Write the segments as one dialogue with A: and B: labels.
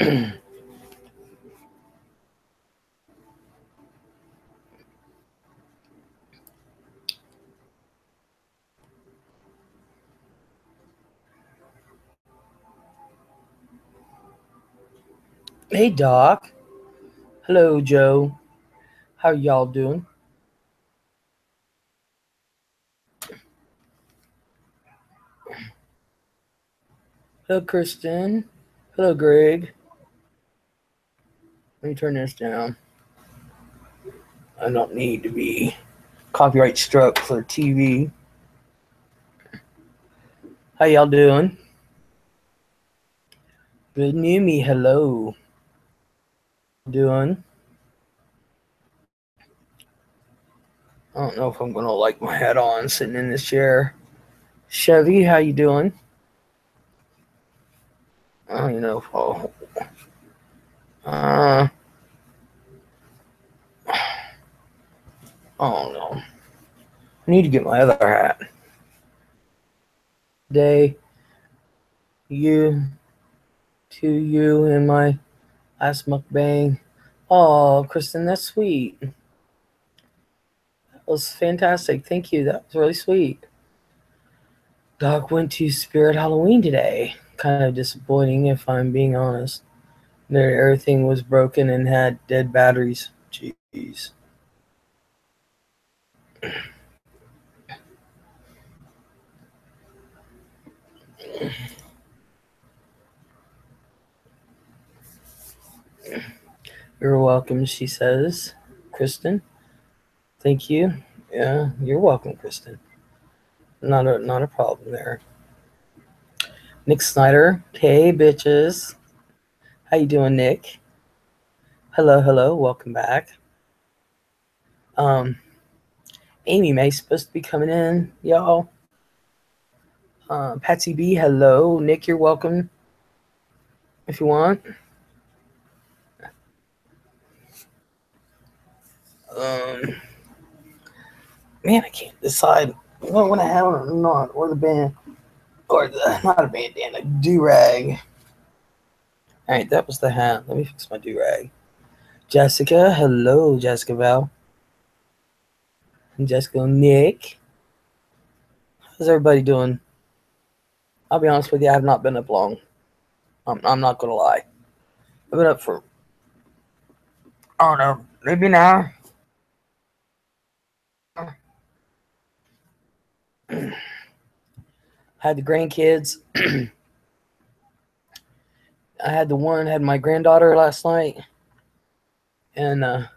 A: Hey, Doc. Hello, Joe. How y'all doing? Hello, Kristen. Hello, Greg. Let me turn this down. I don't need to be copyright struck for TV. How y'all doing? Good new me. Hello. Doing? I don't know if I'm gonna like my hat on sitting in this chair. Chevy, how you doing? I don't even know if I'll. Uh, oh no. I need to get my other hat. Today, you, to you, and my last mukbang. Oh, Kristen, that's sweet. That was fantastic. Thank you. That was really sweet. Doc went to Spirit Halloween today. Kind of disappointing, if I'm being honest. Everything was broken and had dead batteries. Jeez. You're welcome, she says. Kristen, thank you. Yeah, you're welcome, Kristen. Not a problem there. Nick Snyder. Hey, bitches. How you doing, Nick? Hello. Welcome back. Um, Amy May's supposed to be coming in, y'all. Patsy B. Hello, Nick. You're welcome if you want. Um, Man, I can't decide what I want to have or not, or the band, or the not a bandana, do rag. All right, that was the hat. Let me fix my do rag. Jessica, hello, Jessica Val. And Jessica Nick. How's everybody doing? I'll be honest with you, I have not been up long. I'm not gonna lie. I've been up for, I don't know, maybe an hour. Had the grandkids. I had my granddaughter last night, and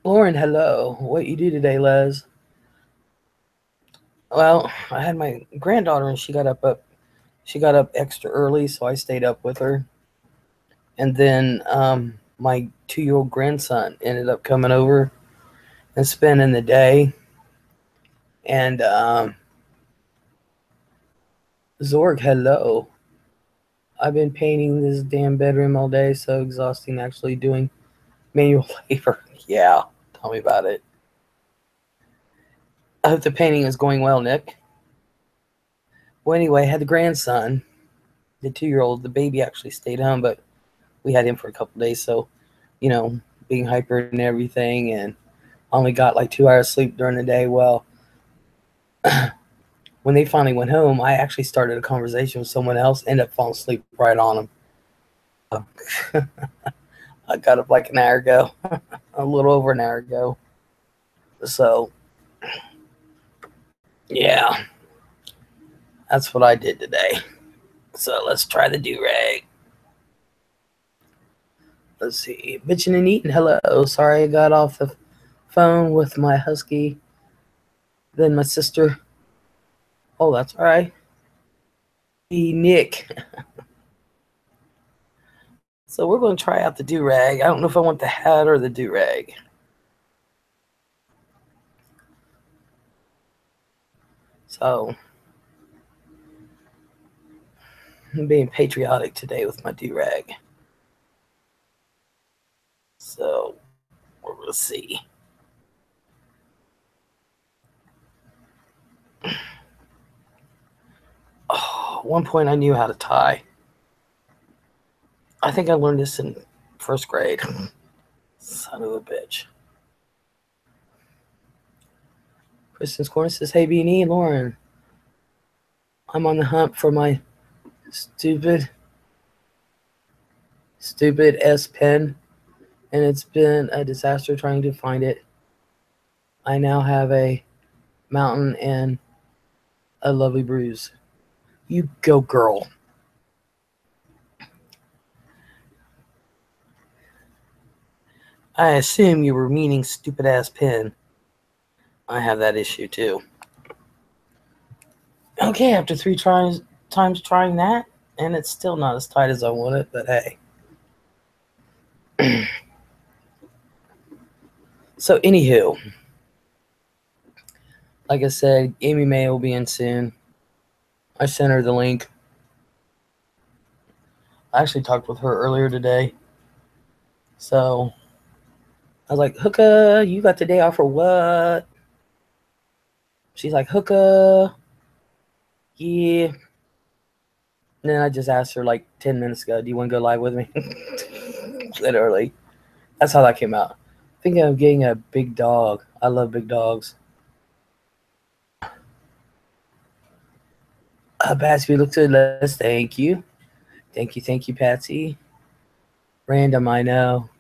A: Lauren, hello. What you do today, Les? Well, I had my granddaughter, and she got up extra early, so I stayed up with her. And then my 2-year-old grandson ended up coming over and spending the day. And Zorg, hello. I've been painting this damn bedroom all day, so exhausting actually doing manual labor. Yeah, tell me about it. I hope the painting is going well, Nick. Well, anyway, I had the grandson, the 2-year-old. The baby actually stayed home, but we had him for a couple days, so, being hyper and everything, and only got like 2 hours sleep during the day. Well, when they finally went home, I actually started a conversation with someone else, ended up falling asleep right on them. I got up like an hour ago, a little over an hour ago. So, yeah, that's what I did today. So let's try the do-rag. Let's see. Bitching and eating. Hello. Sorry I got off the phone with my husky. Then my sister. Oh, that's all right. Hey, Nick. So we're going to try out the do-rag. I don't know if I want the hat or the do-rag. So I'm being patriotic today with my do-rag. So we're going to see. Oh, At one point I knew how to tie. I think I learned this in first grade. Son of a bitch. Kristen's Corner says, hey, Beanie, Lauren. I'm on the hunt for my stupid S pen, and it's been a disaster trying to find it. I now have a mountain and a lovely bruise. You go, girl. I assume you were meaning stupid ass pen. I have that issue too. Okay, after 3 times trying that, and it's still not as tight as I want it, but hey. So, anywho, like I said, Amy May will be in soon. I sent her the link. I actually talked with her earlier today. So, I was like, Hooka, you got the day off or what? She's like, Hooka, yeah. And then I just asked her like 10 minutes ago, do you want to go live with me? Literally. That's how that came out. Thinking of getting a big dog. I love big dogs. Patsy, look to the list. Thank you. Thank you, Patsy. Random, I know.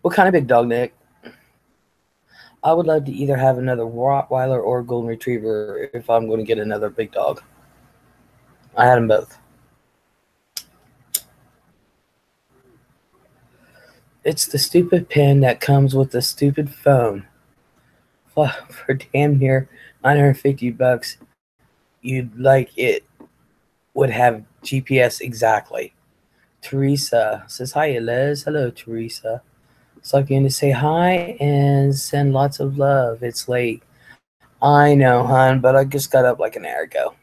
A: What kind of big dog, Nick? I would love to either have another Rottweiler or Golden Retriever if I'm going to get another big dog. I had them both. It's the stupid pen that comes with the stupid phone. For damn near $950, you'd like it would have GPS exactly. Teresa says, hi, Les. Hello, Teresa. So I'm going to say hi and send lots of love. It's late. I know, hon, but I just got up like an hour ago.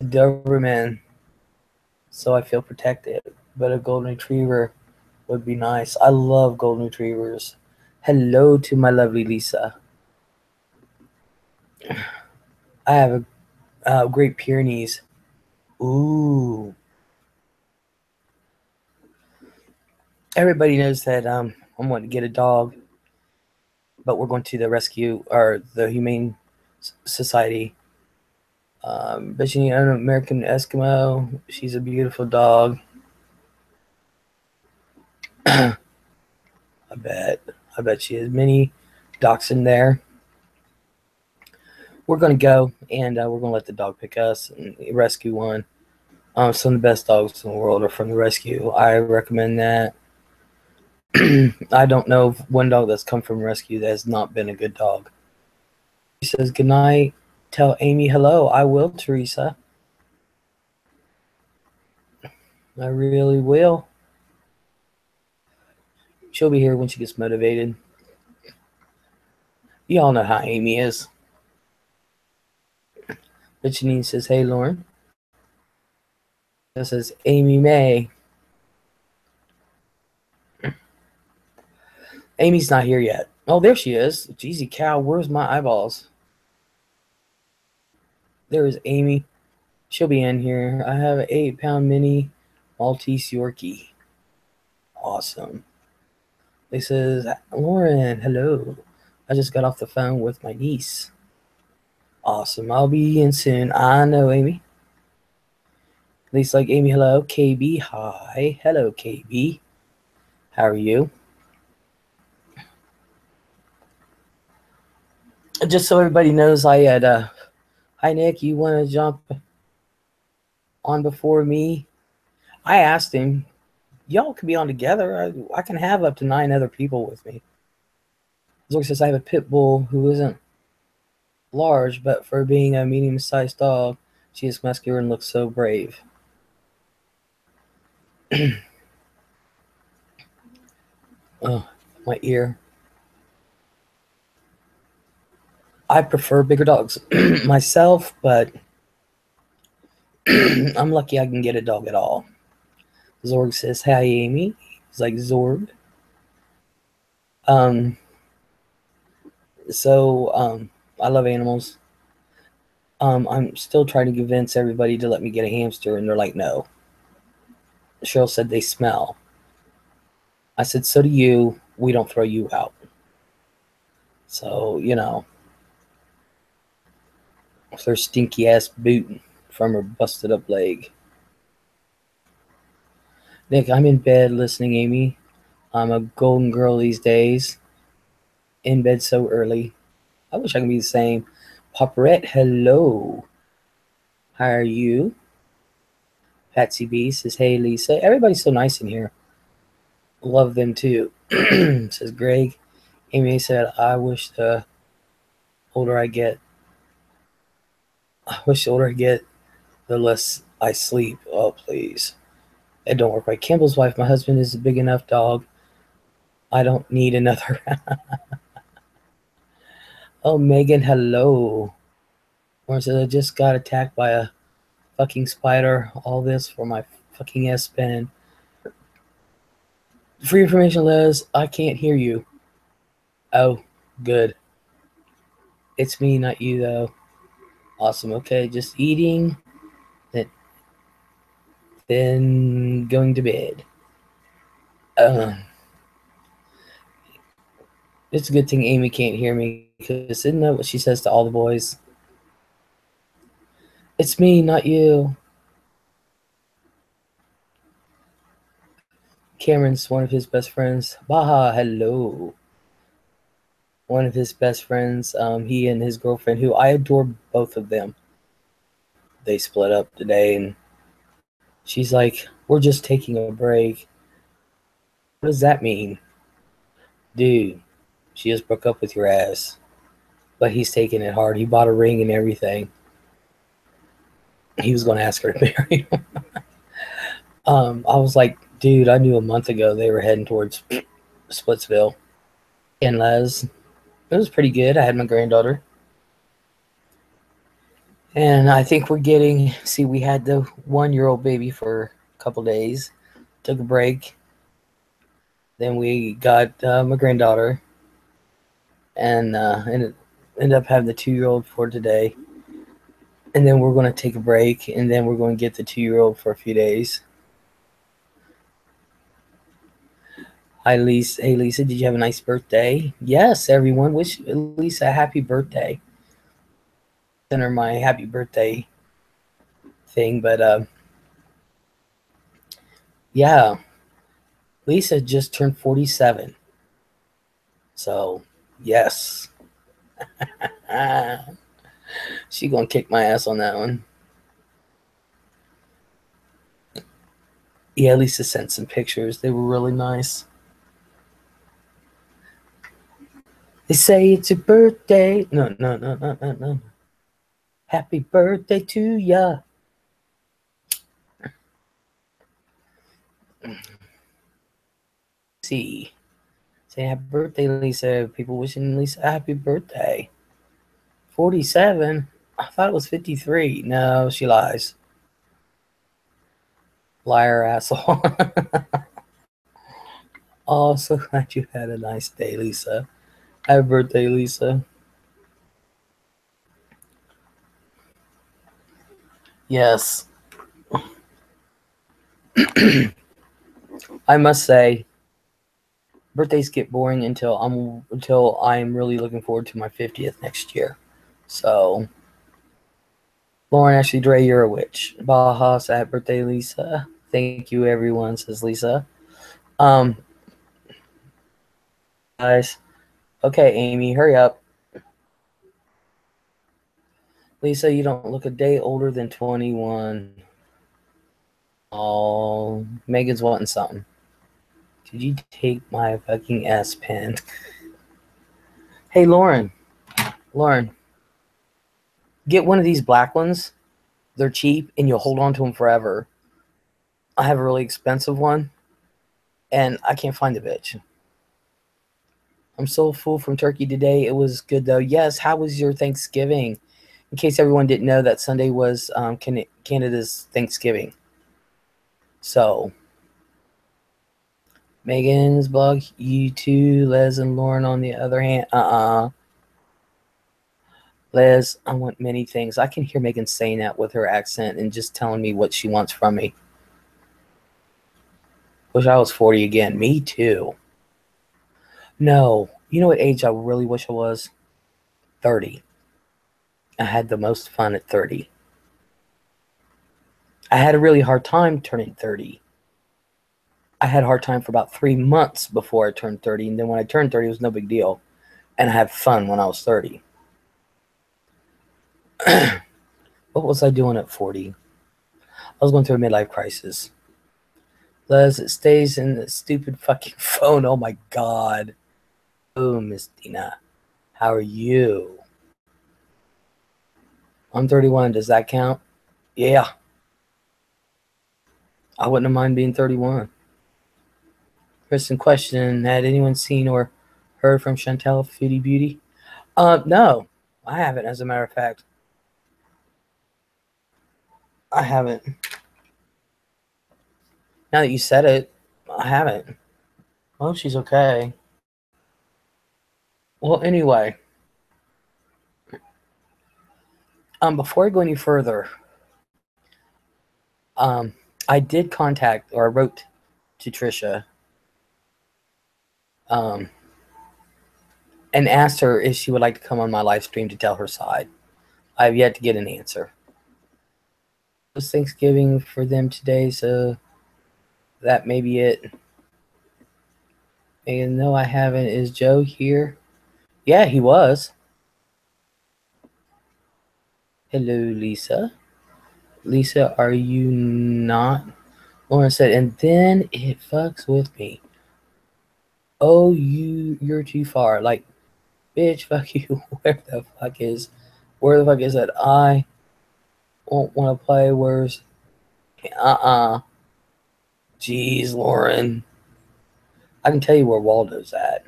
A: Doberman, so I feel protected. But a Golden Retriever would be nice. I love Golden Retrievers. Hello to my lovely Lisa. I have a Great Pyrenees. Ooh. Everybody knows that I'm wanting to get a dog, but we're going to the rescue or the Humane Society. But you need an American Eskimo. She's a beautiful dog. I bet she has many dachshund there. We're going to go, and we're going to let the dog pick us and rescue one. Some of the best dogs in the world are from the rescue. I recommend that. I don't know of one dog that's come from rescue that has not been a good dog. She says, good night. Tell Amy hello. I will, Teresa. I really will. She'll be here when she gets motivated. You all know how Amy is. But Janine says, hey, Lauren. This says Amy May. Amy's not here yet. Oh, there she is. Jeezy cow, where's my eyeballs? There is Amy. She'll be in here. I have an 8-pound mini Maltese Yorkie. Awesome. They says, Lauren, hello. I just got off the phone with my niece. Awesome. I'll be in soon. I know, Amy. At least like Amy, hello. KB, hi. Hello, KB. How are you? Just so everybody knows, I had, hi, Nick, you want to jump on before me? I asked him, y'all could be on together. I can have up to 9 other people with me. Zork says, I have a pit bull who isn't large, but for being a medium-sized dog, she is muscular and looks so brave. Oh, my ear. I prefer bigger dogs myself, but I'm lucky I can get a dog at all. Zorg says, hi, Amy. He's like, Zorg. So, I love animals. I'm still trying to convince everybody to let me get a hamster, and they're like, no. Cheryl said they smell. I said, so do you. We don't throw you out. So, with her stinky ass boot from her busted up leg. Nick, I'm in bed listening, Amy. I'm a golden girl these days. In bed so early. I wish I could be the same. Paparette, hello. How are you? Patsy B says, hey, Lisa. Everybody's so nice in here. Love them too. Says Greg. Amy said, I wish the older I get, the less I sleep. Oh, please. It don't work right. Campbell's wife, my husband is a big enough dog. I don't need another. Oh, Megan, hello. Or says, I just got attacked by a fucking spider. All this for my fucking S pen. For your information, Les, I can't hear you. Oh, good. It's me, not you, though. Awesome. Okay, just eating, then going to bed. It's a good thing Amy can't hear me, because isn't that what she says to all the boys? It's me, not you. Cameron's one of his best friends. Baha, hello. One of his best friends, he and his girlfriend, who I adore both of them. They split up today, and she's like, we're just taking a break. What does that mean? Dude, she just broke up with your ass. But he's taking it hard. He bought a ring and everything. He was going to ask her to marry him. I was like, dude, I knew a month ago they were heading towards Splitsville. And Les, it was pretty good. I had my granddaughter. And I think we had the 1-year-old baby for a couple days. Took a break. Then we got my granddaughter. And ended up having the 2-year-old for today. And then we're going to take a break. And then we're going to get the 2-year-old for a few days. Hi, Lisa. Hey, Lisa, did you have a nice birthday? Yes, everyone. Wish Lisa a happy birthday. Send her my happy birthday thing. But, yeah. Lisa just turned 47. So, yes. She gonna kick my ass on that one. Yeah, Lisa sent some pictures. They were really nice. They say it's your birthday. No. Happy birthday to ya. See. Say happy birthday, Lisa. People wishing Lisa a happy birthday. 47? I thought it was 53. No, she lies. Liar, asshole. Oh, so glad you had a nice day, Lisa. Happy birthday, Lisa. Yes. I must say, birthdays get boring until I'm really looking forward to my 50th next year. So, Lauren Ashley Dre, you're a witch. Baja, happy birthday, Lisa. Thank you, everyone, says Lisa. Guys. Okay, Amy, hurry up. Lisa, you don't look a day older than 21. Oh, Megan's wanting something. Did you take my fucking S pen? Hey, Lauren, get one of these black ones. They're cheap, and you'll hold on to them forever. I have a really expensive one, and I can't find the bitch. I'm so full from turkey today. It was good, though. Yes, how was your Thanksgiving? In case everyone didn't know, that Sunday was Canada's Thanksgiving. So, Megan's blog, you two, Les and Lauren on the other hand. Les, I want many things. I can hear Megan saying that with her accent and just telling me what she wants from me. Wish I was 40 again. Me too. No. You know what age I really wish I was? 30. I had the most fun at 30. I had a really hard time turning 30. I had a hard time for about 3 months before I turned 30. And then when I turned 30, it was no big deal. And I had fun when I was 30. What was I doing at 40? I was going through a midlife crisis. Les, it stays in the stupid fucking phone. Oh my God. Oh, Miss Dina. How are you? I'm 31. Does that count? Yeah. I wouldn't mind being 31. Kristen question, had anyone seen or heard from Chantel Foodie Beauty? No. I haven't, as a matter of fact. I haven't. Now that you said it, I haven't. Well, she's okay. Well, anyway. Before I go any further, I did contact, or I wrote to Trisha, and asked her if she would like to come on my live stream to tell her side. I have yet to get an answer. It was Thanksgiving for them today, so that may be it. And no, I haven't. Is Joe here? Yeah, he was. Hello, Lisa. Lisa, are you not? Lauren said, and then it fucks with me. Oh, you're too far. Like, bitch, fuck you. Where the fuck is that? I won't want to play. Where's Jeez, Lauren. I can tell you where Waldo's at.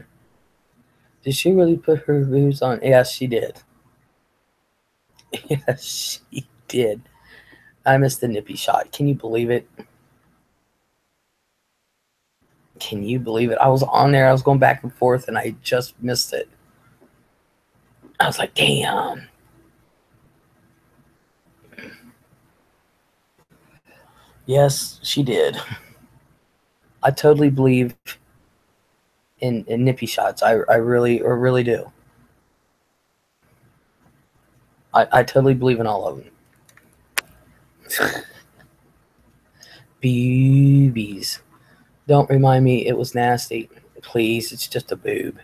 A: Did she really put her boobs on? Yes, she did. Yes, she did. I missed the nippy shot. Can you believe it? Can you believe it? I was on there. I was going back and forth, and I just missed it. I was like, damn. Yes, she did. I totally believe in nippy shots. I really do. I totally believe in all of them. Boobies. Don't remind me it was nasty. Please, it's just a boob.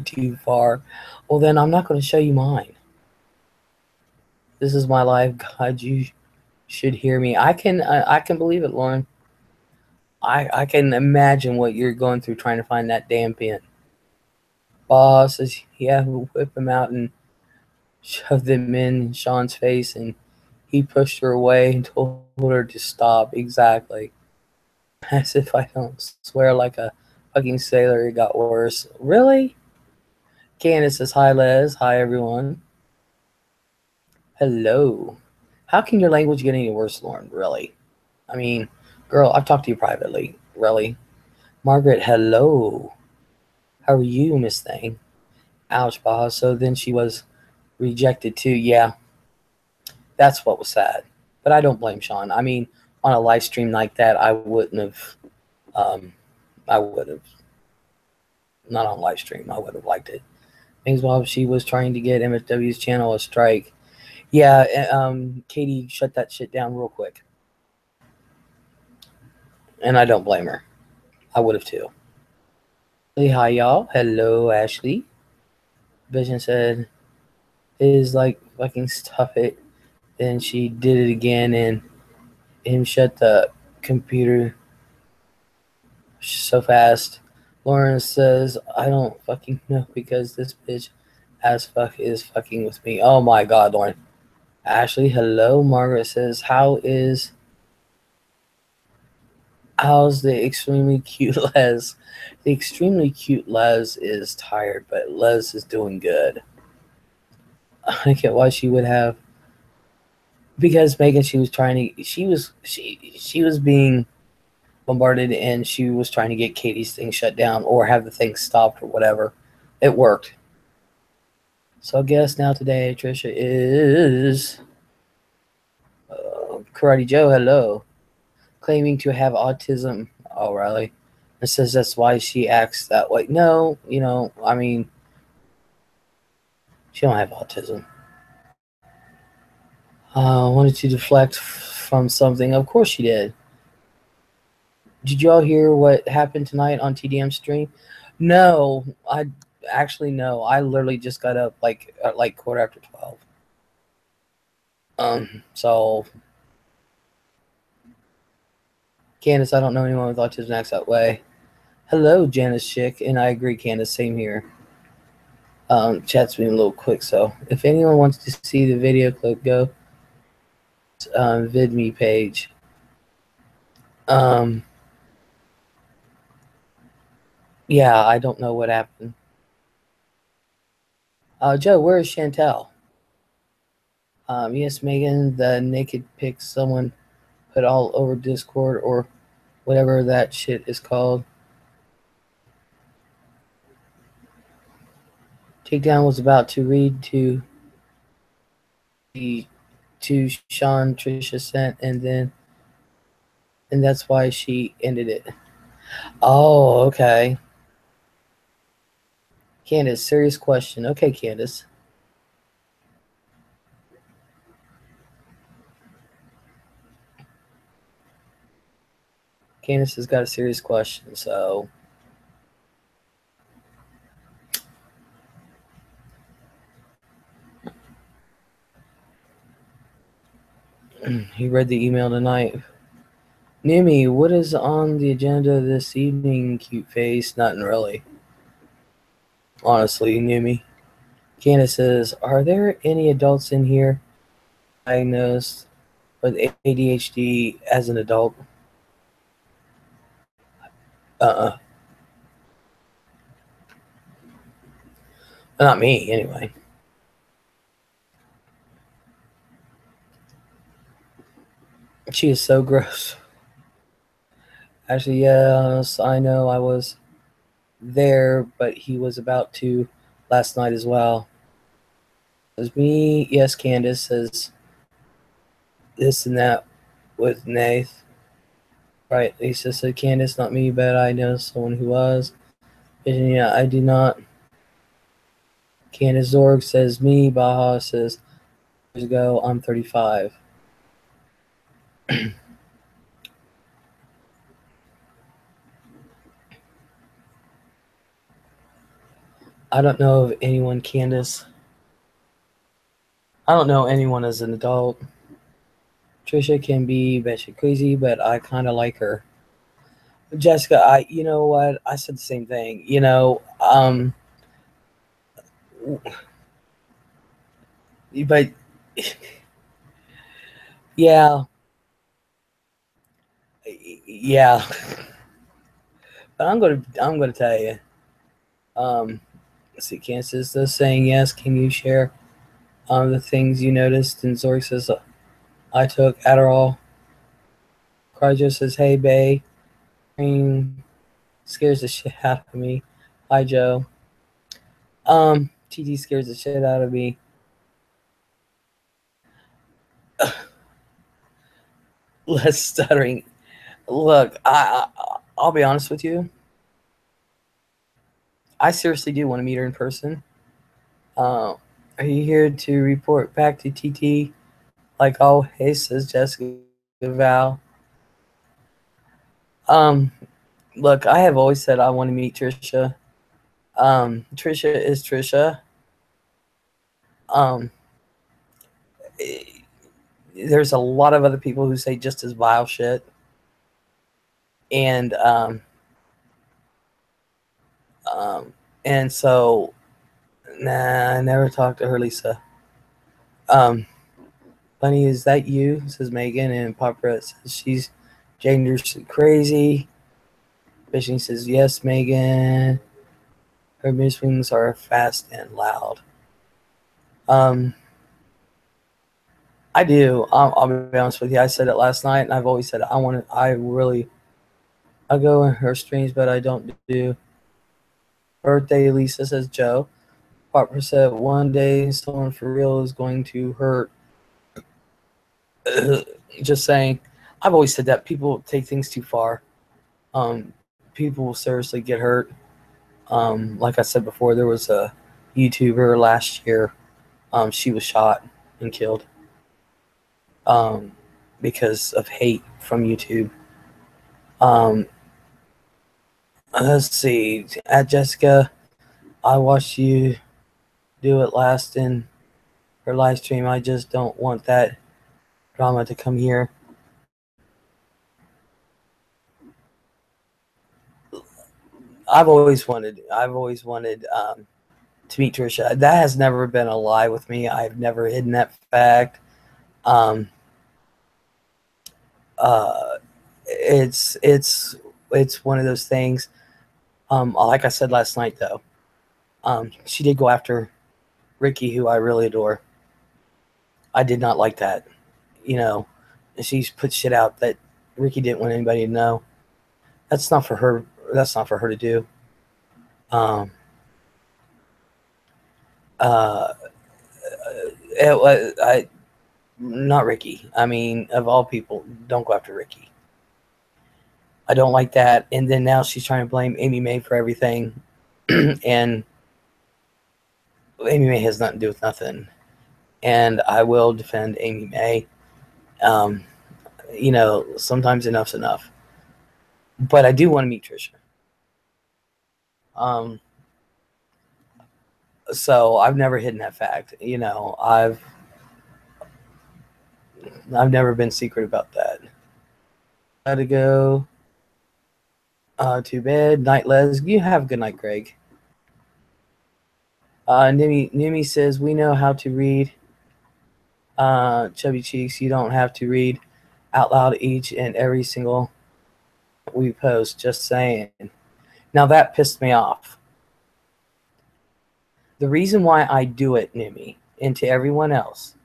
A: Too far. Well, then I'm not going to show you mine. This is my life. God, you should hear me. I can believe it, Lauren. I can imagine what you're going through trying to find that damn pin. Boss says, yeah, whip him out and shove them in Sean's face, and he pushed her away and told her to stop. Exactly. As if I don't swear like a fucking sailor, it got worse. Really? Candace says, hi, Les. Hi, everyone. Hello. How can your language get any worse, Lauren? Really? I mean, girl, I've talked to you privately. Really? Margaret, hello. How are you, Miss Thing? Ouch, boss. So then she was rejected too. Yeah. That's what was sad. But I don't blame Sean. I mean, on a live stream like that, I would have, not on live stream, I would have liked it. Things while she was trying to get MSW's channel a strike. Yeah, Katie shut that shit down real quick. And I don't blame her. I would have too. Hey, hi, y'all. Hello, Ashley. Vision said, is like fucking stuff it. Then she did it again, and him shut the computer so fast. Lauren says, I don't fucking know because this bitch as fuck is fucking with me. Oh my God, Lauren. Ashley, hello. Margaret says, how's the extremely cute Les? The extremely cute Les is tired, but Les is doing good. I get why she would have, because Megan, she was being bombarded, and she was trying to get Katie's thing shut down or have the thing stopped or whatever. It worked. So I guess now today, Trisha is Karate Joe. Hello, claiming to have autism. Oh, really? It says that's why she acts that way. No, I mean, she don't have autism. Wanted to deflect from something. Of course she did. Did y'all hear what happened tonight on TDM stream? No, I actually no. I literally just got up at like 12:15. So Candace, I don't know anyone with autism acts that way. Hello, Janice Chick, and I agree, Candace. Same here. Chat's been a little quick, so if anyone wants to see the video clip, go VidMe page. Yeah, I don't know what happened. Joe, where is Chantel? Yes, Megan, the naked pic someone put all over Discord or whatever that shit is called. Takedown was about to read to Sean Trisha sent, and that's why she ended it. Oh, okay. Candace, serious question. Okay, Candace. Candace has got a serious question, so he read the email tonight. Nimi, what is on the agenda this evening, cute face? Nothing really. Honestly, Nimi. Candace says, are there any adults in here diagnosed with ADHD as an adult? Not me, anyway. She is so gross. Actually, yes, I know I was there, but he was about to last night as well. It was me, yes, Candace says this and that with Nath. Right, Lisa said Candace, not me, but I know someone who was. And yeah, I do not. Candace Zorg says me, Baja says years ago, I'm 35. I don't know of anyone, Candace. I don't know anyone as an adult. Trisha can be batshit crazy, but I kind of like her. Jessica, you know what? I said the same thing. But yeah, yeah. But I'm gonna tell you. Let's see, Kansas is saying yes. Can you share the things you noticed? And Zori says, I took Adderall. Cryjo says, hey, Bay. Green scares the shit out of me. Hi, Joe. TT scares the shit out of me. Less stuttering. Look, I'll be honest with you. I seriously do want to meet her in person. Are you here to report back to TT? Like always, says Jessica Val. Look, I have always said I want to meet Trisha. Trisha is Trisha. There's a lot of other people who say just as vile shit. And so nah, I never talked to her, Lisa. Bunny, is that you? Says Megan, and Papa says she's dangerously crazy. Fishing says yes, Megan. Her mood swings are fast and loud. I do. I'll be honest with you. I said it last night, and I've always said it. I go in her streams, but I don't do. Birthday, Lisa says Joe. Popper said one day someone for real is going to hurt. Just saying. I've always said that people take things too far. People will seriously get hurt. Like I said before, there was a YouTuber last year. She was shot and killed because of hate from YouTube. Let's see. At Jessica, I watched you do it last in her live stream. I just don't want that drama to come here. I've always wanted to meet Trisha. That has never been a lie with me. I've never hidden that fact. It's one of those things. Like I said last night, though, she did go after Ricky, who I really adore. I did not like that. She's put shit out that Ricky didn't want anybody to know. That's not for her. That's not for her to do. Not Ricky. I mean, of all people, don't go after Ricky. I don't like that. And then now she's trying to blame Amy May for everything. And Amy May has nothing to do with nothing. And I will defend Amy May. Sometimes enough's enough. But I do want to meet Trisha. So I've never hidden that fact. I've never been secret about that. Gotta go to bed. Night, Les. You have a good night, Greg. Nimi says, we know how to read. Chubby Cheeks, you don't have to read out loud each and every single we post. Just saying. Now that pissed me off. The reason why I do it, Nimi, and to everyone else,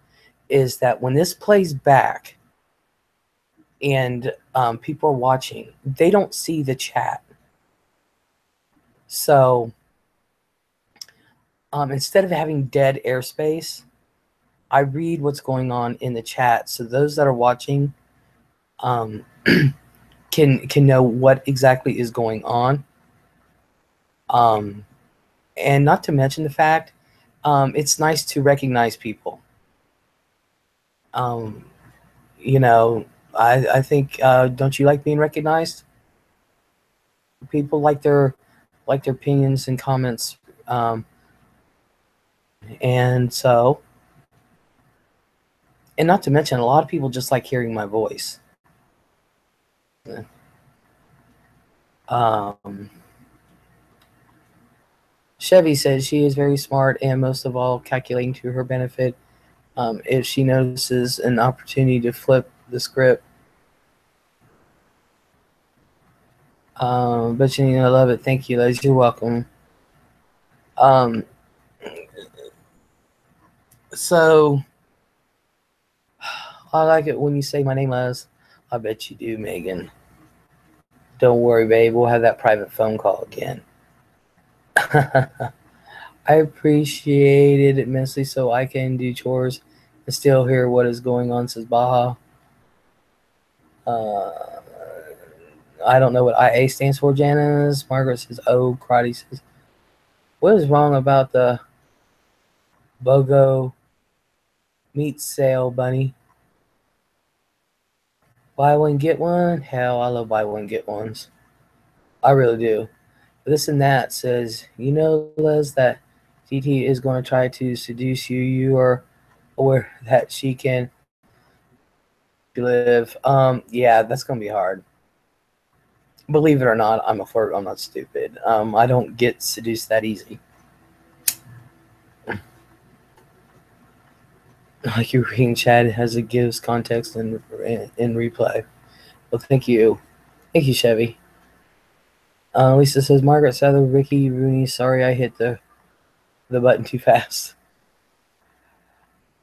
A: is that when this plays back and people are watching, they don't see the chat. So instead of having dead airspace, I read what's going on in the chat, so those that are watching can know what exactly is going on. And not to mention the fact, it's nice to recognize people. I think, don't you like being recognized? People like their opinions and comments, and not to mention, a lot of people just like hearing my voice. Chevy says she is very smart and most of all calculating to her benefit. If she notices an opportunity to flip the script, but I love it. Thank you, Les. You're welcome. So I like it when you say my name, Les. I bet you do, Megan. Don't worry, babe. We'll have that private phone call again. I appreciate it immensely so I can do chores and still hear what is going on, says Baha. I don't know what IA stands for, Janice. Margaret says, oh, karate says, what is wrong about the BOGO meat sale, Bunny? Buy one, get one? Hell, I love buy one, get ones. I really do. This and that says, Les, that TT is going to try to seduce you. You are aware that she can live. Yeah, that's going to be hard. Believe it or not, I'm a flirt. I'm not stupid. I don't get seduced that easy. Like your reading chat as it gives context in replay. Well, thank you. Thank you, Chevy. Lisa says, Margaret Sather, Ricky Rooney, sorry I hit the button too fast.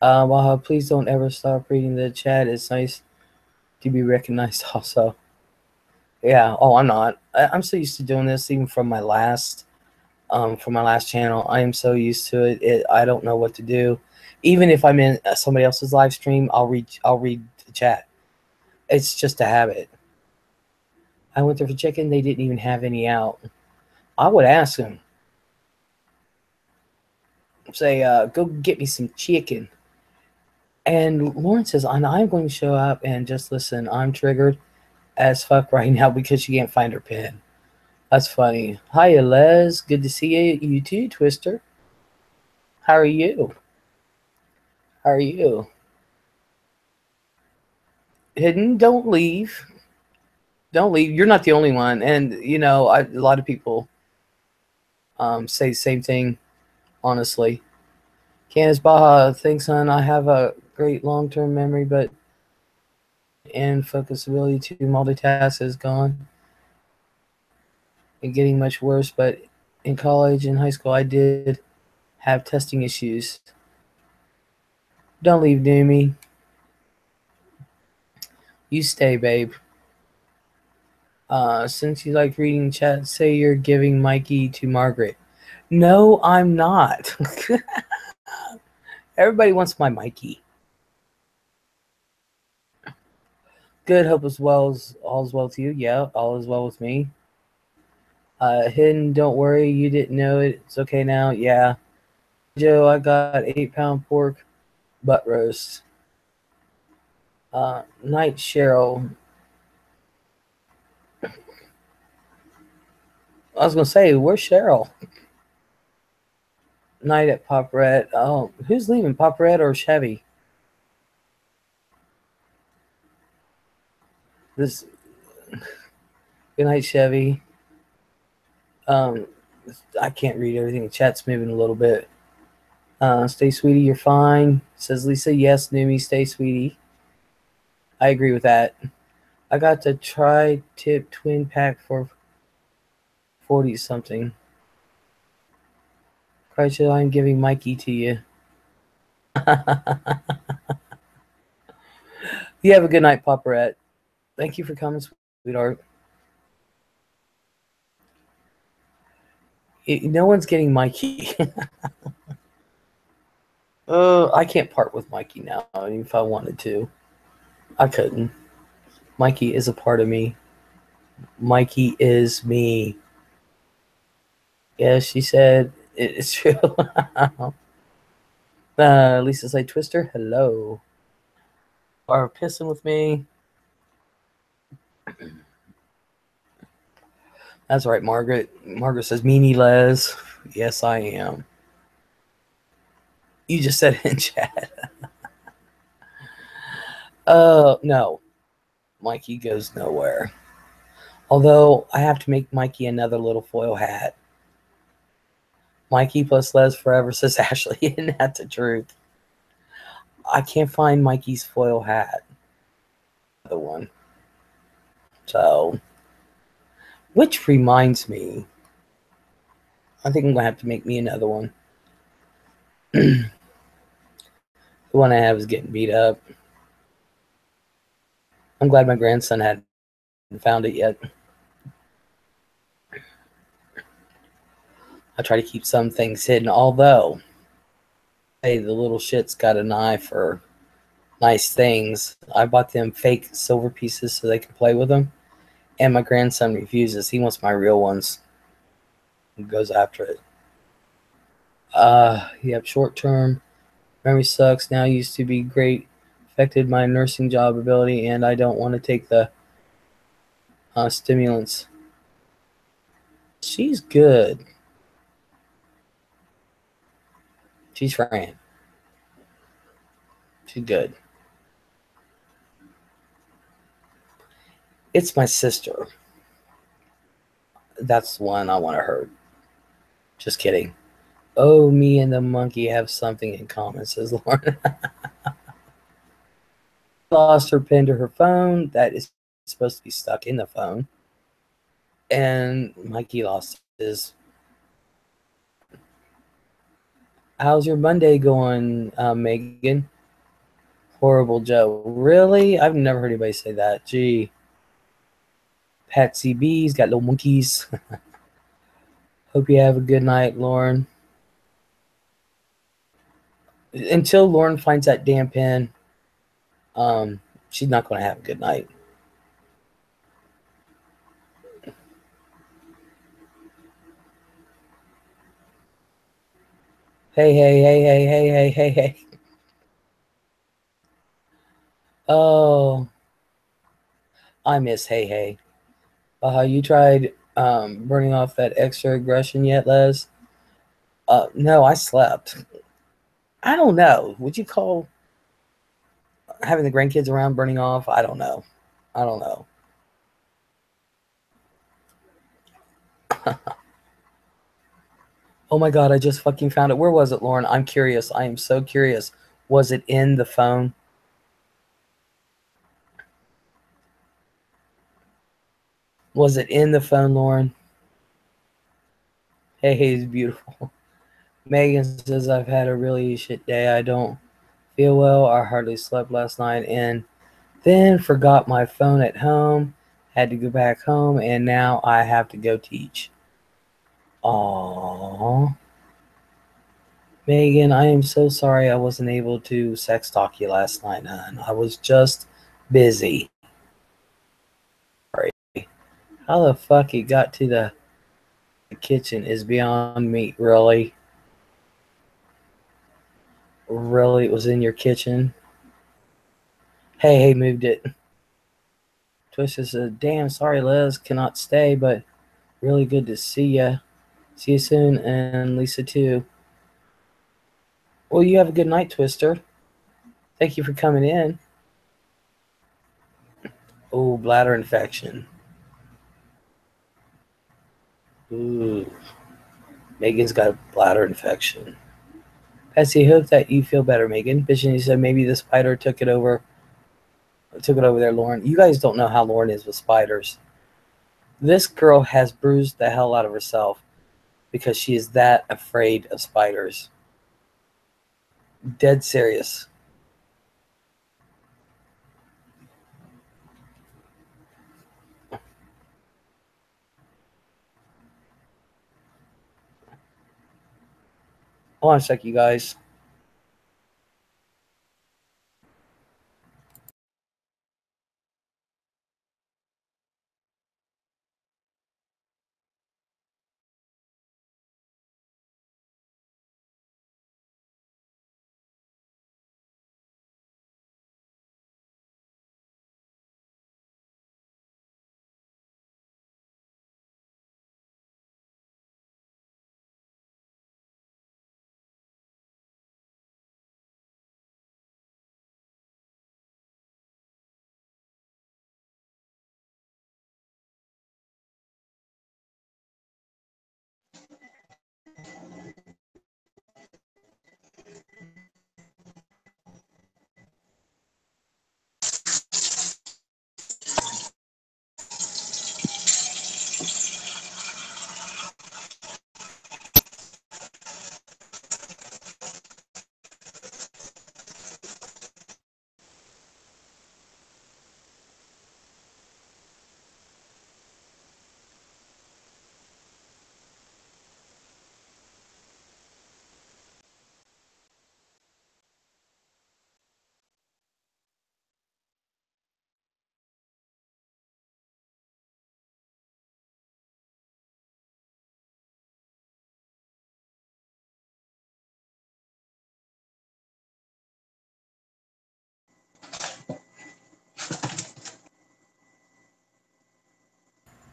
A: Waha, please don't ever stop reading the chat. It's nice to be recognized also. Yeah, I'm not. I'm so used to doing this even from my last for my last channel. I am so used to it. I don't know what to do. Even if I'm in somebody else's live stream, I'll read the chat. It's just a habit. I went there for chicken. They didn't even have any out. I would ask them. Say, go get me some chicken. And Lauren says, I'm going to show up and just listen. I'm triggered as fuck right now because she can't find her pin. That's funny. Hiya, Les. Good to see you. You too, Twister. How are you? How are you? Hidden, don't leave. Don't leave. You're not the only one. And, you know, a lot of people say the same thing, honestly. Candace Baja, thanks, son. I have a great long-term memory, but and focus ability to multitask is gone and getting much worse. But in college and high school, I did have testing issues. Don't leave, Doomy. You stay, babe. Since you like reading chat, say you're giving Mikey to Margaret. No, I'm not. Everybody wants my Mikey. Good. Hope as well as all is well with you. Yeah, all is well with me. Hidden, don't worry. You didn't know it. It's okay now. Yeah. Joe, I got 8-pound pork butt roast. Night Cheryl. I was going to say, where's Cheryl? Night at Pop Red. Oh, who's leaving, Pop Red or Chevy? This. Good night, Chevy. I can't read everything. The chat's moving a little bit. Stay, sweetie. You're fine. Says Lisa. Yes, Numi. Stay, sweetie. I agree with that. I got the tri-tip twin pack for 40 something. Christ, I'm giving Mikey to you. You have a good night, Paparette. Thank you for coming, sweetheart. No one's getting Mikey. I can't part with Mikey now. I mean, if I wanted to, I couldn't. Mikey is a part of me. Mikey is me. Yeah, she said it's true. Lisa say, Twister, hello. Are pissing with me. That's right, Margaret. Margaret says, meanie Les. Yes, I am. You just said it in chat. No. Mikey goes nowhere. Although, I have to make Mikey another little foil hat. Mikey plus Les forever, says Ashley. Isn't that the truth? I can't find Mikey's foil hat. The one. So, which reminds me, I think I'm going to have to make me another one. The one I have is getting beat up. I'm glad my grandson hadn't found it yet. I try to keep some things hidden, although, hey, the little shit's got an eye for nice things. I bought them fake silver pieces so they can play with them, and my grandson refuses. He wants my real ones. He goes after it. Yep, short term memory sucks. Now used to be great. Affected my nursing job ability, and I don't want to take the stimulants. She's good. She's Fran. She's good. It's my sister. That's the one I want to hurt. Just kidding. Oh, me and the monkey have something in common, says Lauren. Lost her pin to her phone. That is supposed to be stuck in the phone. And Mikey lost his. How's your Monday going, Megan? Horrible Joe. Really? I've never heard anybody say that. Gee. Patsy B's got little monkeys. Hope you have a good night, Lauren. Until Lauren finds that damn pen, she's not going to have a good night. Hey. Oh, I miss hey. You tried burning off that extra aggression yet, Les? No, I slept. I don't know. Would you call having the grandkids around burning off? I don't know. Oh my God, I just fucking found it. Where was it, Lauren? I'm curious. I am so curious. Was it in the phone? Was it in the phone, Lauren? Hey, it's beautiful. Megan says, I've had a really shit day. I don't feel well. I hardly slept last night and then forgot my phone at home. Had to go back home and now I have to go teach. Aww. Megan, I am so sorry I wasn't able to sex talk you last night, hon. I was just busy. Sorry. How the fuck it got to the kitchen is beyond me, really. Really, it was in your kitchen? Hey, moved it. Twisted said, damn, sorry, Les, cannot stay, but really good to see ya. See you soon, and Lisa too. Well, you have a good night, Twister. Thank you for coming in. Oh, bladder infection. Ooh. Megan's got a bladder infection. Patsy, hope that you feel better, Megan. Vision said maybe the spider took it over there, Lauren. You guys don't know how Lauren is with spiders. This girl has bruised the hell out of herself because she is that afraid of spiders. Dead serious. Hold on a sec, you guys.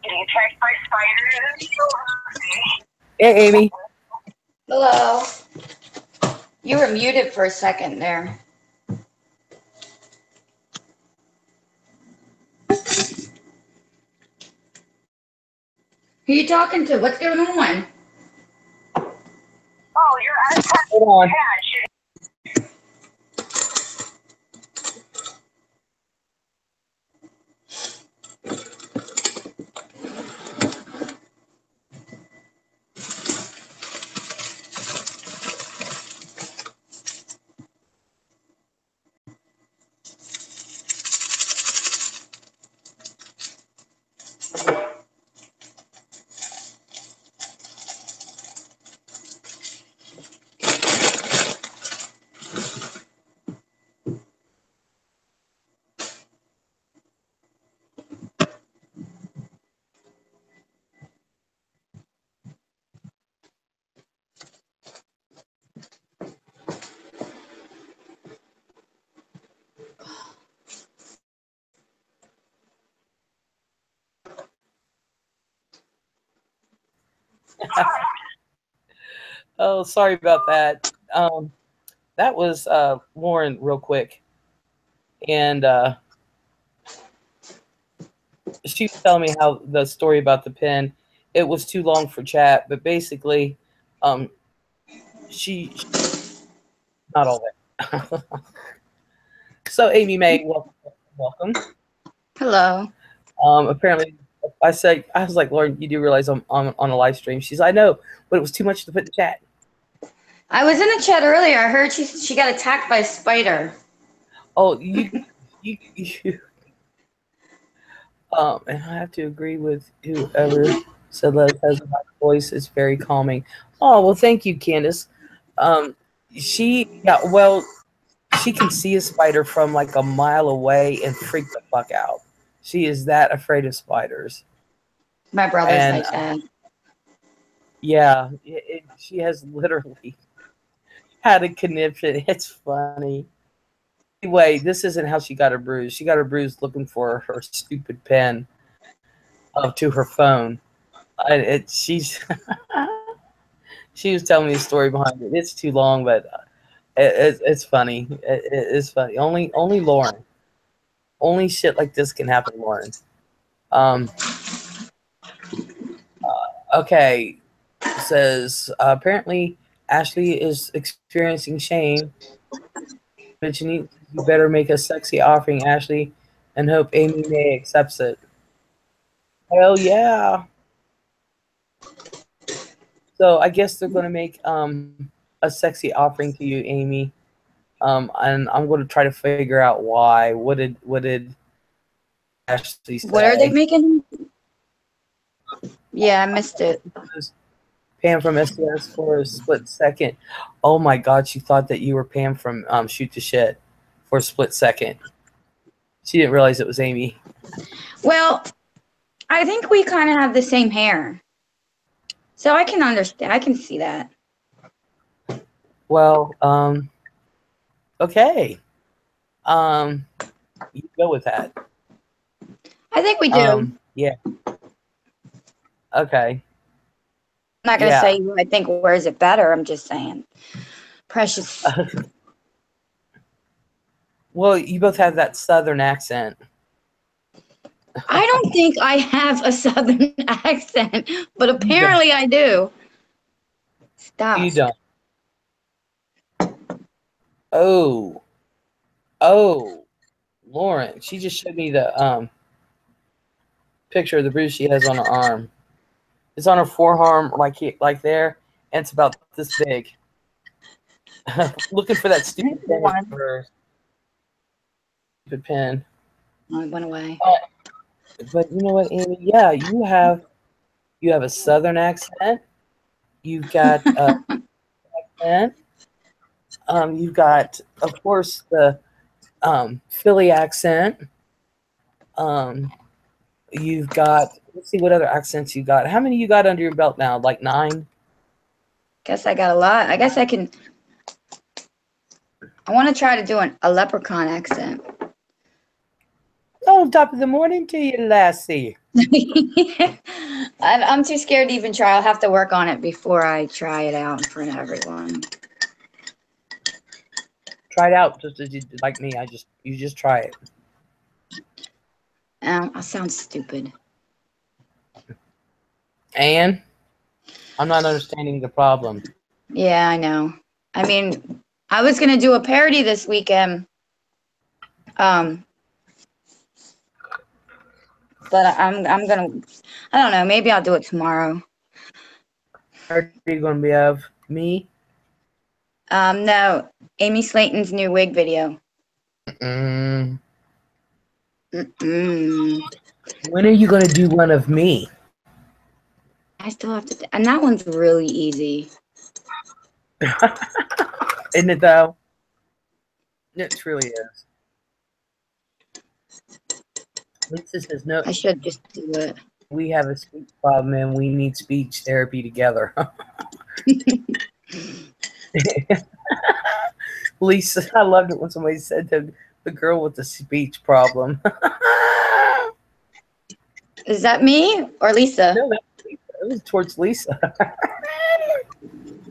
B: Getting attacked by spiders.
A: Hey, Amy.
B: Hello. You were muted for a second there. Who are you talking to? What's going on? Oh, you're out of touch.
A: Hold on. Oh, sorry about that. That was Lauren, real quick, and she was telling me how the story about the pen. It was too long for chat, but basically, um, she not all that. So, Amy May, welcome, welcome.
B: Hello.
A: Apparently, I was like, Lauren, you do realize I'm on a live stream? She's, I know, but it was too much to put in the chat.
B: I was in the chat earlier. I heard she got attacked by a spider.
A: Oh, you. And I have to agree with whoever said Les has a nice voice. It's very calming. Oh, well, thank you, Candace. Um, well, she can see a spider from like a mile away and freak the fuck out. She is that afraid of spiders.
B: My brother's
A: And
B: like that.
A: yeah, she has literally had a conniption. It's funny. Anyway, this isn't how she got her bruise. She got her bruise looking for her stupid pen to her phone. She's she was telling me the story behind it. It's too long, but it's funny. It's funny. Only Lauren. Only shit like this can happen, Lauren. Um. Okay. Says apparently Ashley is experiencing shame. But you better make a sexy offering, Ashley, and hope Amy May accepts it. Hell yeah. So I guess they're going to make a sexy offering to you, Amy. And I'm going to try to figure out why. What did Ashley say?
B: What are they making? Yeah, I missed it.
A: Pam from SDS for a split second. Oh my God, she thought that you were Pam from Shoot the Shit for a split second. She didn't realize it was Amy.
B: Well, I think we kind of have the same hair. So I can understand. I can see that.
A: Well, okay. You go with that.
B: I think we do.
A: Yeah. Okay.
B: I'm not going to say who I think wears it better. I'm just saying. Precious.
A: Well, you both have that Southern accent.
B: I don't think I have a Southern accent, but apparently I do. Stop.
A: You don't. Oh, Lauren. She just showed me the picture of the bruise she has on her arm. It's on her forearm, like there, and it's about this big. Looking for that stupid pen.
B: Oh, it went away.
A: But you know what, Amy? Yeah, you have a Southern accent. You've got accent. You've got, of course, the Philly accent. You've got, let's see what other accents you got. How many you got under your belt now? Like 9?
B: Guess I got a lot. I guess I can. I want to try to do a leprechaun accent.
A: Oh, top of the morning to you, lassie.
B: I'm too scared to even try. I'll have to work on it before I try it out in front of everyone.
A: Try it out just as you did, like me. You just try it.
B: I sound stupid.
A: And I'm not understanding the problem.
B: Yeah, I know. I mean, I was gonna do a parody this weekend. But I'm gonna. I don't know. Maybe I'll do it tomorrow.
A: Are you gonna be of me?
B: No, Amy Slayton's new wig video.
A: When are you gonna do one of me?
B: I still have to, and that one's really easy.
A: Isn't it though? It truly is. Lisa says no.
B: I should just do it.
A: We have a speech problem and we need speech therapy together. Lisa, I loved it when somebody said the girl with the speech problem.
B: Is that me or Lisa?
A: No, it was towards Lisa.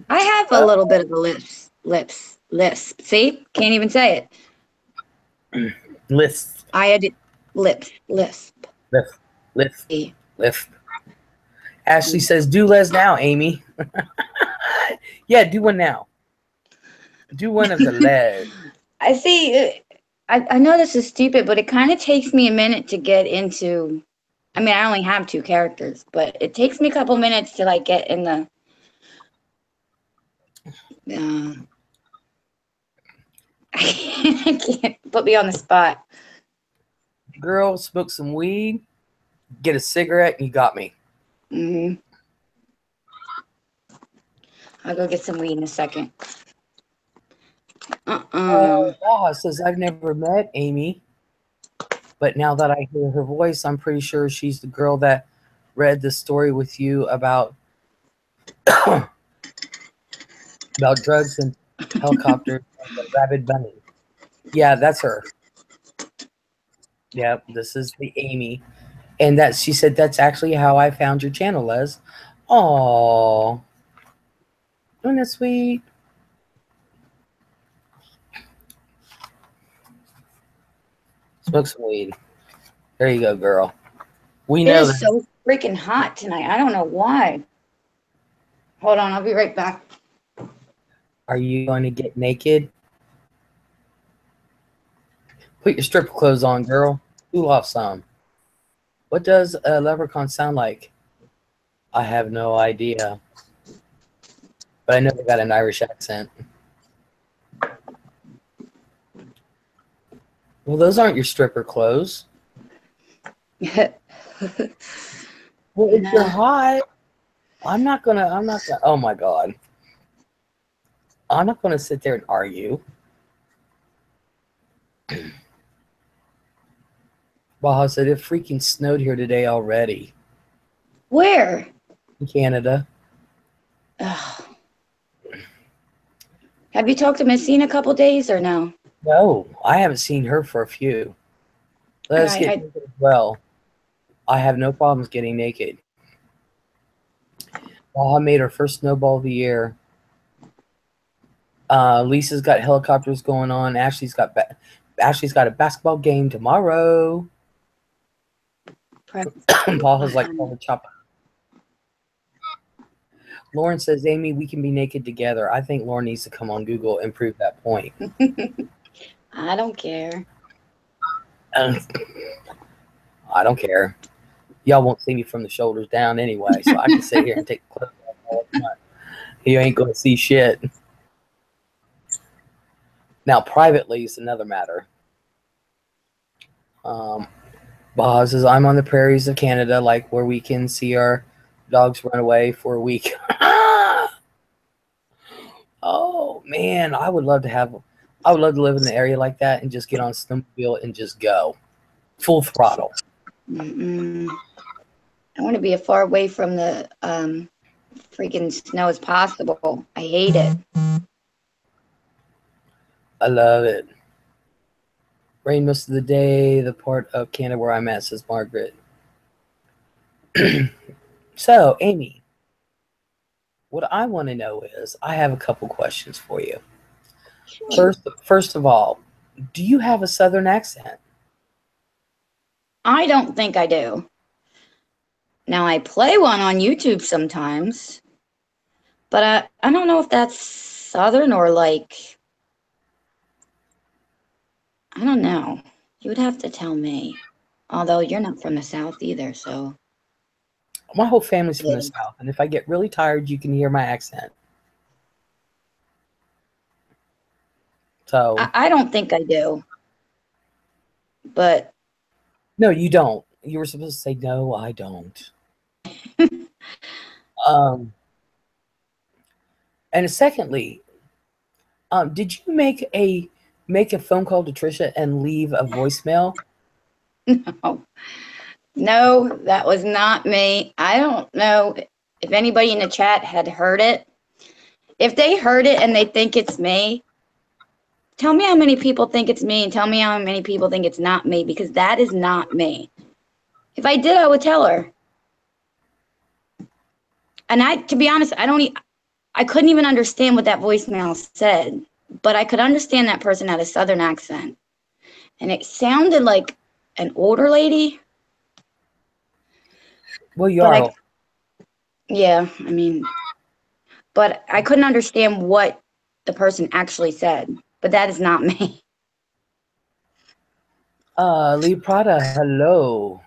B: I have a little bit of a lisp. See? Can't even say
A: it. Lisp.
B: I had it. Lisp.
A: Lisp. Lisp.
B: See?
A: Lisp. Ashley says, do Les now, Amy. Yeah, do one now. Do one of the Les.
B: I see. I know this is stupid, but it kind of takes me a minute to get into. I mean, I only have 2 characters, but it takes me a couple minutes to like get in the. I can't put me on the spot.
A: Girl, smoke some weed, get a cigarette, and you got me.
B: I'll go get some weed in a second.
A: Baha says, I've never met Amy, but now that I hear her voice, I'm pretty sure she's the girl that read the story with you about about drugs and helicopters and the rabid bunny. Yeah, that's her. Yeah, this is the Amy. And that she said that's actually how I found your channel, Les. Aww. Isn't that sweet? Smoke some weed. There you go, girl. We know
B: it is so freaking hot tonight. I don't know why. Hold on, I'll be right back.
A: Are you going to get naked? Put your stripper clothes on, girl. Cool off some. What does a leprechaun sound like? I have no idea. But I know they got an Irish accent. Well, those aren't your stripper clothes. Well, if you're hot, I'm not gonna, oh my God. I'm not gonna sit there and argue. Baha said it freaking snowed here today already.
B: Where?
A: In Canada.
B: Ugh. Have you talked to Messina a couple days or no?
A: No, I haven't seen her for a few. Let's get naked as well. I have no problems getting naked. Baha made her first snowball of the year. Lisa's got helicopters going on. Ashley's got a basketball game tomorrow. Baha's like chopper. Lauren says, Amy, we can be naked together. I think Lauren needs to come on Google and prove that point.
B: I don't care.
A: I don't care. Y'all won't see me from the shoulders down anyway, so I can sit here and take the clothes off all the time. You ain't going to see shit. Now, privately, it's another matter. Baha says, I'm on the prairies of Canada, like where we can see our dogs run away for a week. Oh, man, I would love to live in an area like that and just get on a snowmobile and just go. Full throttle.
B: I want to be as far away from the freaking snow as possible. I hate it.
A: I love it. Rain most of the day, the part of Canada where I'm at, says Margaret. So, Amy, what I want to know is, I have a couple questions for you. First of all, do you have a Southern accent?
B: I don't think I do. Now, I play one on YouTube sometimes, but I don't know if that's Southern or like, I don't know. You would have to tell me. Although you're not from the South either, so.
A: My whole family's from the South, and if I get really tired, you can hear my accent. So
B: I don't think I do. But
A: no, you don't. You were supposed to say no, I don't. And secondly, did you make a phone call to Trisha and leave a voicemail?
B: No, that was not me. I don't know if anybody in the chat had heard it. If they heard it and they think it's me, tell me how many people think it's me and tell me how many people think it's not me, because that is not me. If I did, I would tell her. And to be honest, I I couldn't even understand what that voicemail said, but I could understand that person had a Southern accent. And it sounded like an older lady.
A: Well, you are.
B: Yeah, I mean, but I couldn't understand what the person actually said. But that is not me.
A: Lee Prada, hello.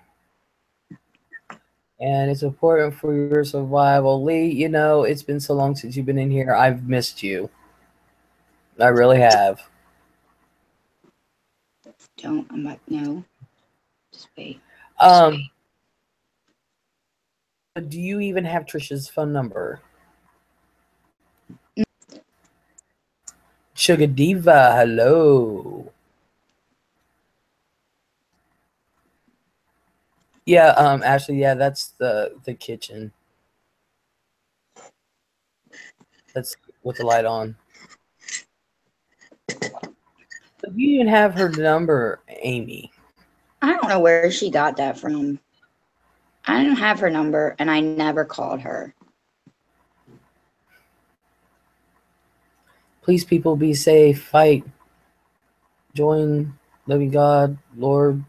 A: And it's important for your survival. Lee, you know, it's been so long since you've been in here. I've missed you. I really have.
B: Don't, I'm like, no. Just wait.
A: Do you even have Trisha's phone number? Sugar Diva, hello. Yeah, Ashley, yeah, that's the kitchen. That's with the light on. Do you even have her number, Amy?
B: I don't know where she got that from. I don't have her number, and I never called her.
A: Please, people, be safe. Fight. Join. Living God, Lord.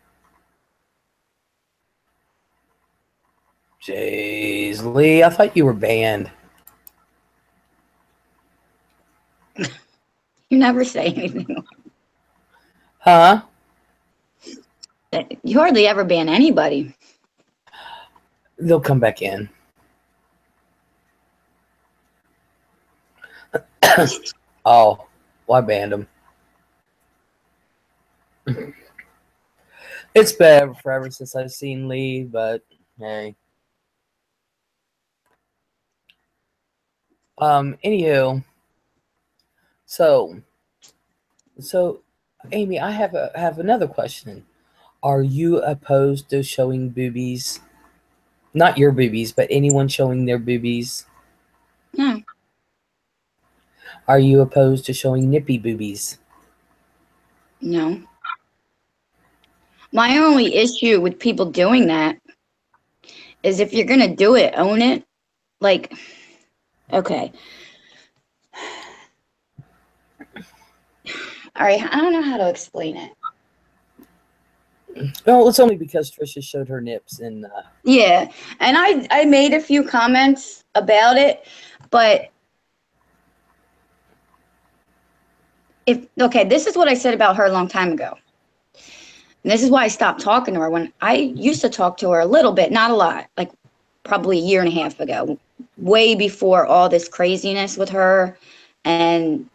A: Jeez, Lee, I thought you were banned.
B: You never say anything.
A: Huh?
B: You hardly ever ban anybody.
A: They'll come back in. Oh, well, I banned them. It's been forever since I've seen Lee, but hey. Anywho, so Amy, I have another question. Are you opposed to showing boobies? Not your boobies, but anyone showing their boobies?
B: No.
A: Are you opposed to showing nippy boobies?
B: No. My only issue with people doing that is if you're gonna do it, own it. Like, okay. All right, I don't know how to explain it.
A: Well, it's only because Trisha showed her nips and
B: Yeah, and I made a few comments about it, but this is what I said about her a long time ago. And this is why I stopped talking to her. When I used to talk to her a little bit, not a lot, like probably a year and a half ago, way before all this craziness with her, and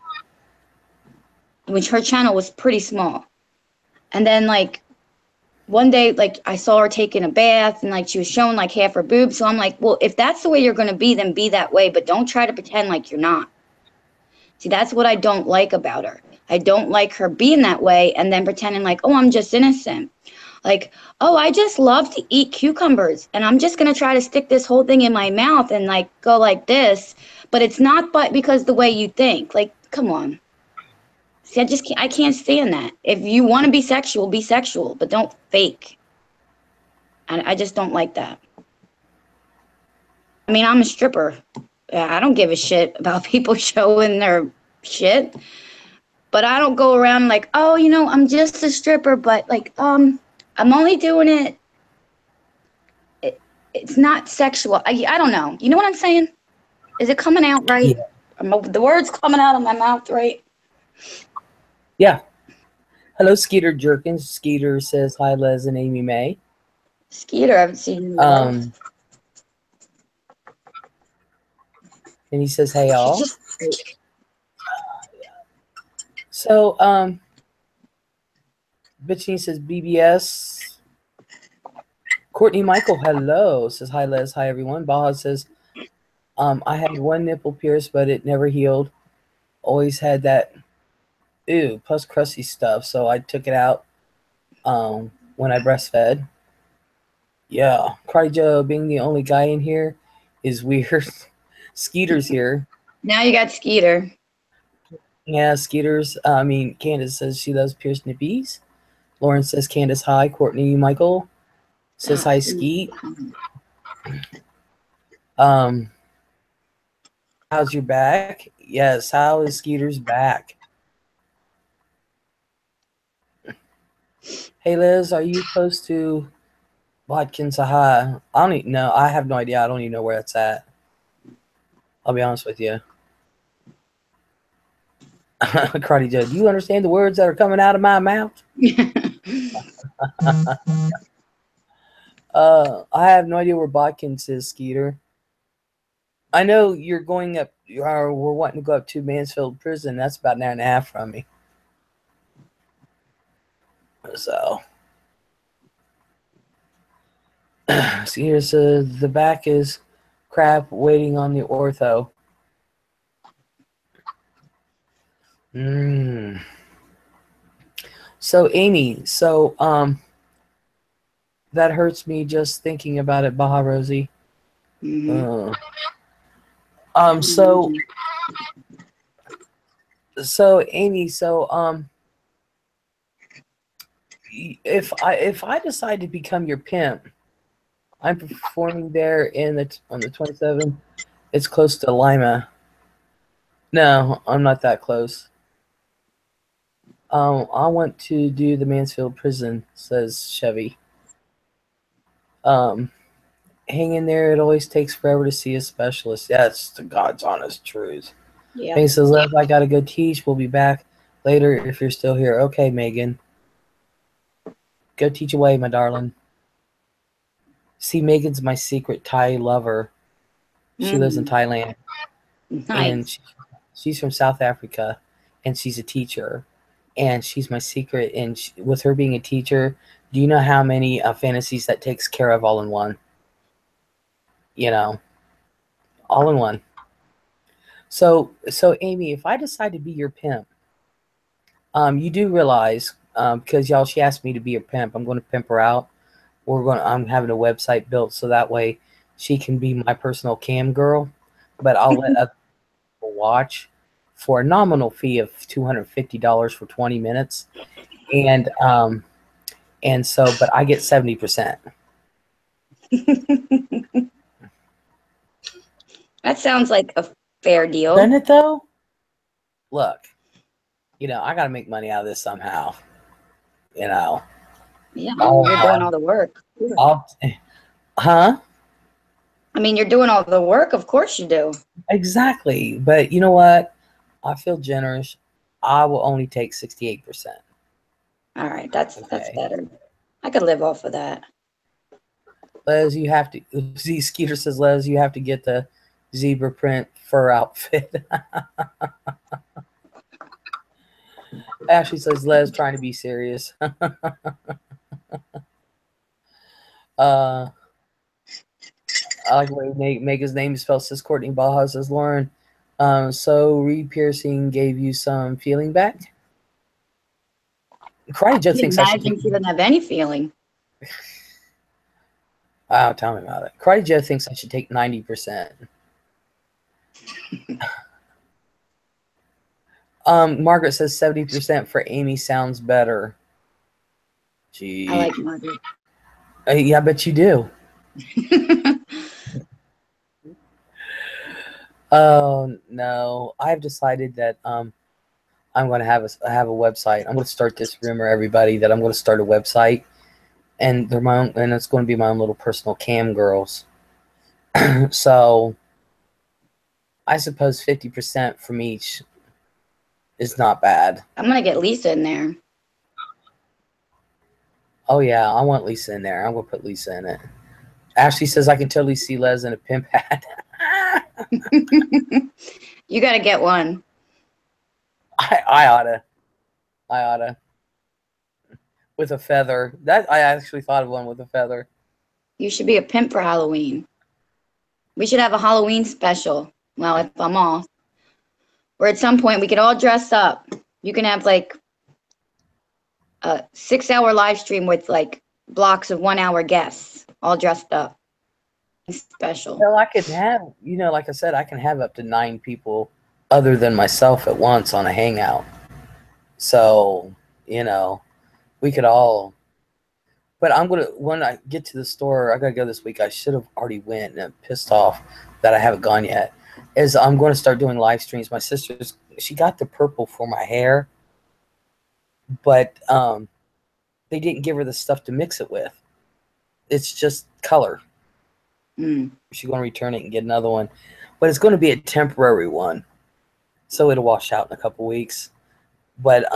B: which her channel was pretty small. And then like one day, like I saw her taking a bath and like she was showing like half her boobs. So I'm like, well, if that's the way you're going to be, then be that way. But don't try to pretend like you're not. See, that's what I don't like about her. I don't like her being that way and then pretending like, oh, I'm just innocent. Like, oh, I just love to eat cucumbers and I'm just going to try to stick this whole thing in my mouth and like go like this. But it's not but because the way you think. Like, come on. See, I can't stand that. If you want to be sexual, but don't fake. And I just don't like that. I mean, I'm a stripper. I don't give a shit about people showing their shit. But I don't go around like, oh, you know, I'm just a stripper, but like, I'm only doing it. It's not sexual. I don't know. You know what I'm saying? Is it coming out right? Yeah. The words coming out of my mouth right?
A: Yeah. Hello, Skeeter Jerkins. Skeeter says hi, Les and Amy May.
B: Skeeter, I haven't seen him.
A: And he says, hey, y'all. So, Bitchini says BBS. Courtney Michael, hello. Says hi, Les. Hi, everyone. Baha says, I had one nipple pierced, but it never healed. Always had that plus crusty stuff, so I took it out when I breastfed. Yeah, Cardi Joe being the only guy in here is weird. Skeeter's here.
B: Now you got Skeeter.
A: Yeah, Skeeter's. Candace says she loves pierced nippies. Lauren says Candace hi. Courtney Michael says hi, Skeet. How's your back? Yes, how is Skeeter's back? Hey Liz, are you close to Watkins High? I don't even know. I have no idea. I don't even know where it's at. I'll be honest with you. Karate Joe, do you understand the words that are coming out of my mouth? I have no idea where Watkins is, Skeeter. I know you're going up, or we're wanting to go up to Mansfield Prison. That's about an hour and a half from me. So, Skeeter says the back is crap, waiting on the ortho. So, Amy, that hurts me just thinking about it, Baha Rosie.
B: Mm-hmm.
A: So Amy, if I decide to become your pimp, I'm performing there on the 27th. It's close to Lima. No, I'm not that close. I want to do the Mansfield Prison, says Chevy. Hang in there. It always takes forever to see a specialist. That's the God's honest truth.
B: Yeah.
A: Megan says, "Lev, I gotta go teach. We'll be back later if you're still here." Okay, Megan. Go teach away, my darling. See, Megan's my secret Thai lover. She lives in Thailand.
B: Nice.
A: And she's from South Africa, and she's a teacher. And she's my secret. And with her being a teacher, do you know how many fantasies that takes care of all in one? You know, all in one. So Amy, if I decide to be your pimp, you do realize, because she asked me to be a pimp, I'm going to pimp her out. I'm having a website built so that way she can be my personal cam girl, but I'll let other people watch for a nominal fee of $250 for 20 minutes. But I get 70%.
B: That sounds like a fair deal.
A: Doesn't it though? Look, I got to make money out of this somehow.
B: Yeah, you're doing all the work.
A: Huh?
B: I mean, you're doing all the work. Of course you do.
A: Exactly. But you know what? I feel generous. I will only take 68%.
B: All right. That's better. I could live off of that.
A: Les, you have to see. Skeeter says, Les, you have to get the zebra print fur outfit. Ashley says, Les, trying to be serious. I like the way Mega's name is spelled, says Courtney Baja, says Lauren. So Reed piercing gave you some feeling back? Karate Joe thinks I should.
B: She doesn't have any feeling.
A: Wow, tell me about it. Karate Joe thinks I should take 90%. Margaret says 70% for Amy sounds better. Gee.
B: I like Margaret.
A: Yeah, I bet you do. Oh no, I've decided that I'm going to have a website. I'm going to start this rumor, everybody, that I'm going to start a website, and they're my own, and it's going to be my own little personal cam girls. So I suppose 50% from each is not bad.
B: I'm going to get Lisa in there.
A: Oh yeah, I want Lisa in there. I'm going to put Lisa in it. Ashley says I can totally see Les in a pimp hat.
B: You got to get one.
A: I oughta. With a feather. That I actually thought of one with a feather.
B: You should be a pimp for Halloween. We should have a Halloween special. Well, if I'm off. Or at some point we could all dress up. You can have like a 6-hour live stream with like blocks of 1-hour guests all dressed up. Special.
A: Well, I could have, like I said, I can have up to 9 people other than myself at once on a hangout. So, we could all. But when I get to the store, I got to go this week. I should have already went, and I'm pissed off that I haven't gone yet. is I'm going to start doing live streams. My she got the purple for my hair, but they didn't give her the stuff to mix it with. It's just color. She's going to return it and get another one, but it's going to be a temporary one, so it'll wash out in a couple weeks. But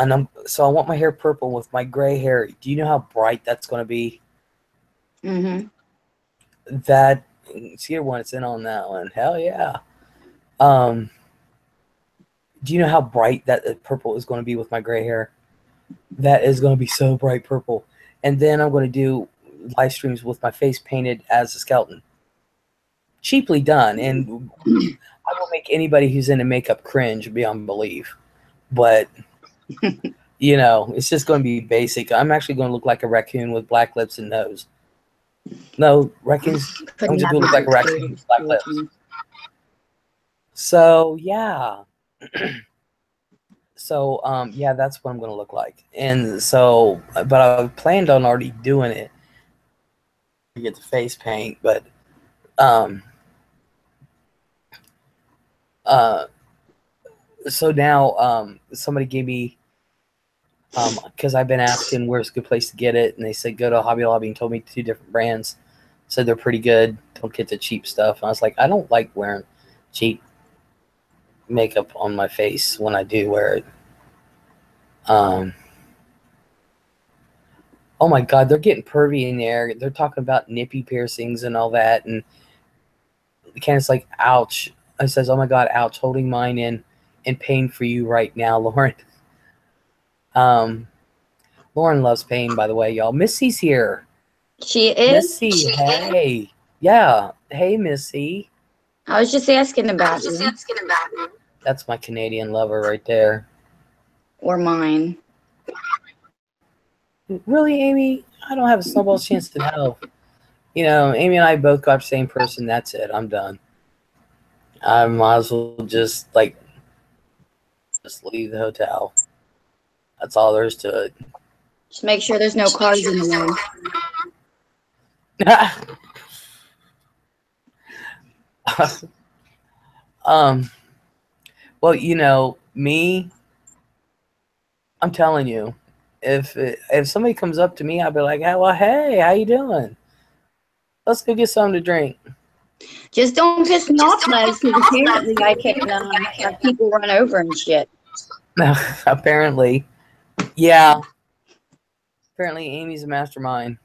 A: so I want my hair purple with my gray hair. Do you know how bright that's going to be? That see your one, it's in on that one. Hell yeah. Do you know how bright that purple is going to be with my gray hair? That is going to be so bright purple. And then I'm going to do live streams with my face painted as a skeleton. Cheaply done. And I will make anybody who's into makeup cringe beyond belief. But, you know, it's just going to be basic. I'm actually going to look like a raccoon with black lips and nose. No, raccoons don't just look like a raccoon with black lips. So, yeah. So, yeah, that's what I'm going to look like. And so, but I planned on already doing it to get the face paint, but, so now, somebody gave me, because I've been asking where's a good place to get it, and they said go to Hobby Lobby and told me 2 different brands. Said they're pretty good. Don't get the cheap stuff. And I was like, I don't like wearing cheap makeup on my face when I do wear it. Oh my God, they're getting pervy in there. They're talking about nippy piercings and all that, and Candace's like, ouch. I says, oh my God, ouch, holding mine in pain for you right now, Lauren. Lauren loves pain, by the way, y'all. Missy's here.
B: She is?
A: Missy, hey. Yeah. Hey, Missy.
B: I was just asking about you.
A: That's my Canadian lover right there.
B: Or mine.
A: Really, Amy? I don't have a snowball's chance in hell. You know, Amy and I both got the same person. That's it. I'm done. I might as well just leave the hotel. That's all there is to it.
B: Just make sure there's no cars in the way.
A: Well, you know, me, I'm telling you, if somebody comes up to me, I'll be like, hey, well, hey, how you doing? Let's go get something to drink.
B: Just don't piss me off, Les, because apparently I can have people run over and shit.
A: Apparently. Yeah. Apparently Amy's a mastermind.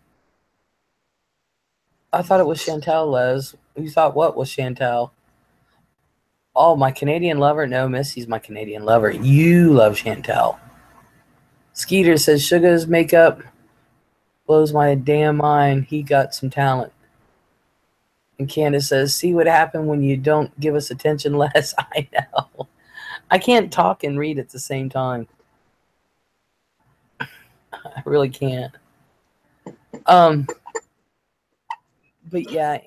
A: I thought it was Chantel, Les. You thought what was Chantel? Oh, my Canadian lover? No, Missy's my Canadian lover. You love Chantel. Skeeter says, Sugar's makeup blows my damn mind. He got some talent. And Candace says, see what happened when you don't give us attention, Les? I know. I can't talk and read at the same time. I really can't. But yeah,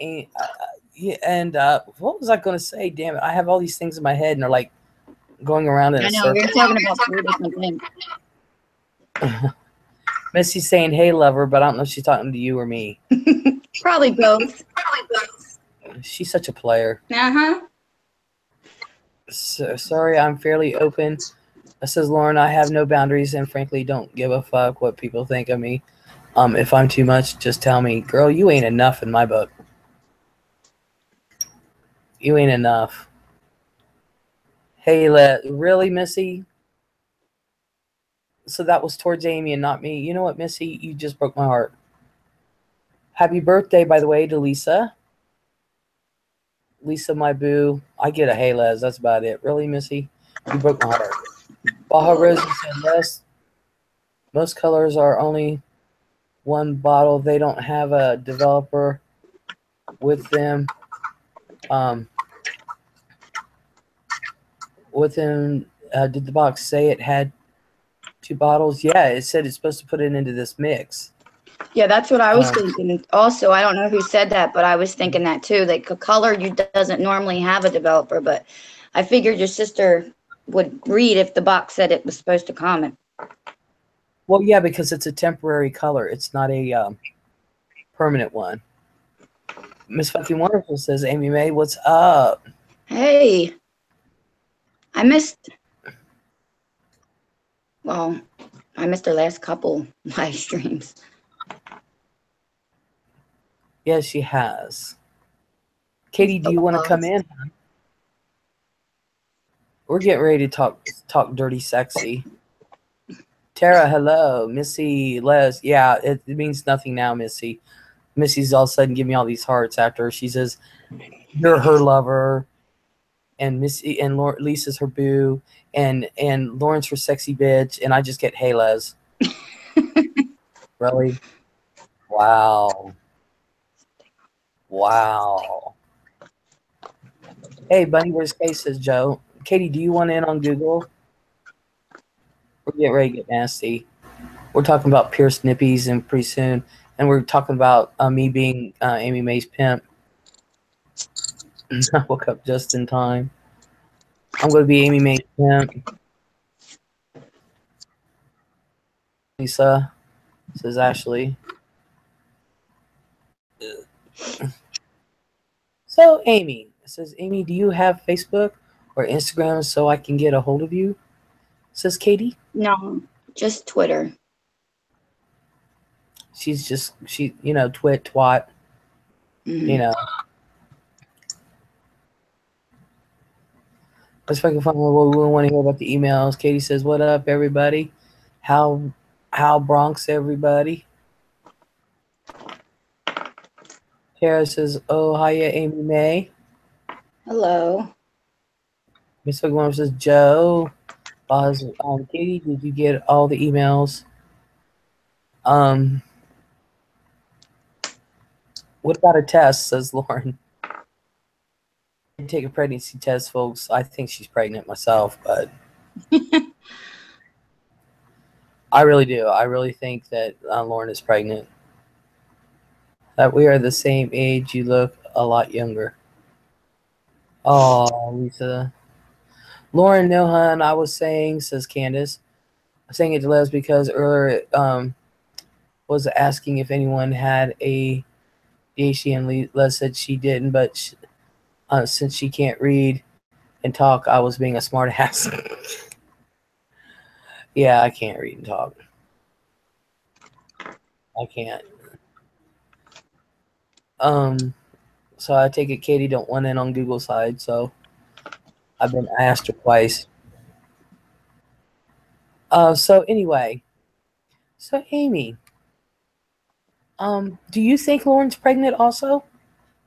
A: and what was I going to say? Damn it. I have all these things in my head and they're like going around in a circle.
B: I know, we were talking about 3 different things.
A: Missy's saying, hey, lover, but I don't know if she's talking to you or me.
B: Probably both.
A: She's such a player.
B: Uh-huh.
A: So, sorry, I'm fairly open. Says Lauren, I have no boundaries and frankly don't give a fuck what people think of me. If I'm too much, just tell me. Girl, you ain't enough in my book. You ain't enough. Hey, really, Missy? So that was towards Amy and not me. You know what, Missy? You just broke my heart. Happy birthday, by the way, to Lisa. Lisa, my boo. I get a hey, Les. That's about it. Really, Missy? You broke my heart. Baja Rosie said, Les, most colors are only one bottle. They don't have a developer with them. Did the box say it had 2 bottles? Yeah, it said it's supposed to put it into this mix.
B: Yeah, that's what I was thinking. Also, I don't know who said that, but I was thinking that too. Like, a color doesn't normally have a developer, but I figured your sister would read if the box said it was supposed to comment.
A: Well, yeah, because it's a temporary color. It's not a permanent one. Miss Fucking Wonderful says, Amy Mae, what's up?
B: Hey, I missed, well, I missed our last couple live streams.
A: Yes, she has. Katie, do you want to come in? We're getting ready to talk dirty sexy. Tara, hello. Missy, Les. Yeah, it means nothing now, Missy. Missy's all of a sudden giving me all these hearts after she says you're her lover, and Missy and Lisa's her boo, and Lauren's her sexy bitch, and I just get hey Les. Really? Wow. Wow. Hey, Bunny, where's Kate? Says Joe. Katie, do you want in on Google? We're getting ready to get nasty. We're talking about pierced nippies and pretty soon, and we're talking about me being Amy Mae's pimp. I woke up just in time. I'm going to be Amy Mae's pimp. Lisa, says Ashley. So, Amy, says Amy, do you have Facebook or Instagram so I can get a hold of you? Says Katie.
B: No, just Twitter.
A: She's just, twat.
B: Mm-hmm.
A: Let's fucking find what we want to hear about the emails. Katie says, "What up, everybody? How Bronx, everybody?" Tara says, "Oh, hiya, Amy Mae."
B: Hello.
A: Miss Fuckworm says, "Joe, Katie, did you get all the emails?" What about a test? Says Lauren. Take a pregnancy test, folks. I think she's pregnant myself, but I really do. I really think that Lauren is pregnant. That we are the same age. You look a lot younger. Oh, Lisa. Lauren, no, hun. I was saying, says Candace. I'm saying it to Les because earlier was asking if anyone had a PhD, and Les said she didn't, but since she can't read and talk, I was being a smart ass. Yeah, I can't read and talk. I can't. So I take it Katie don't want in on Google's side, so I've been asked her twice. So anyway, so Amy, do you think Lauren's pregnant also?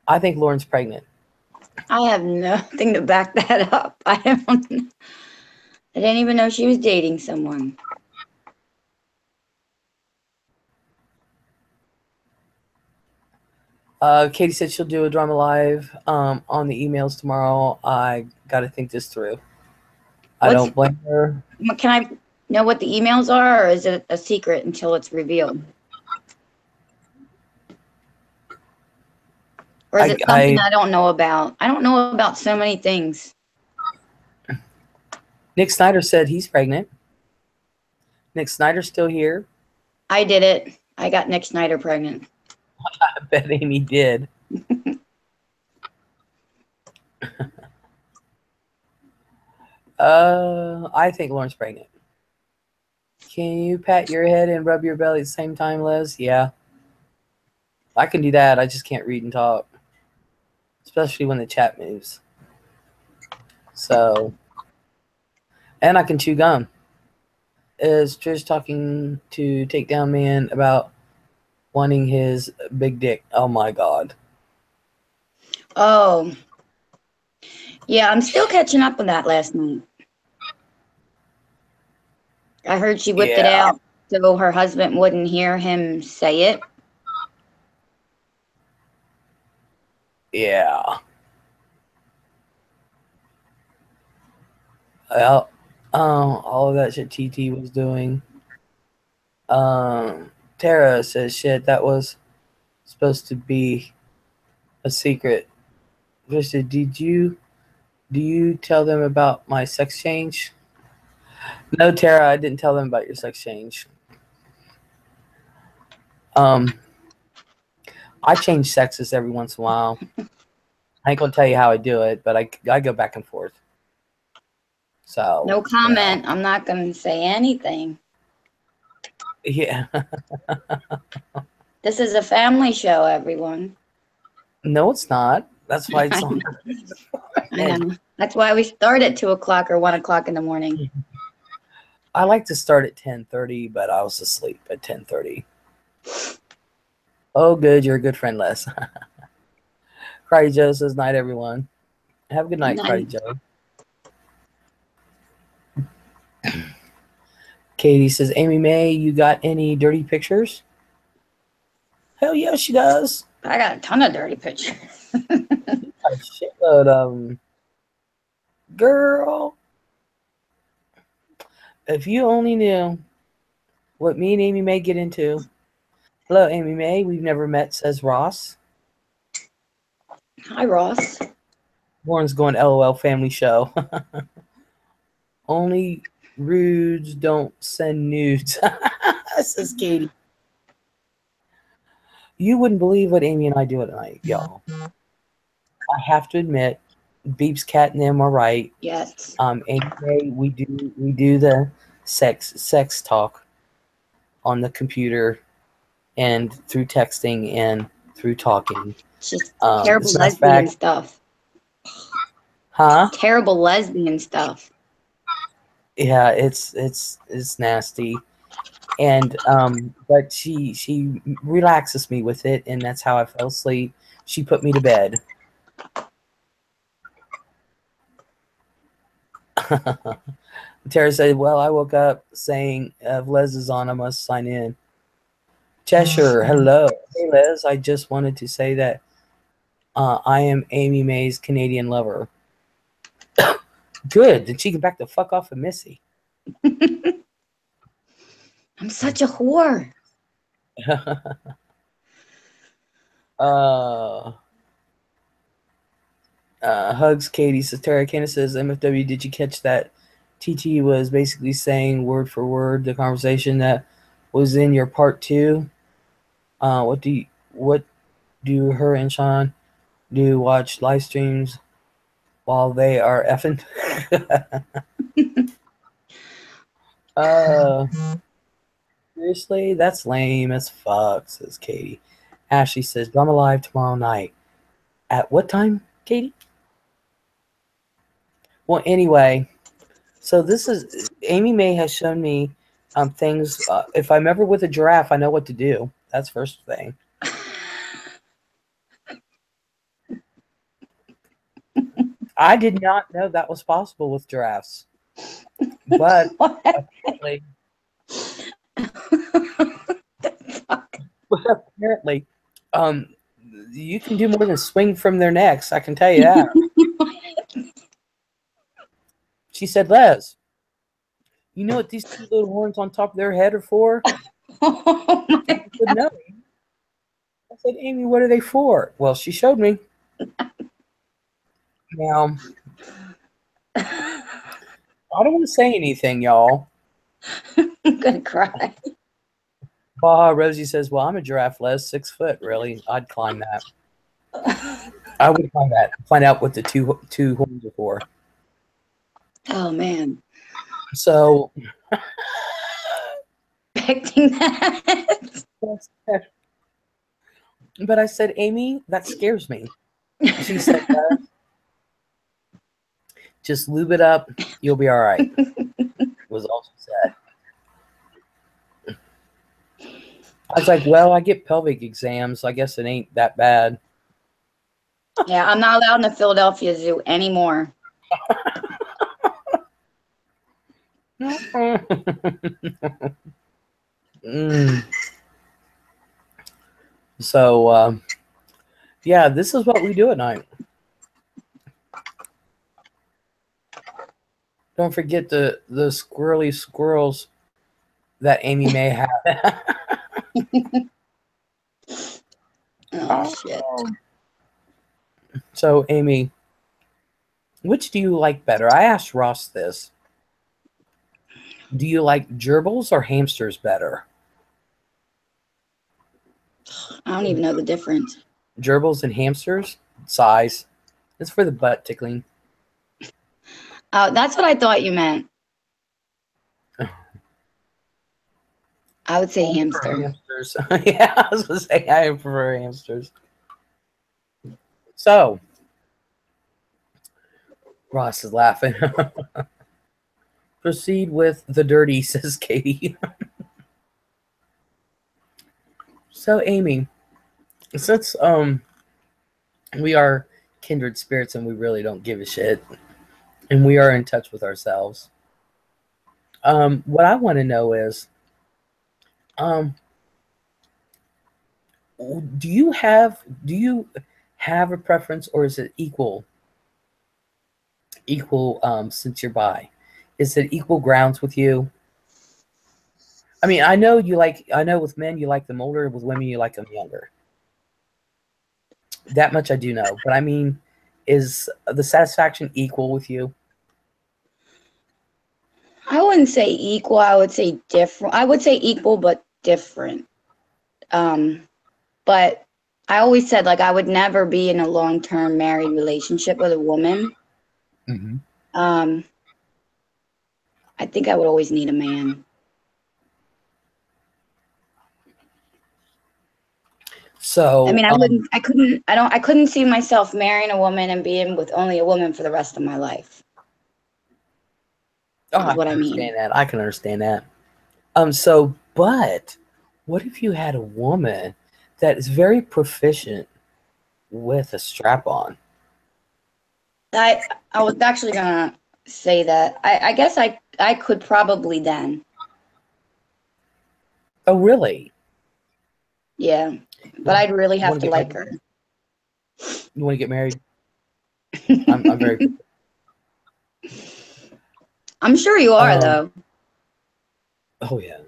A: I think Lauren's pregnant.
B: I have nothing to back that up. I didn't even know she was dating someone.
A: Katie said she'll do a drama live on the emails tomorrow. I got to think this through. I don't blame her.
B: Can I know what the emails are, or is it a secret until it's revealed? Or is it something I don't know about? I don't know about so many things.
A: Nick Snyder said he's pregnant. Nick Snyder's still here.
B: I did it. I got Nick Snyder pregnant.
A: I bet Amy did. I think Lauren's pregnant. Can you pat your head and rub your belly at the same time, Les? Yeah. I can do that. I just can't read and talk. Especially when the chat moves. So. And I can chew gum. Is Trish talking to Takedown Man about wanting his big dick? Oh my God.
B: Oh. Yeah, I'm still catching up on that last night. I heard she whipped it out so her husband wouldn't hear him say it.
A: Yeah. Well, all of that shit TT was doing. Tara says shit that was supposed to be a secret. Vista, do you tell them about my sex change? No, Tara, I didn't tell them about your sex change. I change sexes every once in a while. I ain't gonna tell you how I do it, but I go back and forth. So
B: No comment. I'm not going to say anything.
A: yeah.
B: This is a family show, everyone.
A: No, it's not. That's why it's on.
B: I know. That's why we start at 2 o'clock or 1 o'clock in the morning.
A: I like to start at 10:30, but I was asleep at 10:30. Oh, good. You're a good friend, Les. Cruddy Joe says, night, everyone. Have a good night, Cruddy Joe. Katie says, Amy May, you got any dirty pictures? Hell yeah, she does.
B: I got a ton of dirty pictures.
A: A shitload of them. Girl, if you only knew what me and Amy May get into. Hello, Amy May. We've never met, says Ross.
B: Hi, Ross.
A: Warren's going LOL family show. Only rudes don't send nudes. Says Katie. You wouldn't believe what Amy and I do at night, y'all. I have to admit, Beep's cat and them are right.
B: Yes.
A: Amy May, we do the sex talk on the computer and through texting and through talking.
B: Just terrible lesbian stuff.
A: Huh?
B: Terrible lesbian stuff.
A: Yeah, it's nasty. And but she relaxes me with it, and that's how I fell asleep. She put me to bed. Tara said, well, I woke up saying if Les is on, I must sign in. Cheshire, hello. Hey Les, I just wanted to say that I am Amy May's Canadian lover. Good. Then she can back the fuck off of Missy.
B: I'm such a whore.
A: Hugs Katie says, Tara Candace says, MFW, did you catch that? TT was basically saying word for word the conversation that was in your part 2. What do her and Sean do? Watch live streams while they are effing? Seriously, that's lame as fuck, says Katie. Ashley says, Drama Live tomorrow night. At what time, Katie? Well, anyway, so this is Amy May has shown me things. If I'm ever with a giraffe, I know what to do. That's first thing. I did not know that was possible with giraffes, but apparently, you can do more than swing from their necks. I can tell you that. She said, Les, you know what these 2 little horns on top of their head are for?
B: Oh my
A: I said, no. I said, Amy, what are they for? Well, she showed me. Now, I don't want to say anything, y'all.
B: I'm gonna cry.
A: Baja Rosie says, well, I'm a giraffe, Les, 6 foot, really. I'd climb that. I would climb that. Find out what the two horns are for.
B: Oh man.
A: So
B: Expecting that.
A: But I said, Amy, that scares me. She said, just lube it up. You'll be all right. Was all she said. I was like, well, I get pelvic exams. I guess it ain't that bad.
B: Yeah, I'm not allowed in the Philadelphia Zoo anymore.
A: So, yeah, this is what we do at night. Don't forget the squirrely squirrels that Amy may have.
B: Oh, shit.
A: So, Amy, which do you like better? I asked Ross this. Do you like gerbils or hamsters better?
B: I don't even know the difference.
A: Gerbils and hamsters? Size. It's for the butt tickling.
B: Oh, that's what I thought you meant. I would say hamster.
A: Hamsters. Yeah, I was gonna say I prefer hamsters. So Ross is laughing. Proceed with the dirty, says Katie. So Amy, since we are kindred spirits and we really don't give a shit, and we are in touch with ourselves. What I want to know is, um, do you have a preference, or is it equal? Since you're bi, is it equal grounds with you? I mean, I know with men you like them older, with women you like them younger. That much I do know. But I mean, is the satisfaction equal with you?
B: I wouldn't say equal. I would say different. I would say equal, but different. But I always said like I would never be in a long-term married relationship with a woman.
A: Mm-hmm.
B: I think I would always need a man.
A: So
B: I mean, I couldn't see myself marrying a woman and being with only a woman for the rest of my life.
A: I
B: What
A: can
B: I mean.
A: understand that. I can understand that. So, but what if you had a woman that is very proficient with a strap on?
B: I was actually gonna say that. I guess I could probably then.
A: Oh, really?
B: Yeah. But I'd really
A: You
B: have
A: want
B: to
A: to get
B: like
A: married?
B: her.
A: You want to get married? I'm very.
B: I'm sure you are though.
A: Oh yeah.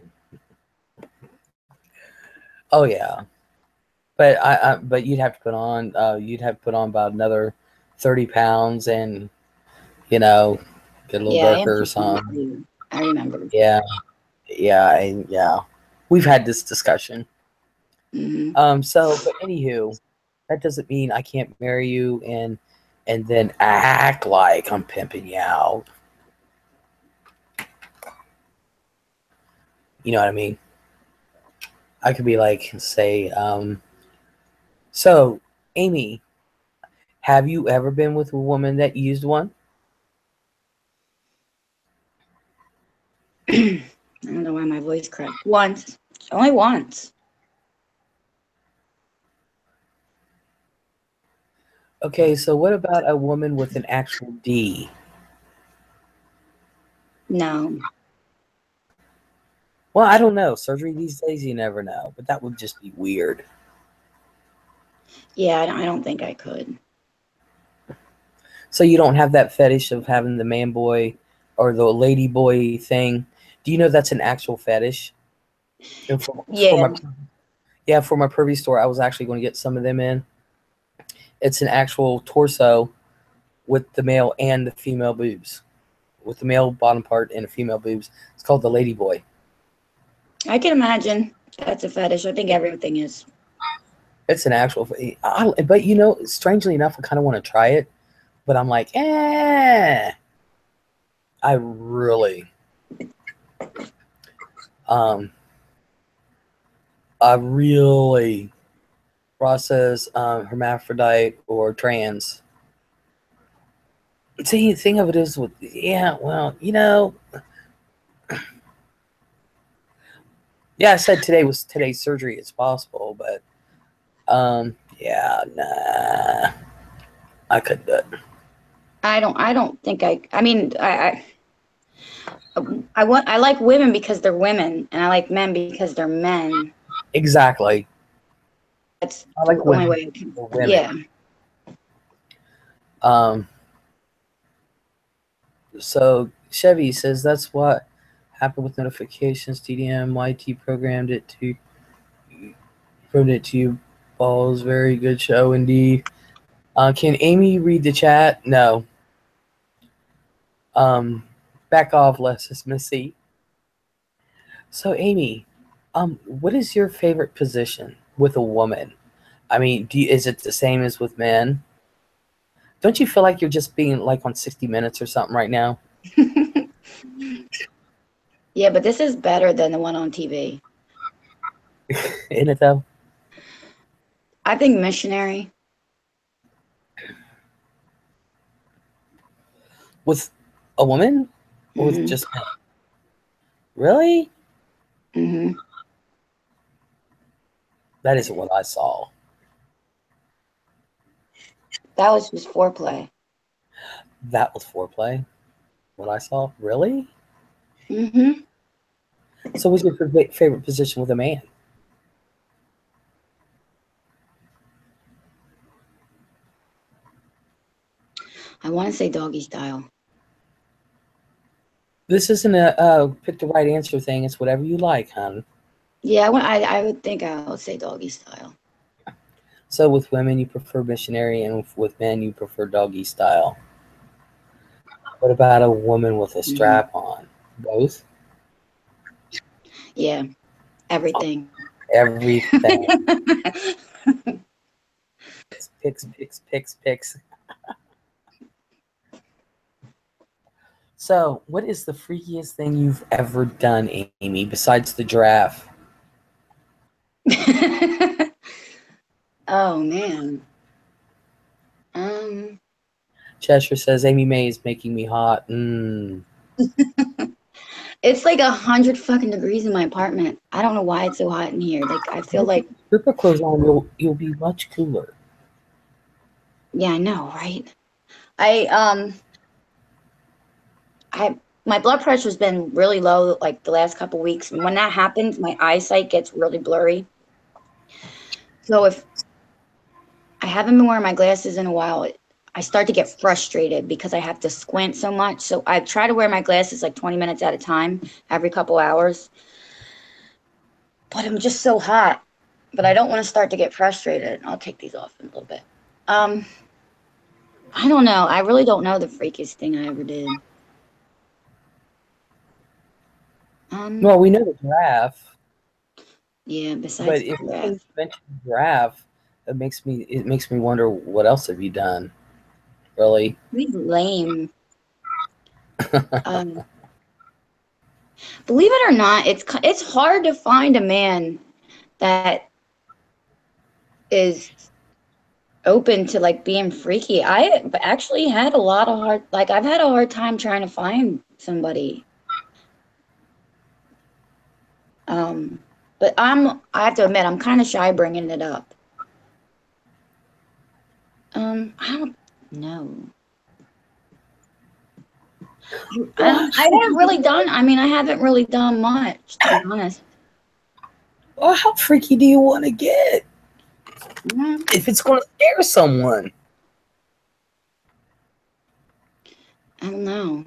A: Oh yeah. But but you'd have to put on about another 30 pounds, and get a little
B: Yeah, I am
A: darker or something.
B: 52. I remember.
A: Yeah, yeah. We've had this discussion.
B: Hmm.
A: So, but anywho, that doesn't mean I can't marry you and then act like I'm pimping you out. You know what I mean? I could be like, say, so Amy, have you ever been with a woman that used one?
B: I don't know why my voice cracked. Once. Only once.
A: Okay, so what about a woman with an actual D?
B: No.
A: Well, I don't know. Surgery these days, you never know. But that would just be weird.
B: Yeah, I don't think I could.
A: So you don't have that fetish of having the man boy or the lady boy thing. Do you know that's an actual fetish? And
B: Yeah.
A: for my pervy store, I was actually going to get some of them in. It's an actual torso with the male and the female boobs, with the male bottom part and the female boobs. It's called the lady boy.
B: I can imagine that's a fetish. I think everything is.
A: It's an actual. But strangely enough, I kind of want to try it, but I'm like, I really, um, I really process hermaphrodite or trans. See, the thing of it is well, yeah, I said today's surgery is possible, but yeah, nah, I couldn't do it.
B: I don't think I mean I like women because they're women and I like men because they're men.
A: Exactly.
B: That's
A: I
B: the
A: like
B: only
A: women
B: way I can.
A: for women.
B: Yeah.
A: Um, so Chevy says that's what happened with notifications. TDM YT programmed it to you. Balls, very good show indeed. Can Amy read the chat? No. Back off, Les Missy. So Amy, what is your favorite position with a woman? I mean, is it the same as with men? Don't you feel like you're just being like on 60 Minutes or something right now?
B: Yeah, but this is better than the one on TV.
A: Isn't it though?
B: I think Missionary.
A: With a woman? Or with just men? Really?
B: Mm-hmm.
A: That isn't what I saw.
B: That was just foreplay.
A: That was foreplay. What I saw? Really?
B: Mm-hmm.
A: So what's your favorite position with a man?
B: I want to say doggy style.
A: This isn't a pick the right answer thing. It's whatever you like, hon.
B: Yeah, I would think I would say doggy style.
A: So with women, you prefer missionary, and with men, you prefer doggy style. What about a woman with a strap on? Both?
B: Yeah, everything.
A: Everything. Picks. So, what is the freakiest thing you've ever done, Amy, besides the giraffe?
B: Oh man.
A: Cheshire says Amy May is making me hot.
B: It's like 100 fucking degrees in my apartment. I don't know why it's so hot in here. Like I feel like
A: Put clothes on, you'll be much cooler.
B: yeah, I know, right? My blood pressure's been really low like the last couple weeks, and when that happens, my eyesight gets really blurry. So if I haven't been wearing my glasses in a while, I start to get frustrated because I have to squint so much. So I try to wear my glasses like 20 minutes at a time, every couple hours. But I'm just so hot. But I don't want to start to get frustrated. I'll take these off in a little bit. I don't know. I really don't know the freakiest thing I ever did.
A: Well, we know the giraffe.
B: Yeah, besides
A: But
B: the
A: if
B: giraffe.
A: you mention giraffe, it makes me wonder what else have you done? Really?
B: Pretty lame. Believe it or not, it's hard to find a man that is open to like being freaky. I actually had a lot of I've had a hard time trying to find somebody. But I have to admit, I'm kind of shy bringing it up. I don't know. I haven't really done. I mean, I haven't really done much, to be honest.
A: Well, how freaky do you want to get? If it's going to scare someone.
B: I don't know.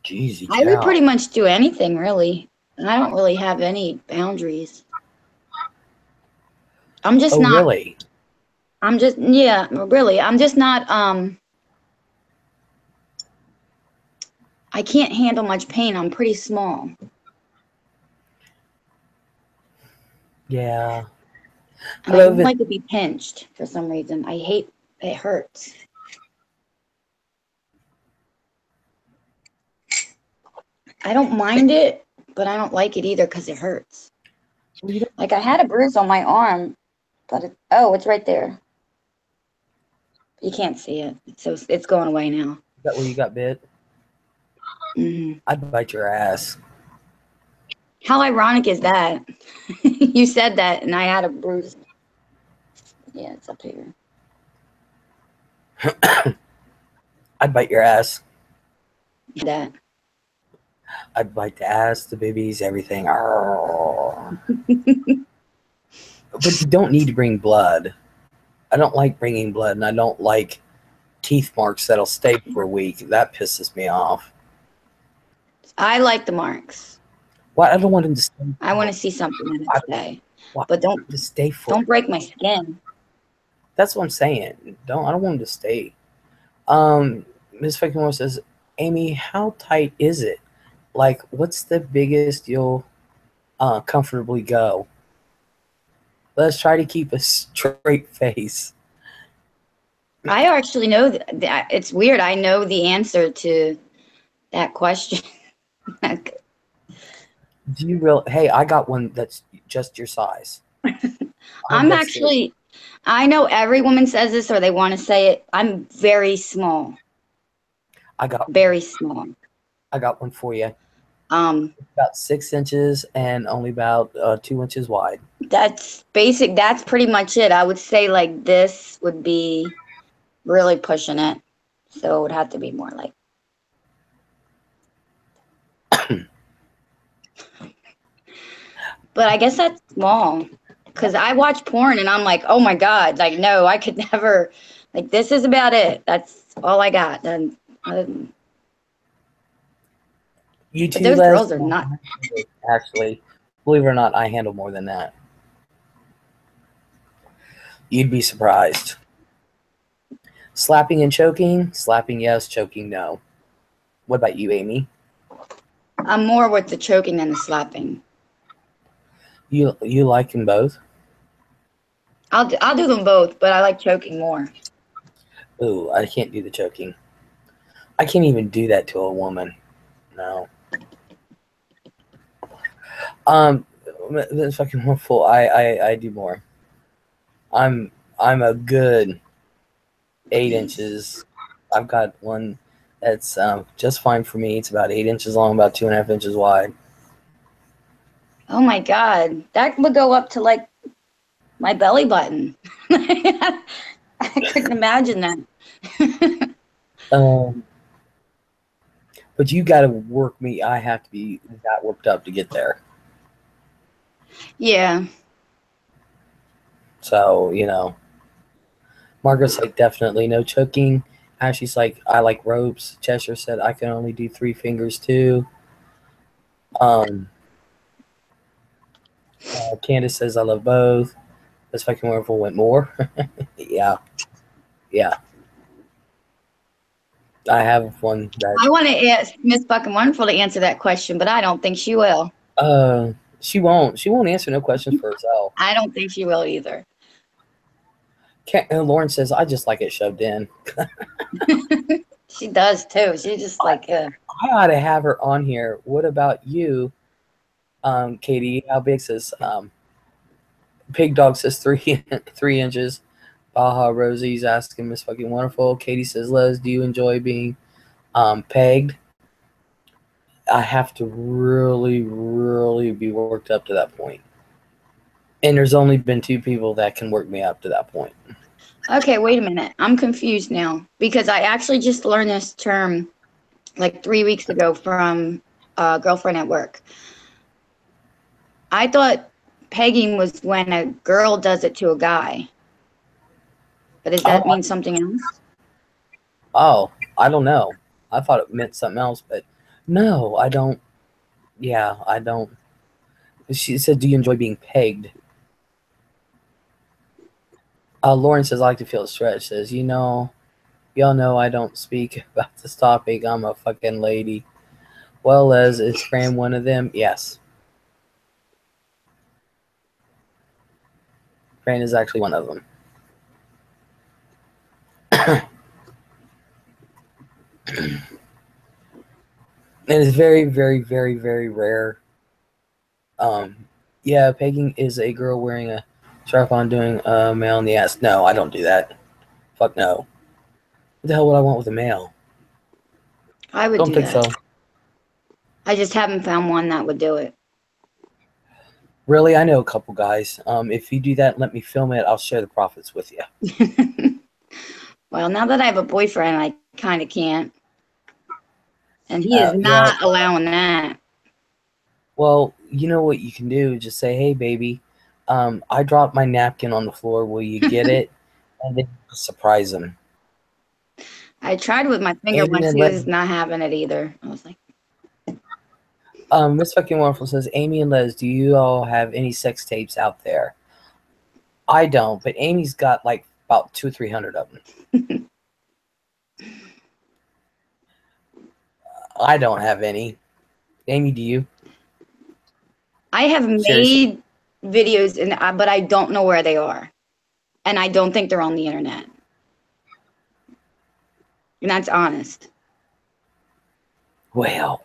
A: Jeez,
B: I would pretty much do anything, really. I don't really have any boundaries. I'm just not.
A: Really?
B: I'm just, yeah, really. I'm just not, I can't handle much pain. I'm pretty small.
A: Yeah.
B: And I don't like to be pinched for some reason. I hate it hurts. I don't mind it, but I don't like it either because it hurts. Like I had a bruise on my arm, but it's right there. You can't see it, so it's going away now.
A: Is that where you got bit?
B: Mm-hmm.
A: I'd bite your ass.
B: How ironic is that? You said that, and I had a bruise. Yeah, it's up here.
A: I'd bite your ass.
B: That.
A: I'd bite the ass, the babies, everything. But you don't need to bring blood. I don't like bringing blood, and I don't like teeth marks that'll stay for a week. That pisses me off.
B: I like the marks.
A: Well, I don't want them to stay.
B: I want to see something that'll stay. But don't
A: stay for.
B: Don't break my skin.
A: That's what I'm saying. I don't want them to stay. Ms. Fakemore says, Amy, how tight is it? Like, what's the biggest you'll comfortably go? Let's try to keep a straight face.
B: I actually know that it's weird. I know the answer to that question.
A: Do you real? Hey, I got one that's just your size. I'm
B: I'm
A: dead serious.
B: actually, I know every woman says this or they want to say it. I'm very small,
A: I got
B: very small.
A: I got one for you.
B: Um,
A: About 6 inches and only about 2 inches wide.
B: that's basic. That's pretty much it. I would say like this would be really pushing it. So it would have to be more like, but I guess that's small because I watch porn and I'm like, oh my God, like, no, I could never, like, this is about it. That's all I got. And,
A: You
B: but
A: too,
B: those
A: Les.
B: girls are not.
A: Actually, believe it or not, I handle more than that. You'd be surprised. Slapping and choking. Slapping, yes. Choking, no. What about you, Amy?
B: I'm more with the choking than the slapping.
A: You like them both?
B: I'll do them both, but I like choking more.
A: Ooh, I can't do the choking. I can't even do that to a woman. No. Um, that's fucking wonderful. I do more. I'm a good 8 inches. I've got one that's just fine for me. It's about 8 inches long, about 2.5 inches wide.
B: Oh my God, that would go up to like my belly button. I couldn't imagine that.
A: Um, but you got to work me. I have to be that worked up to get there.
B: Yeah.
A: So Margaret's like definitely no choking. Ashley's like I like ropes. Cheshire said I can only do 3 fingers too. Um, Candace says I love both. This fucking wonderful went more. Yeah, yeah. I have one that
B: I want to ask Miss Fucking Wonderful to answer that question, but I don't think she will.
A: she won't. She won't answer no questions for herself.
B: I don't think she will either.
A: Lauren says I just like it shoved in.
B: She does too. She just like,
A: I ought to have her on here. What about you, Katie? How big says Pig Dog says 3 inches. Baja Rosie's asking Miss Fucking Wonderful. Katie says, Les, do you enjoy being pegged? I have to really, really be worked up to that point. And there's only been 2 people that can work me up to that point.
B: okay, wait a minute. I'm confused now because I actually just learned this term like 3 weeks ago from a girlfriend at work. I thought pegging was when a girl does it to a guy. But does that mean something else?
A: Oh, I don't know. I thought it meant something else, but no, I don't. Yeah, I don't. She said, do you enjoy being pegged? Lauren says, I like to feel stretched. Says, y'all know I don't speak about this topic. I'm a fucking lady. Well, as is Fran one of them? Yes. Fran is actually one of them. It is very, very, very, very rare. Yeah, pegging is a girl wearing a strap on doing a male in the ass. No, I don't do that. Fuck no. What the hell would I want with a male?
B: I would
A: Don't
B: do
A: think
B: that.
A: so.
B: I just haven't found one that would do it.
A: Really, I know a couple guys. If you do that, let me film it. I'll share the profits with you.
B: Well, now that I have a boyfriend, I kind of can't. And he is
A: Yeah.
B: not allowing that.
A: Well, you know what you can do? Just say, hey, baby, I dropped my napkin on the floor. Will you get it? And then surprise him.
B: I tried with my finger
A: Amy
B: once.
A: and
B: He
A: Les,
B: was not having it either. I was like,
A: Miss Fucking Wonderful says, Amy and Les, do you all have any sex tapes out there? I don't, but Amy's got like about 200 or 300 of them. I don't have any. Amy, do you?
B: I have
A: Seriously?
B: made videos, but I don't know where they are. And I don't think they're on the internet. And that's honest.
A: Well,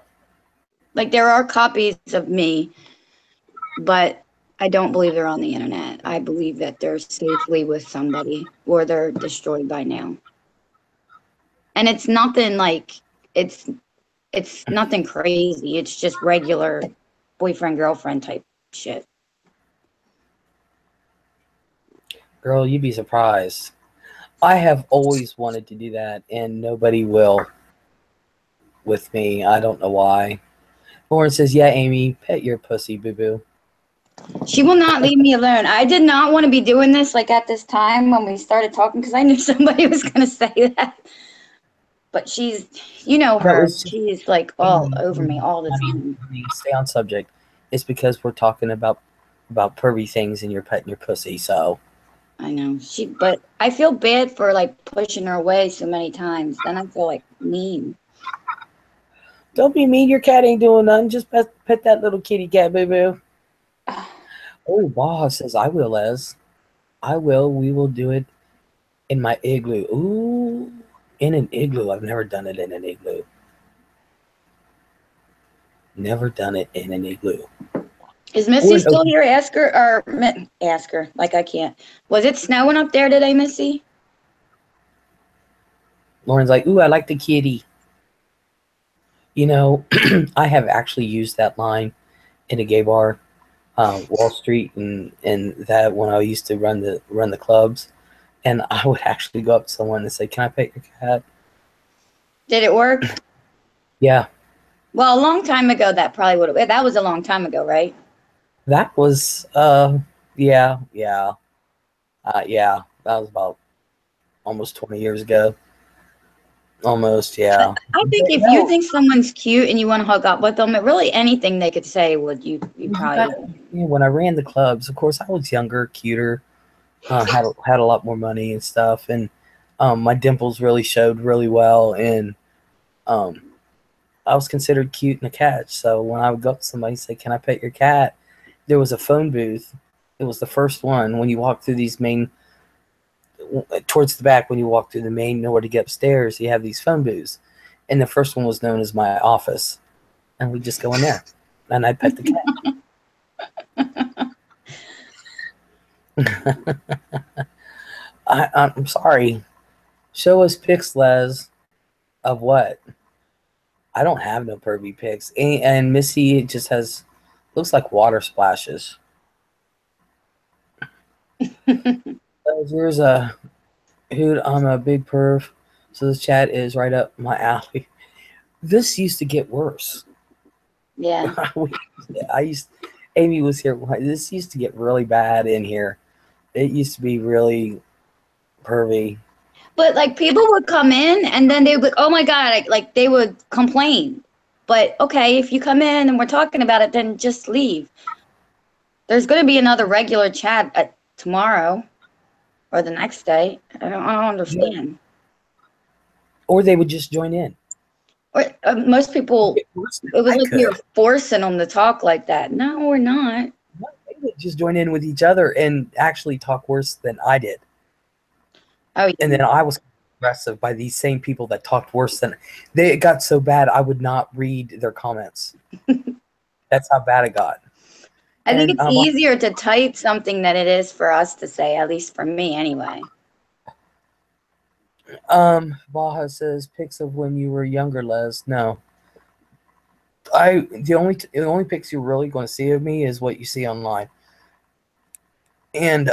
B: Like, there are copies of me, but I don't believe they're on the internet. I believe that they're safely with somebody or they're destroyed by now. And it's nothing like it's nothing crazy. It's just regular boyfriend girlfriend type shit.
A: girl, you'd be surprised. I have always wanted to do that, and nobody will with me. I don't know why. Lauren says, yeah, Amy, pet your pussy, boo-boo.
B: She will not leave me alone. I did not want to be doing this like at this time when we started talking because I knew somebody was going to say that. But she's, you know
A: That
B: her.
A: was just,
B: She's like all over me all the time.
A: I mean, stay on subject. It's because we're talking about pervy things and you're petting your pussy, so.
B: I know. But I feel bad for like pushing her away so many times. Then I feel like mean.
A: Don't be mean. Your cat ain't doing nothing. Just pet that little kitty cat, boo-boo. Oh, Baja says, I will, Les. I will. We will do it in my igloo. Ooh, in an igloo. I've never done it in an igloo. Never done it in an igloo.
B: Is Missy still here? Ask her, like I can't. Was it snowing up there today, Missy?
A: Lauren's like, ooh, I like the kitty. You know, I have actually used that line in a gay bar, Wall Street, and that when I used to run the clubs, and I would actually go up to someone and say, "Can I pet your cat?"
B: Did it work?
A: Yeah.
B: Well, a long time ago, that probably would have. That was a long time ago, right?
A: That was, yeah. That was about almost 20 years ago. Almost, yeah.
B: I think if you think someone's cute and you want to hook up with them, really anything they could say would you probably.
A: Yeah, when I ran the clubs, of course, I was younger, cuter, had a lot more money and stuff, and my dimples really showed really well, and I was considered cute and a catch. So when I would go up to somebody and say, "Can I pet your cat?" There was a phone booth. It was the first one when you walk through these main, towards the back when you walk through the main door to get upstairs. You have these phone booths, and the first one was known as my office, and we just go in there, and I'd pet the cat. I'm sorry. Show us pics, Les, of what? I don't have no pervy pics. And Missy just has, looks like water splashes. Here's a hoot. I'm a big perv. So this chat is right up my alley. This used to get worse.
B: Yeah.
A: Amy was here. This used to get really bad in here. It used to be really pervy.
B: But like people would come in and then they would be, oh my God, like they would complain. But okay, if you come in and we're talking about it, then just leave. There's going to be another regular chat tomorrow or the next day. I don't understand.
A: Yeah. Or they would just join in.
B: Or most people, it was like we were forcing them to talk like that. No, we're not.
A: No, they would just join in with each other and actually talk worse than I did.
B: Oh, yeah.
A: And then I was aggressive by these same people that talked worse than it got so bad I would not read their comments. That's how bad it got.
B: I think it's easier to type something than it is for us to say, at least for me anyway.
A: Baja says pics of when you were younger, Les. No. The only pics you're really going to see of me is what you see online. And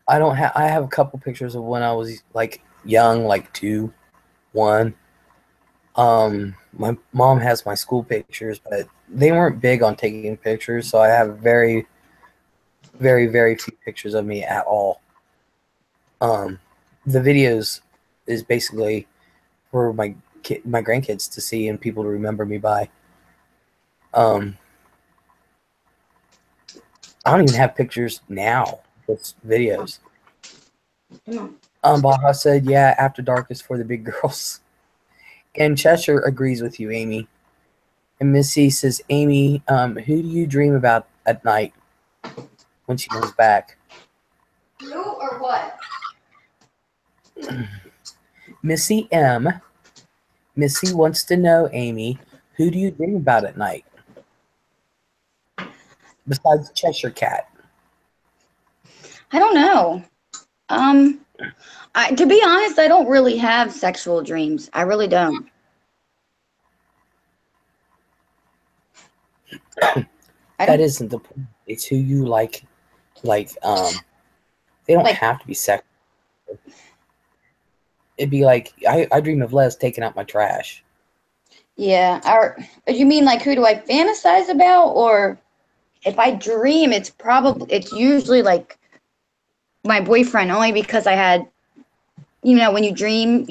A: I have a couple pictures of when I was like young, like 2, 1. My mom has my school pictures, but they weren't big on taking pictures, so I have very, very, very few pictures of me at all. The videos is basically for my grandkids to see and people to remember me by. I don't even have pictures now. It's videos. Baja said, yeah, After Dark is for the big girls. And Cheshire agrees with you, Amy. And Missy says, Amy, who do you dream about at night when she comes back?
B: You or what?
A: Missy M. Missy wants to know, Amy, who do you dream about at night? Besides Cheshire Cat.
B: I don't know. To be honest, I don't really have sexual dreams. I really don't.
A: That isn't the point. It's who you like. They don't have to be sexual. It'd be like I dream of Les taking out my trash.
B: Yeah. Or you mean like who do I fantasize about, or if I dream, it's usually like my boyfriend, only because I had, when you dream,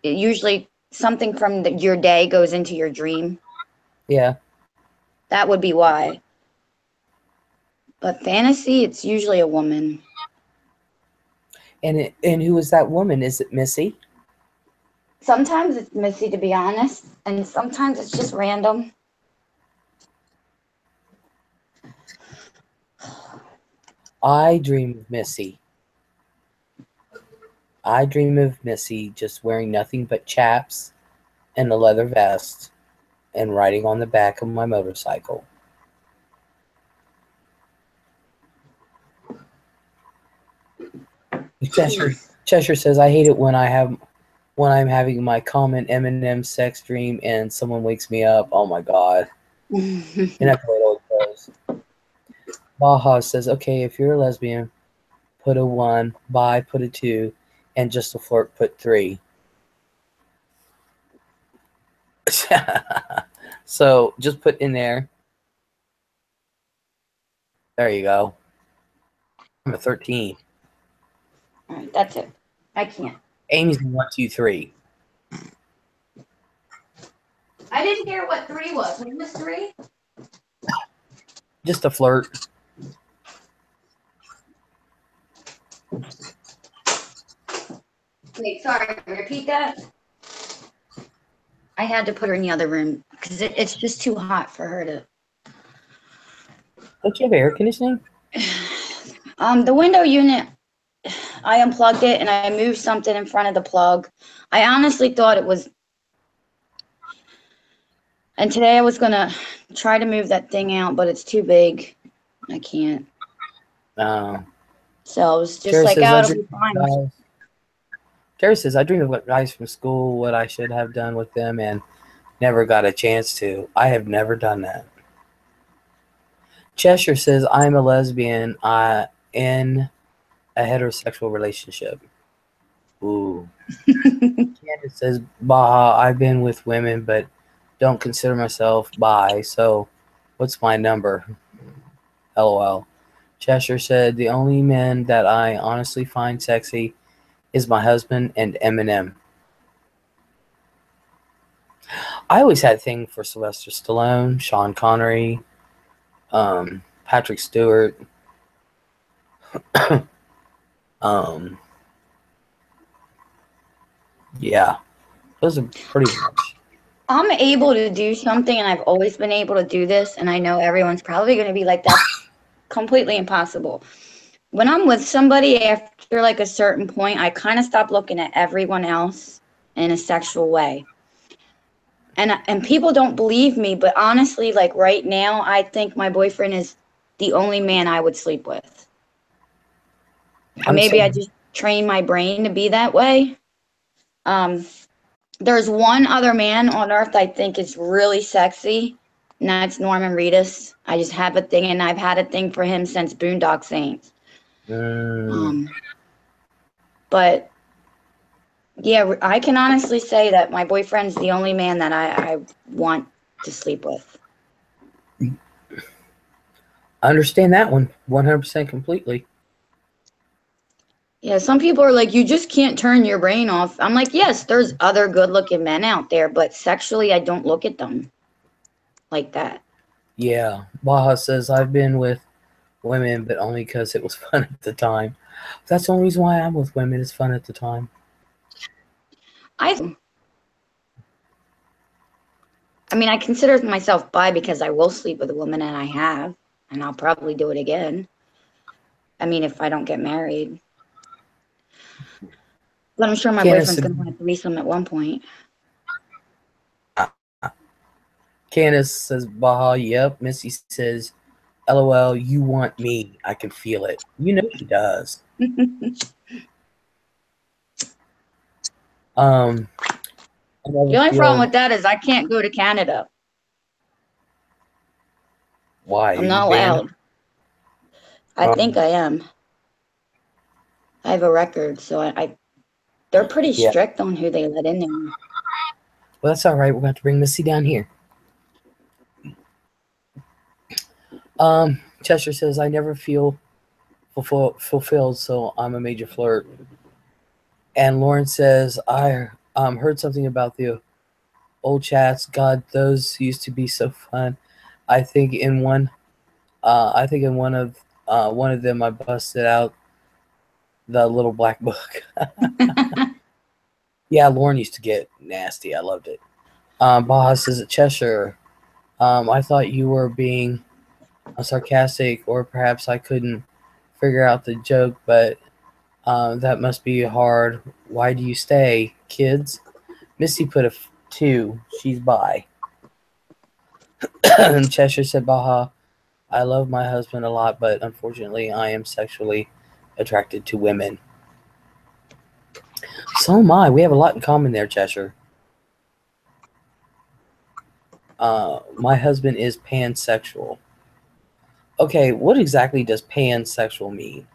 B: usually something from your day goes into your dream.
A: Yeah.
B: That would be why. But fantasy, it's usually a woman.
A: And who is that woman? Is it Missy?
B: Sometimes it's Missy, to be honest, and sometimes it's just random.
A: I dream of Missy. I dream of Missy just wearing nothing but chaps and a leather vest and riding on the back of my motorcycle. Cheshire says, I hate it when I'm having my common Eminem sex dream and someone wakes me up. Oh my God. And that's the way it always goes. Baja says, okay, if you're a lesbian, put a 1, bi, put a 2, and just a flirt, put 3. So just put in there. There you go. I'm a 13.
B: All right, that's it. I can't.
A: Amy's 1, 2, 3.
B: I didn't hear what 3 was. What was 3?
A: Just a flirt.
B: Wait, sorry. Repeat that. I had to put her in the other room because it's just too hot for her to.
A: Don't you have air conditioning?
B: The window unit, I unplugged it and I moved something in front of the plug. I honestly thought it was. And today I was going to try to move that thing out, but it's too big. I can't. So I was just like, oh, it'll be fine.
A: Terry says, I dream of guys from school, what I should have done with them, and never got a chance to. I have never done that. Cheshire says, I'm a lesbian in a heterosexual relationship. Ooh. Candace says, Baja, I've been with women, but don't consider myself bi, so what's my number? LOL. Cheshire said, the only men that I honestly find sexy is my husband and Eminem. I always had a thing for Sylvester Stallone, Sean Connery, Patrick Stewart. Yeah, those are pretty much.
B: I'm able to do something, and I've always been able to do this, and I know everyone's probably going to be like, that's completely impossible. When I'm with somebody after like a certain point, I kind of stop looking at everyone else in a sexual way. And people don't believe me, but honestly, like right now, I think my boyfriend is the only man I would sleep with. Maybe I just train my brain to be that way. There's one other man on earth I think is really sexy, and that's Norman Reedus. I just have a thing, and I've had a thing for him since Boondock Saints. But yeah, I can honestly say that my boyfriend's the only man that I want to sleep with.
A: I understand that one 100% completely.
B: Yeah, some people are like, you just can't turn your brain off. I'm like, yes, there's other good-looking men out there, but sexually, I don't look at them like that.
A: Yeah, Baja says, I've been with women, but only because it was fun at the time. That's the only reason why I'm with women. It's fun at the time.
B: I mean, I consider myself bi because I will sleep with a woman, and I have, and I'll probably do it again. I mean, if I don't get married. But I'm sure my
A: Candace,
B: boyfriend's going to want to threesome at one point.
A: Candace says, Baha, yep. Missy says, LOL, you want me. I can feel it. You know she does.
B: The only problem with that is I can't go to Canada.
A: Why?
B: I'm not allowed. I think I am. I have a record, so they're pretty strict on who they let in there.
A: Well, that's all right. We're going to have to bring Missy down here. Chester says, I never feel fulfilled, so I'm a major flirt. And Lauren says, I heard something about the old chats. God, those used to be so fun. I think in one of them I busted out the little black book. Yeah, Lauren used to get nasty. I loved it. Baha says at Cheshire, I thought you were being sarcastic, or perhaps I couldn't figure out the joke, but that must be hard. Why do you stay, kids? Missy put a 2. She's bi. And Cheshire said, Baha, I love my husband a lot, but unfortunately I am sexually attracted to women. So am I. We have a lot in common there, Cheshire. My husband is pansexual. Okay, what exactly does pansexual mean?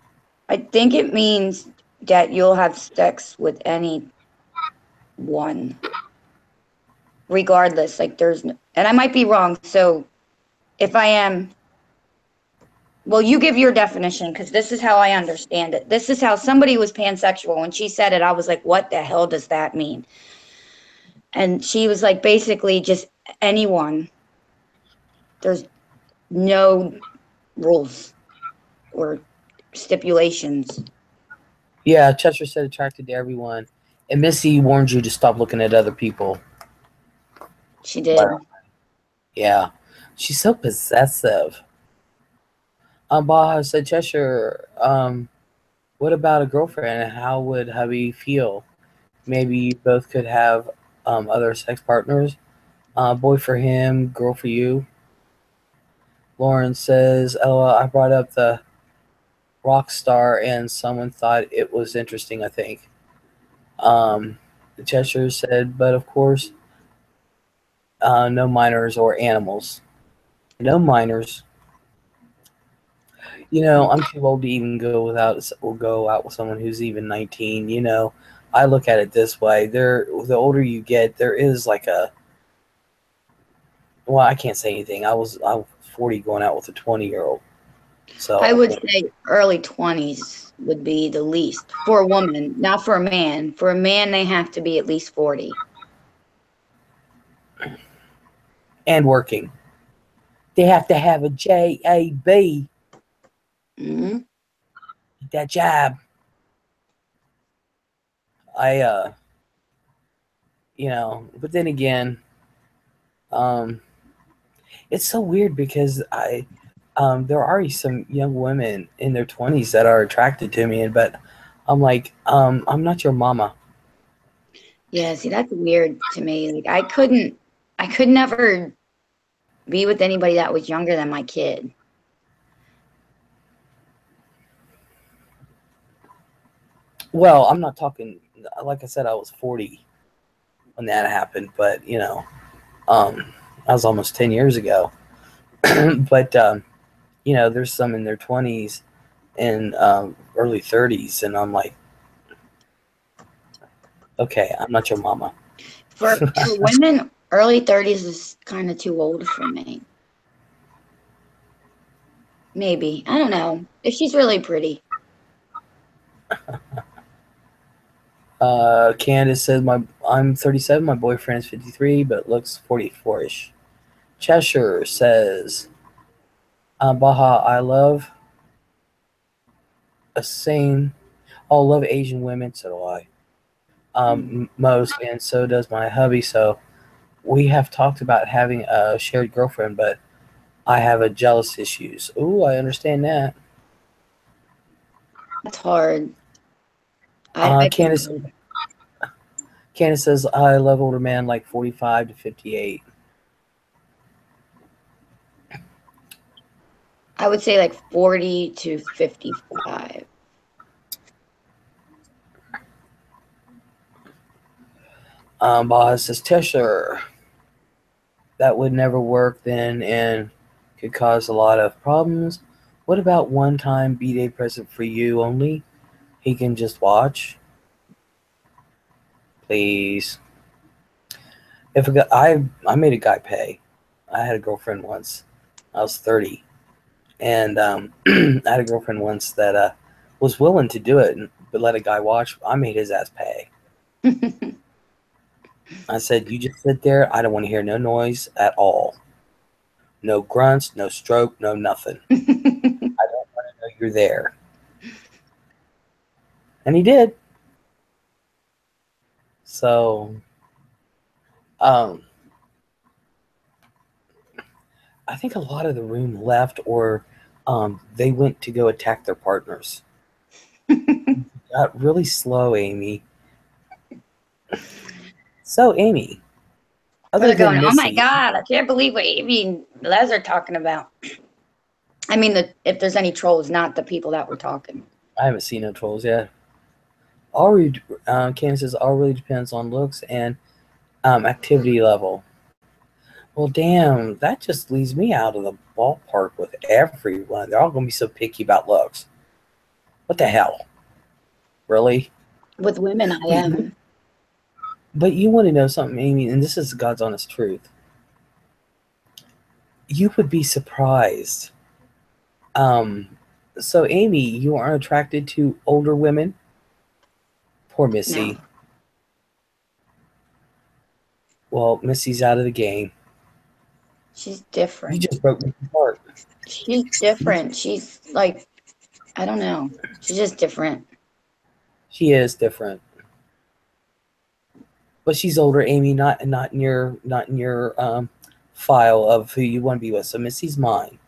B: I think it means that you'll have sex with anyone, regardless. Like there's no, and I might be wrong. So if I am, well, you give your definition, because this is how I understand it. This is how somebody was pansexual. When she said it, I was like, what the hell does that mean? And she was like, basically just anyone. There's no rules or stipulations.
A: Yeah, Chester said attracted to everyone. And Missy warned you to stop looking at other people.
B: She did.
A: Yeah. She's so possessive. Baha said, Cheshire, what about a girlfriend? How would hubby feel? Maybe you both could have other sex partners. Boy for him, girl for you. Lauren says, LOL, I brought up the rock star and someone thought it was interesting, I think. Cheshire said, but of course, no minors or animals. No minors. You know, I'm too old to even go out with someone who's even 19. You know, I look at it this way: the older you get, there is like a. Well, I can't say anything. I'm 40 going out with a 20-year-old. So
B: I would say early 20s would be the least for a woman, not for a man. For a man, they have to be at least 40.
A: And working. They have to have a JAB.
B: Mm-hmm.
A: That job. But then again, it's so weird because there are some young women in their 20s that are attracted to me, but I'm like, I'm not your mama.
B: Yeah, see, that's weird to me. Like I could never be with anybody that was younger than my kid.
A: Well, I'm not talking, like I said, I was 40 when that happened, but that was almost 10 years ago. But there's some in their 20s and early 30s, and I'm like, okay, I'm not your mama.
B: For women, early 30s is kind of too old for me. Maybe. I don't know. If she's really pretty.
A: Candace says, I'm 37, my boyfriend is 53, but looks 44-ish. Cheshire says, Baha, I love love Asian women, so do I. Most, and so does my hubby, so we have talked about having a shared girlfriend, but I have a jealous issues. Ooh, I understand that.
B: That's hard.
A: Candace, Candace says, I love older men like 45 to 58.
B: I would say like 40 to 55.
A: Boz says, Tesher, that would never work then and could cause a lot of problems. What about one-time B-Day present for you only? He can just watch? Please. If a guy, I made a guy pay. I had a girlfriend once. I was 30. And I had a girlfriend once that was willing to do it, but let a guy watch. I made his ass pay. I said, you just sit there. I don't want to hear no noise at all. No grunts, no stroke, no nothing. I don't want to know you're there. And he did. So, I think a lot of the room left, or they went to go attack their partners. Got really slow, Amy. So, Amy, other
B: They're
A: than
B: going, oh my
A: Missy,
B: God, I can't believe what Amy and Les are talking about. I mean, if there's any trolls, not the people that were talking.
A: I haven't seen no trolls yet. Candace says, all really depends on looks and activity level. Well, damn, that just leaves me out of the ballpark with everyone. They're all going to be so picky about looks. What the hell? Really?
B: With women, I am.
A: But you want to know something, Amy, and this is God's honest truth. You would be surprised. So, Amy, you aren't attracted to older women? Poor Missy.
B: No.
A: Well, Missy's out of the game.
B: She's
A: You
B: different.
A: just broke my heart.
B: She's different. She's like, I don't know. She's just different.
A: She is different. But she's older, Amy, not in your file of who you want to be with. So Missy's mine.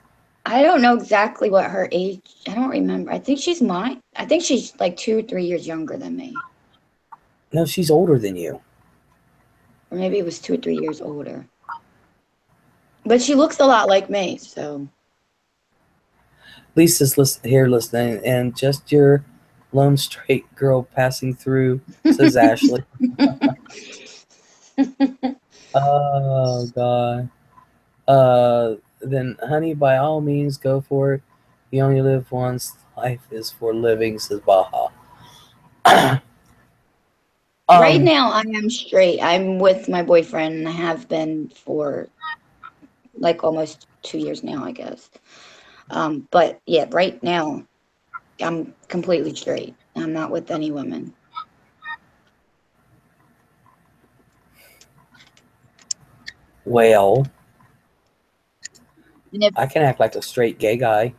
B: I don't know exactly what her age. I don't remember. I think she's mine. I think she's like 2 or 3 years younger than me.
A: No, she's older than you.
B: Or maybe it was 2 or 3 years older. But she looks a lot like me, so.
A: Lisa's listening, and just your lone straight girl passing through, says Ashley. Oh God. Then honey, by all means, go for it. You only live once. Life is for living, says Baha.
B: Right now, I am straight. I'm with my boyfriend, and I have been for like almost 2 years now, I guess. But yeah, right now, I'm completely straight. I'm not with any women.
A: Well,
B: And
A: I can act like a straight gay guy.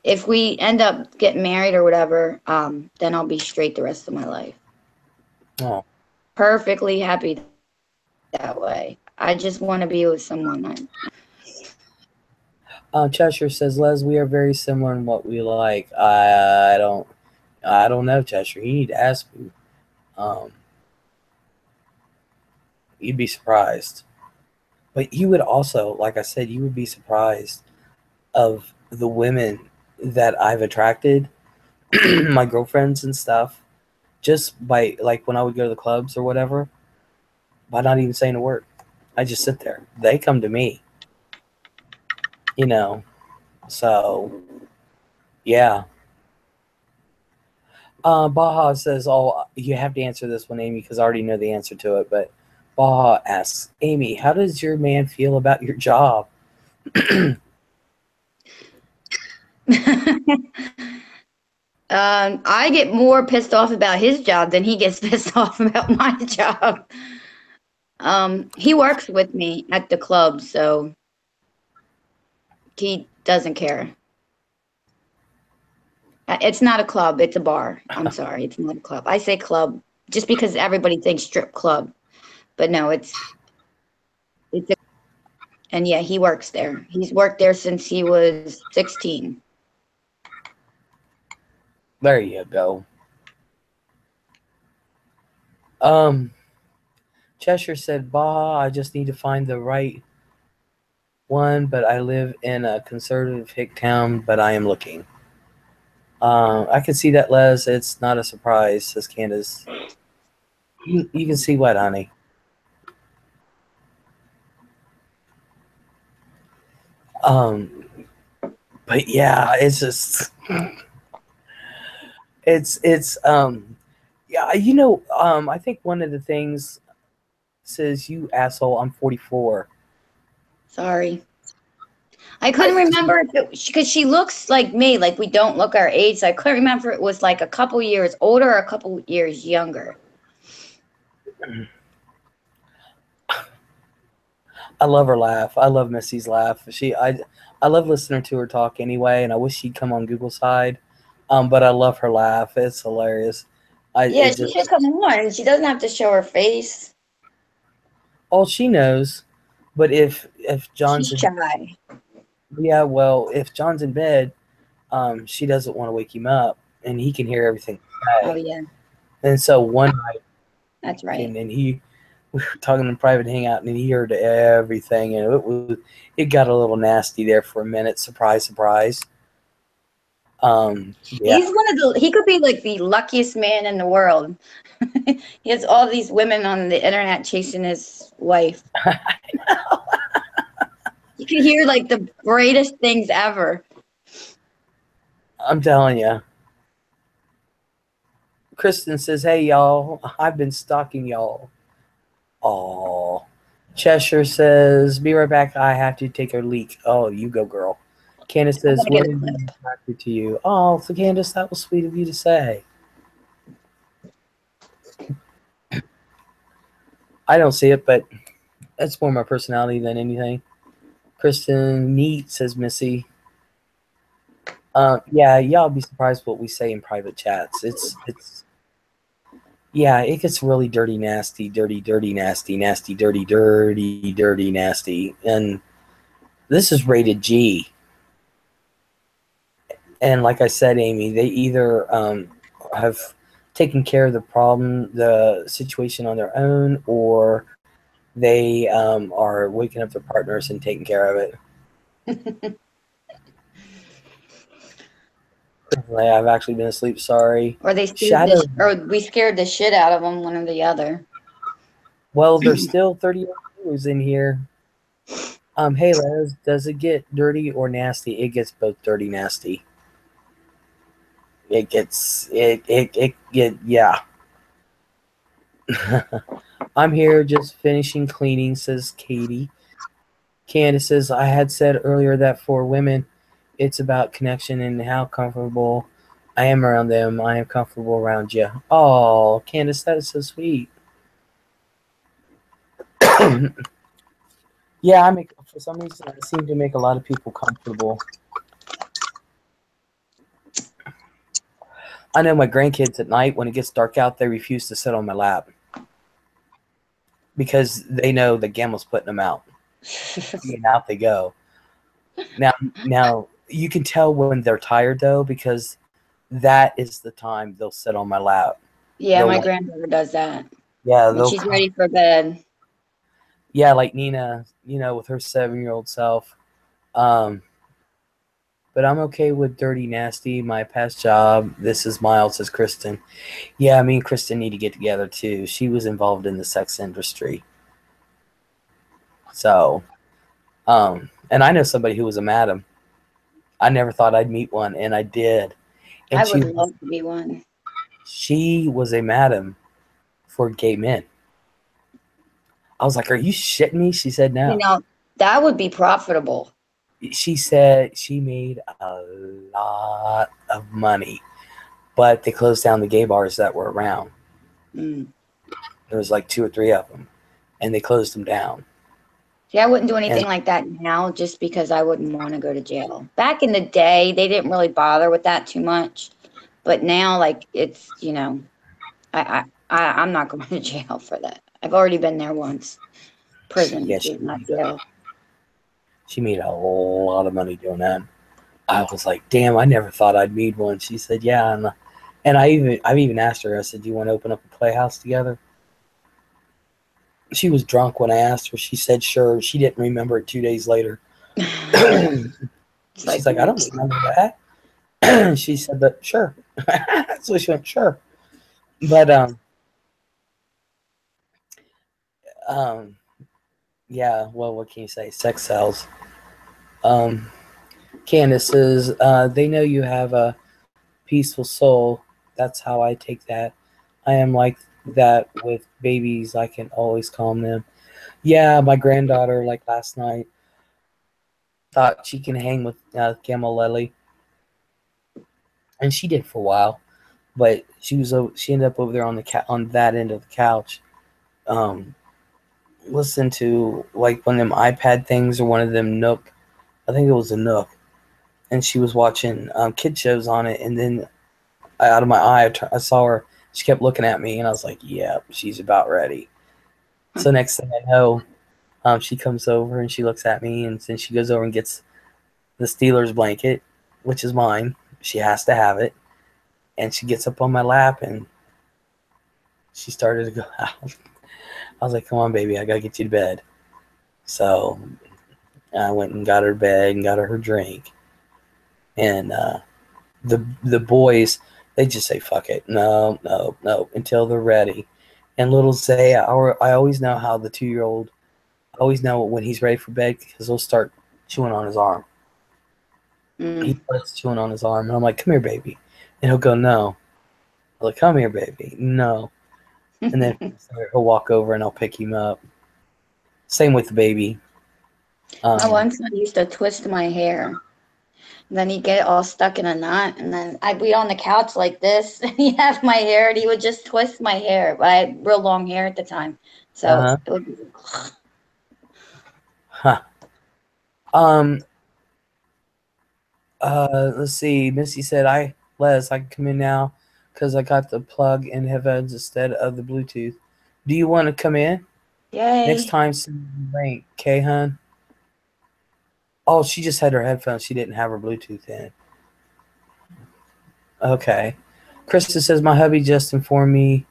B: if we end up getting married or whatever, then I'll be straight the rest of my life.
A: Oh.
B: Perfectly happy that way. I just want to be with someone.
A: Cheshire says, Les, we are very similar in what we like. I don't know, Cheshire. You need to ask me. You'd be surprised. But you would also, like I said, you would be surprised of the women that I've attracted, my girlfriends and stuff, just by, like, when I would go to the clubs or whatever, by not even saying a word. I just sit there. They come to me. You know. So, yeah. Baha says, oh, you have to answer this one, Amy, because I already know the answer to it. But Baha asks, Amy, how does your man feel about your job?
B: I get more pissed off about his job than he gets pissed off about my job. He works with me at the club, so he doesn't care. It's not a club, it's a bar. I'm sorry, it's not a club. I say club just because everybody thinks strip club. But no, it's and yeah, he works there. He's worked there since he was 16.
A: There you go. Cheshire said, "Bah, I just need to find the right one, but I live in a conservative hick town, but I am looking." I can see that, Les. It's not a surprise, says Candace. You can see what, honey? Um, but yeah, it's just it's yeah, I think one of the things says, "You asshole, I'm 44."
B: Sorry. I couldn't remember if it because she looks like me, like we don't look our age. So I couldn't remember if it was like a couple years older or a couple years younger.
A: I love her laugh. I love Missy's laugh. I love listening to her talk anyway, and I wish she'd come on Google side. But I love her laugh. It's hilarious.
B: Yeah,
A: It
B: she
A: just
B: should come on. She doesn't have to show her face.
A: all she knows. But if
B: She's
A: John's in,
B: shy.
A: yeah, well, if John's in bed, she doesn't want to wake him up, and he can hear everything.
B: Oh yeah,
A: And so one night,
B: that's right.
A: and we were talking in private hangout, and he heard everything, and it got a little nasty there for a minute. Surprise, surprise. Yeah,
B: He's one of the. He could be like the luckiest man in the world. He has all these women on the internet chasing his wife. You can hear like the greatest things ever.
A: I'm telling you. Kristen says, "Hey y'all, I've been stalking y'all." Aw. Cheshire says, "Be right back. I have to take a leak." Oh, you go, girl. Candace
B: I'm
A: says,
B: gonna get a
A: "Women
B: clip.
A: be attracted to you." Oh, so Candace, that was sweet of you to say. I don't see it, but that's more my personality than anything. Kristen, neat, says Missy. Yeah, y'all be surprised what we say in private chats. Yeah, it gets really dirty, nasty, dirty, nasty, nasty, dirty, nasty. And this is rated G. And like I said, Amy, they either have taken care of the situation on their own, or they are waking up their partners and taking care of it. I've actually been asleep. Sorry.
B: Or they scared
A: Shadow.
B: the, or we scared the shit out of them, one or the other.
A: Well, there's still 30 viewers in here. Hey, Les, does it get dirty or nasty? It gets both dirty, nasty. Yeah. I'm here just finishing cleaning, says Katie. Candace says, I had said earlier that for women, it's about connection and how comfortable I am around them. I am comfortable around you. Oh, Candace, that is so sweet. Yeah, for some reason, I seem to make a lot of people comfortable. I know my grandkids at night, when it gets dark out, they refuse to sit on my lap because they know the Gamel's putting them out. And out they go. Now you can tell when they're tired though, because that is the time they'll sit on my lap.
B: Yeah, my granddaughter does that.
A: Yeah,
B: when she's ready for bed.
A: Yeah, like Nina, with her 7-year-old self. But I'm okay with dirty, nasty. My past job. This is Miles, says Kristen. Yeah, me and Kristen need to get together too. She was involved in the sex industry. So, and I know somebody who was a madam. I never thought I'd meet one, and I did. And
B: I would love to be one.
A: She was a madam for gay men. I was like, "Are you shitting me?" She said, "No."
B: That would be profitable.
A: She said she made a lot of money, but they closed down the gay bars that were around. There was like 2 or 3 of them, and they closed them down.
B: See, I wouldn't do anything like that now just because I wouldn't want to go to jail. Back in the day, they didn't really bother with that too much. But now, like, it's, I'm not going to jail for that. I've already been there once. Prison,
A: Yeah,
B: not jail.
A: She made a lot of money doing that. I was like, damn, I never thought I'd meet one. She said, yeah. And I've even asked her, I said, do you want to open up a playhouse together? She was drunk when I asked her. She said sure. She didn't remember it 2 days later. She's like, I don't remember that. She said, but sure. So she went, sure. But um, yeah. Well, what can you say? Sex sells. Um, Candace says, they know you have a peaceful soul. That's how I take that. I am like that with babies. I can always calm them. Yeah, my granddaughter, like last night, thought she can hang with Gamalelli, and she did for a while. But she ended up over there on on that end of the couch, um, listen to like one of them iPad things or one of them Nook. I think it was a Nook, and she was watching kid shows on it. And then out of my eye, I saw her. She kept looking at me, and I was like, "Yeah, she's about ready." So next thing I know, she comes over and she looks at me, and then she goes over and gets the Steelers blanket, which is mine. She has to have it, and she gets up on my lap and she started to go out. I was like, "Come on, baby, I gotta get you to bed." So I went and got her to bed and got her drink, and the boys, they just say fuck it, no, no, no, until they're ready. And little Zay, I always know how the 2-year-old, I always know when he's ready for bed because he'll start chewing on his arm. He starts chewing on his arm, and I'm like, "Come here, baby," and he'll go, "No." I'm like, "Come here, baby, no." And then he'll walk over and I'll pick him up. Same with the baby.
B: My one son used to twist my hair. And then he'd get all stuck in a knot, and then I'd be on the couch like this, and he'd have my hair, and he would just twist my hair. But I had real long hair at the time, so it would be.
A: Huh. Let's see. Missy said, Les, I can come in now because I got the plug in headphones instead of the Bluetooth. Do you want to come in?
B: Yay.
A: Next time, send me the link. Okay, hun? Oh, she just had her headphones. She didn't have her Bluetooth in. Okay. Krista says, my hubby just informed me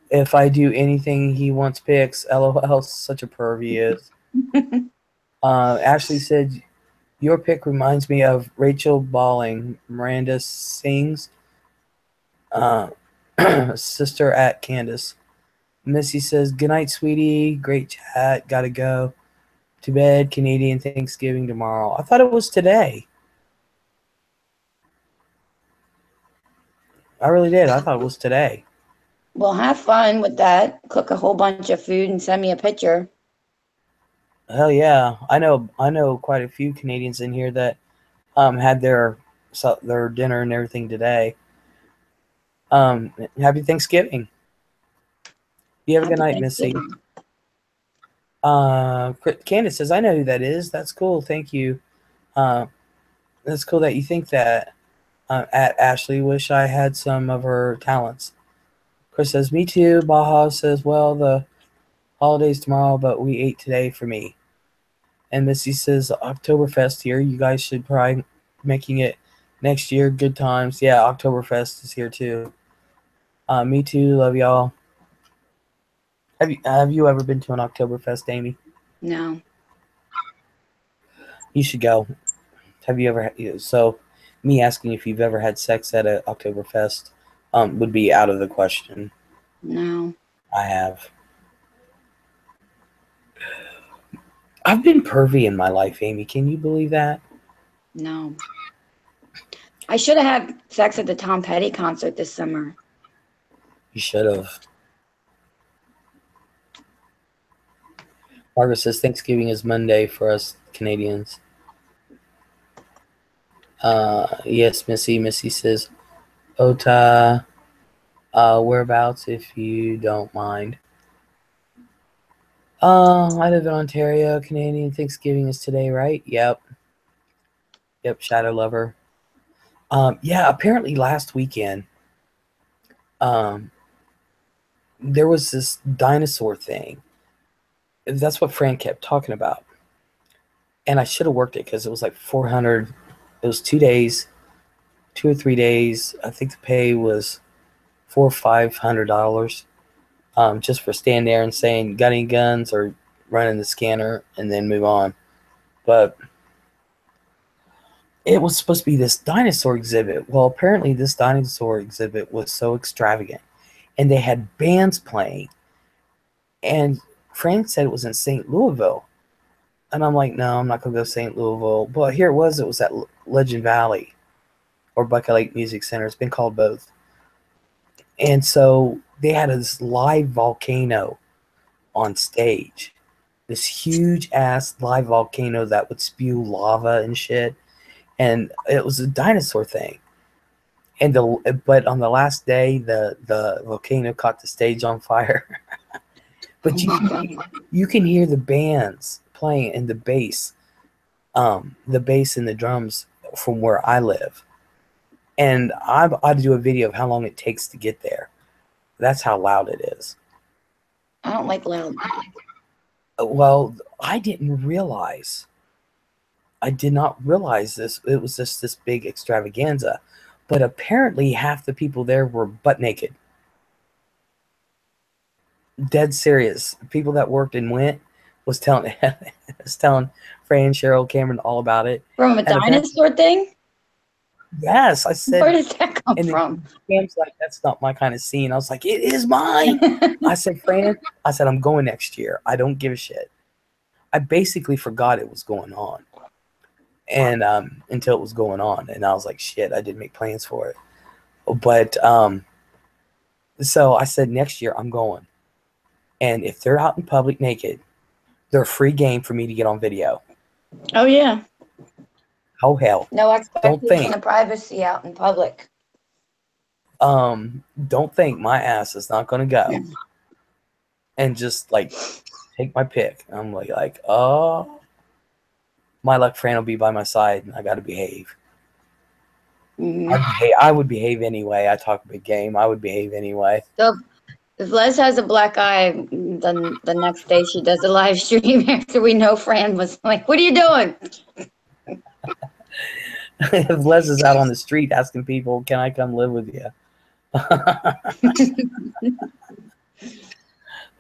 A: if I do anything, he wants pics. LOL, such a perv he is. Ashley said, your pic reminds me of Rachel Balling. Miranda sings. Sister at Candace. Missy says, good night, sweetie. Great chat. Gotta go to bed. Canadian Thanksgiving tomorrow. I thought it was today. I really did. I thought it was today.
B: Well, have fun with that. Cook a whole bunch of food and send me a picture.
A: Hell yeah. I know quite a few Canadians in here that had their dinner and everything today. Happy Thanksgiving. You have a good night, Missy. Candace says, I know who that is. That's cool. Thank you. That's cool that you think that. At Ashley, wish I had some of her talents. Chris says, me too. Baja says, well, the holiday's tomorrow, but we ate today for me. And Missy says, Oktoberfest here. You guys should probably making it next year. Good times. Yeah, Oktoberfest is here too. Me too. Love y'all. Have you ever been to an Oktoberfest, Amy?
B: No.
A: You should go. Have you ever? So, me asking if you've ever had sex at an Oktoberfest would be out of the question.
B: No.
A: I have. I've been pervy in my life, Amy. Can you believe that?
B: No. I should have had sex at the Tom Petty concert this summer.
A: You should have. Margaret says Thanksgiving is Monday for us Canadians. Yes, Missy. Missy says, Ota, whereabouts if you don't mind. I live in Ontario. Canadian Thanksgiving is today, right? Yep. Yep, Shadow Lover. Yeah, apparently last weekend, there was this dinosaur thing. That's what Fran kept talking about. And I should have worked it because it was like 400. It was 2 days, 2 or 3 days. I think the pay was $400 or $500, just for standing there and saying, got any guns, or running the scanner and then move on. But it was supposed to be this dinosaur exhibit. Well, apparently this dinosaur exhibit was so extravagant, and they had bands playing. And Frank said it was in St. Louisville. And I'm like, no, I'm not going to go to St. Louisville. But here it was at Legend Valley or Buckeye Lake Music Center. It's been called both. And so they had this live volcano on stage. This huge ass live volcano that would spew lava and shit. And it was a dinosaur thing. And but on the last day, the volcano caught the stage on fire. But you can hear the bands playing and the bass and the drums from where I live. And I ought to do a video of how long it takes to get there. That's how loud it is.
B: I don't like loud.
A: Well, I did not realize this. It was just this big extravaganza. But apparently half the people there were butt naked. Dead serious. People that worked and went was telling Fran, Cheryl, Cameron all about it.
B: From a dinosaur thing?
A: Yes, I said.
B: Where does that come from?
A: Cam's like, that's not my kind of scene. I was like, it is mine. I said, Fran, I'm going next year. I don't give a shit. I basically forgot it was going on. And until it was going on. And I was like, shit, I didn't make plans for it. But so I said, next year I'm going. And if they're out in public naked, they're a free game for me to get on video.
B: Oh, yeah.
A: Oh, hell.
B: No expectation of privacy out in public.
A: Don't think my ass is not going to go and just, like, take my pick. I'm like, oh, my luck, Fran will be by my side, and I got to behave. I would behave anyway. I talk big game. I would behave anyway.
B: So if Les has a black eye, then the next day she does a live stream after we know Fran was like, what are you doing?
A: If Les is out on the street asking people, can I come live with you?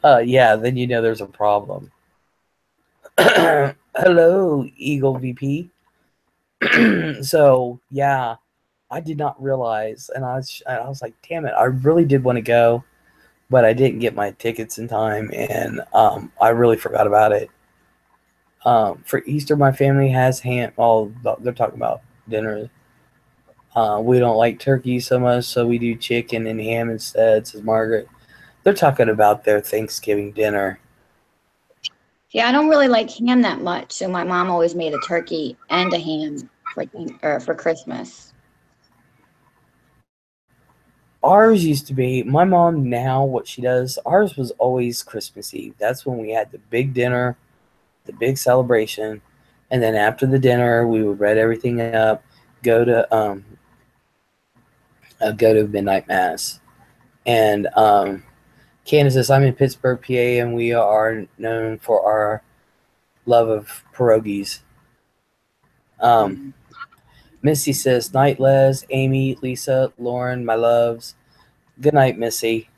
A: Yeah, then you know there's a problem. Hello, Eagle VP. So, yeah, I did not realize, and I was like, damn it, I really did want to go, but I didn't get my tickets in time, and I really forgot about it. For Easter, my family has ham. Oh, they're talking about dinner. We don't like turkey so much, so we do chicken and ham instead, says Margaret. They're talking about their Thanksgiving dinner.
B: Yeah, I don't really like ham that much, so my mom always made a turkey and a ham for Christmas.
A: Ours used to be, my mom now, what she does, ours was always Christmas Eve. That's when we had the big dinner, the big celebration, and then after the dinner, we would read everything up, go to midnight mass. And Candace says, I'm in Pittsburgh, PA, and we are known for our love of pierogies. Missy says, night, Les, Amy, Lisa, Lauren, my loves. Good night, Missy.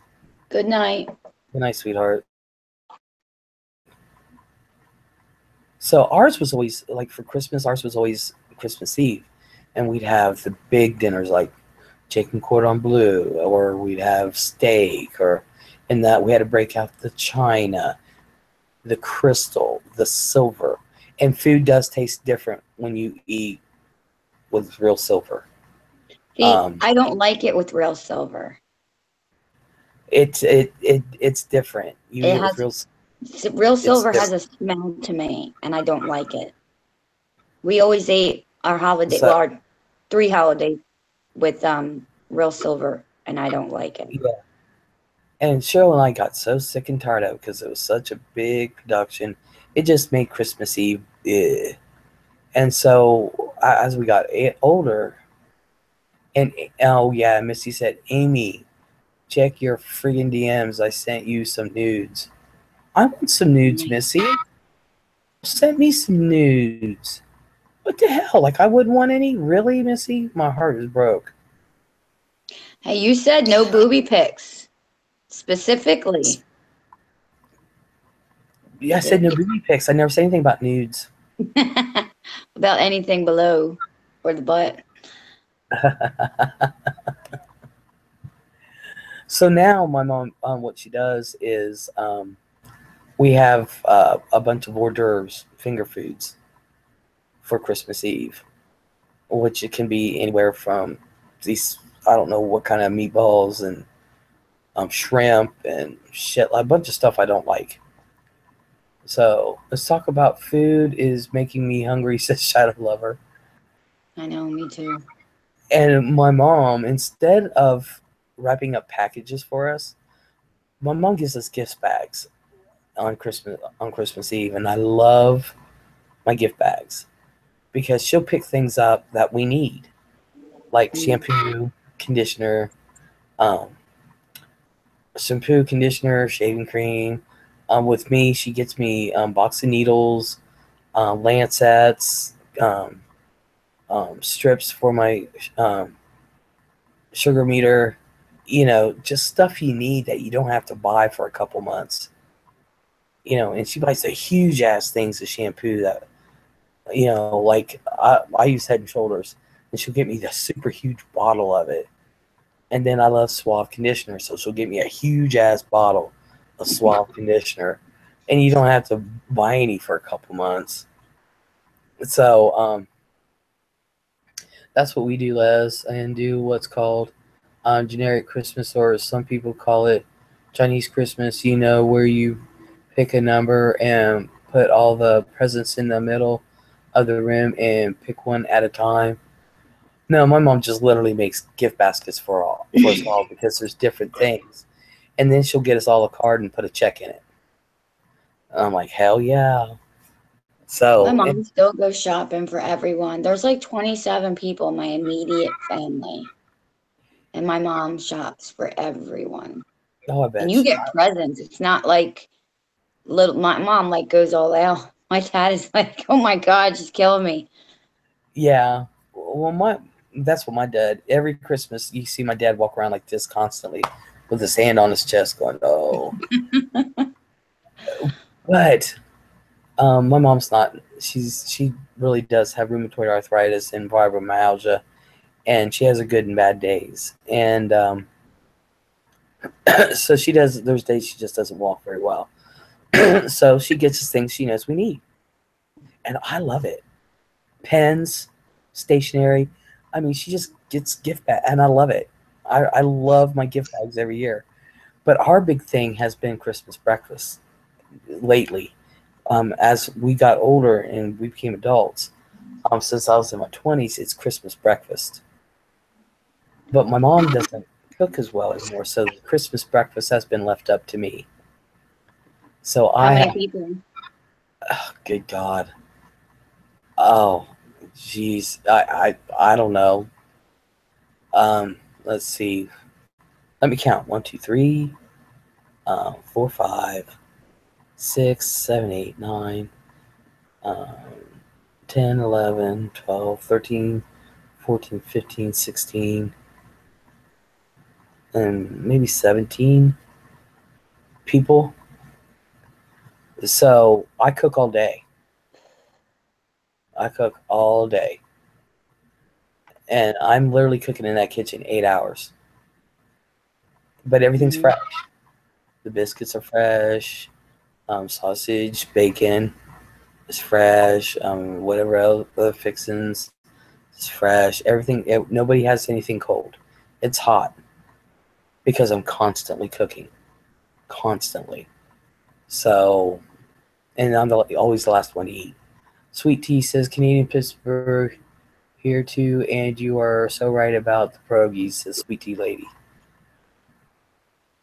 B: Good night.
A: Good night, sweetheart. So ours was always, like for Christmas, ours was always Christmas Eve. And we'd have the big dinners like chicken cordon bleu, or we'd have steak, or in that we had to break out the china, the crystal, the silver. And food does taste different when you eat with real silver.
B: See, I don't like it with real silver.
A: It's different.
B: Real silver has a smell to me, and I don't like it. We always ate our our 3 holidays with real silver, and I don't like it.
A: Yeah. And Cheryl and I got so sick and tired of it because it was such a big production. It just made Christmas Eve. Ugh. And so as we got older, and oh yeah, Missy said, Amy, check your friggin' DMs. I sent you some nudes. I want some nudes, Missy. Send me some nudes. What the hell? Like, I wouldn't want any? Really, Missy? My heart is broke.
B: Hey, you said no booby pics specifically.
A: Yeah, I said no booby pics. I never said anything about nudes.
B: About anything below or the butt.
A: So now my mom, what she does is we have a bunch of hors d'oeuvres, finger foods for Christmas Eve, which it can be anywhere from these, I don't know what kind of meatballs and shrimp and shit, a bunch of stuff I don't like. So let's talk about food is making me hungry, says Shadow Lover.
B: I know, me too.
A: And my mom, instead of wrapping up packages for us, my mom gives us gift bags on Christmas Eve, and I love my gift bags because she'll pick things up that we need, like um, shampoo, conditioner, shaving cream. With me, she gets me box of needles, lancets, strips for my um, sugar meter. Just stuff you need that you don't have to buy for a couple months. And she buys the huge ass things of shampoo that, like I use Head and Shoulders, and she'll get me the super huge bottle of it. And then I love Suave conditioner, so she'll get me a huge ass bottle of Suave conditioner, and you don't have to buy any for a couple months. So that's what we do, Les, and do what's called generic Christmas, or as some people call it, Chinese Christmas. Where you pick a number and put all the presents in the middle of the room and pick one at a time. No, my mom just literally makes gift baskets for us all because there's different things, and then she'll get us all a card and put a check in it. And I'm like, hell yeah!
B: My
A: So,
B: mom still goes shopping for everyone. There's like 27 people in my immediate family, and my mom shops for everyone.
A: oh, I
B: And
A: bet
B: you
A: you.
B: get presents. It's not like little. My mom like goes all out. My dad is like, oh my God, she's killing me.
A: Yeah, well, that's what my dad. Every Christmas, you see my dad walk around like this constantly, with his hand on his chest, going, "Oh." But my mom's not. She really does have rheumatoid arthritis and fibromyalgia, and she has a good and bad days. And so she does. There's days she just doesn't walk very well. So she gets us things she knows we need, and I love it. Pens, stationery. I mean, she just gets gift bag, and I love it. I love my gift bags every year. But our big thing has been Christmas breakfast lately. As we got older and we became adults, since I was in my 20s, it's Christmas breakfast. But my mom doesn't cook as well anymore, so the Christmas breakfast has been left up to me. So
B: How
A: I
B: many
A: have,
B: people?
A: oh, good God. Oh, jeez. I don't know. Let's see. Let me count. 1, 2, 3, 4, 5, 6, 7, 8, 9, um, 10, 11, 12, 13, 14, 15, 16, and maybe 17 people. So I cook all day. I cook all day. And I'm literally cooking in that kitchen 8 hours. But everything's
B: Mm,
A: fresh. The biscuits are fresh. Sausage, bacon is fresh. Whatever else, the fixings is fresh. Everything. Nobody has anything cold. It's hot because I'm constantly cooking, constantly. So, and I'm always the last one to eat. Sweet Tea says Canadian Pittsburgh here too, and you are so right about the pierogies, says Sweet Tea Lady.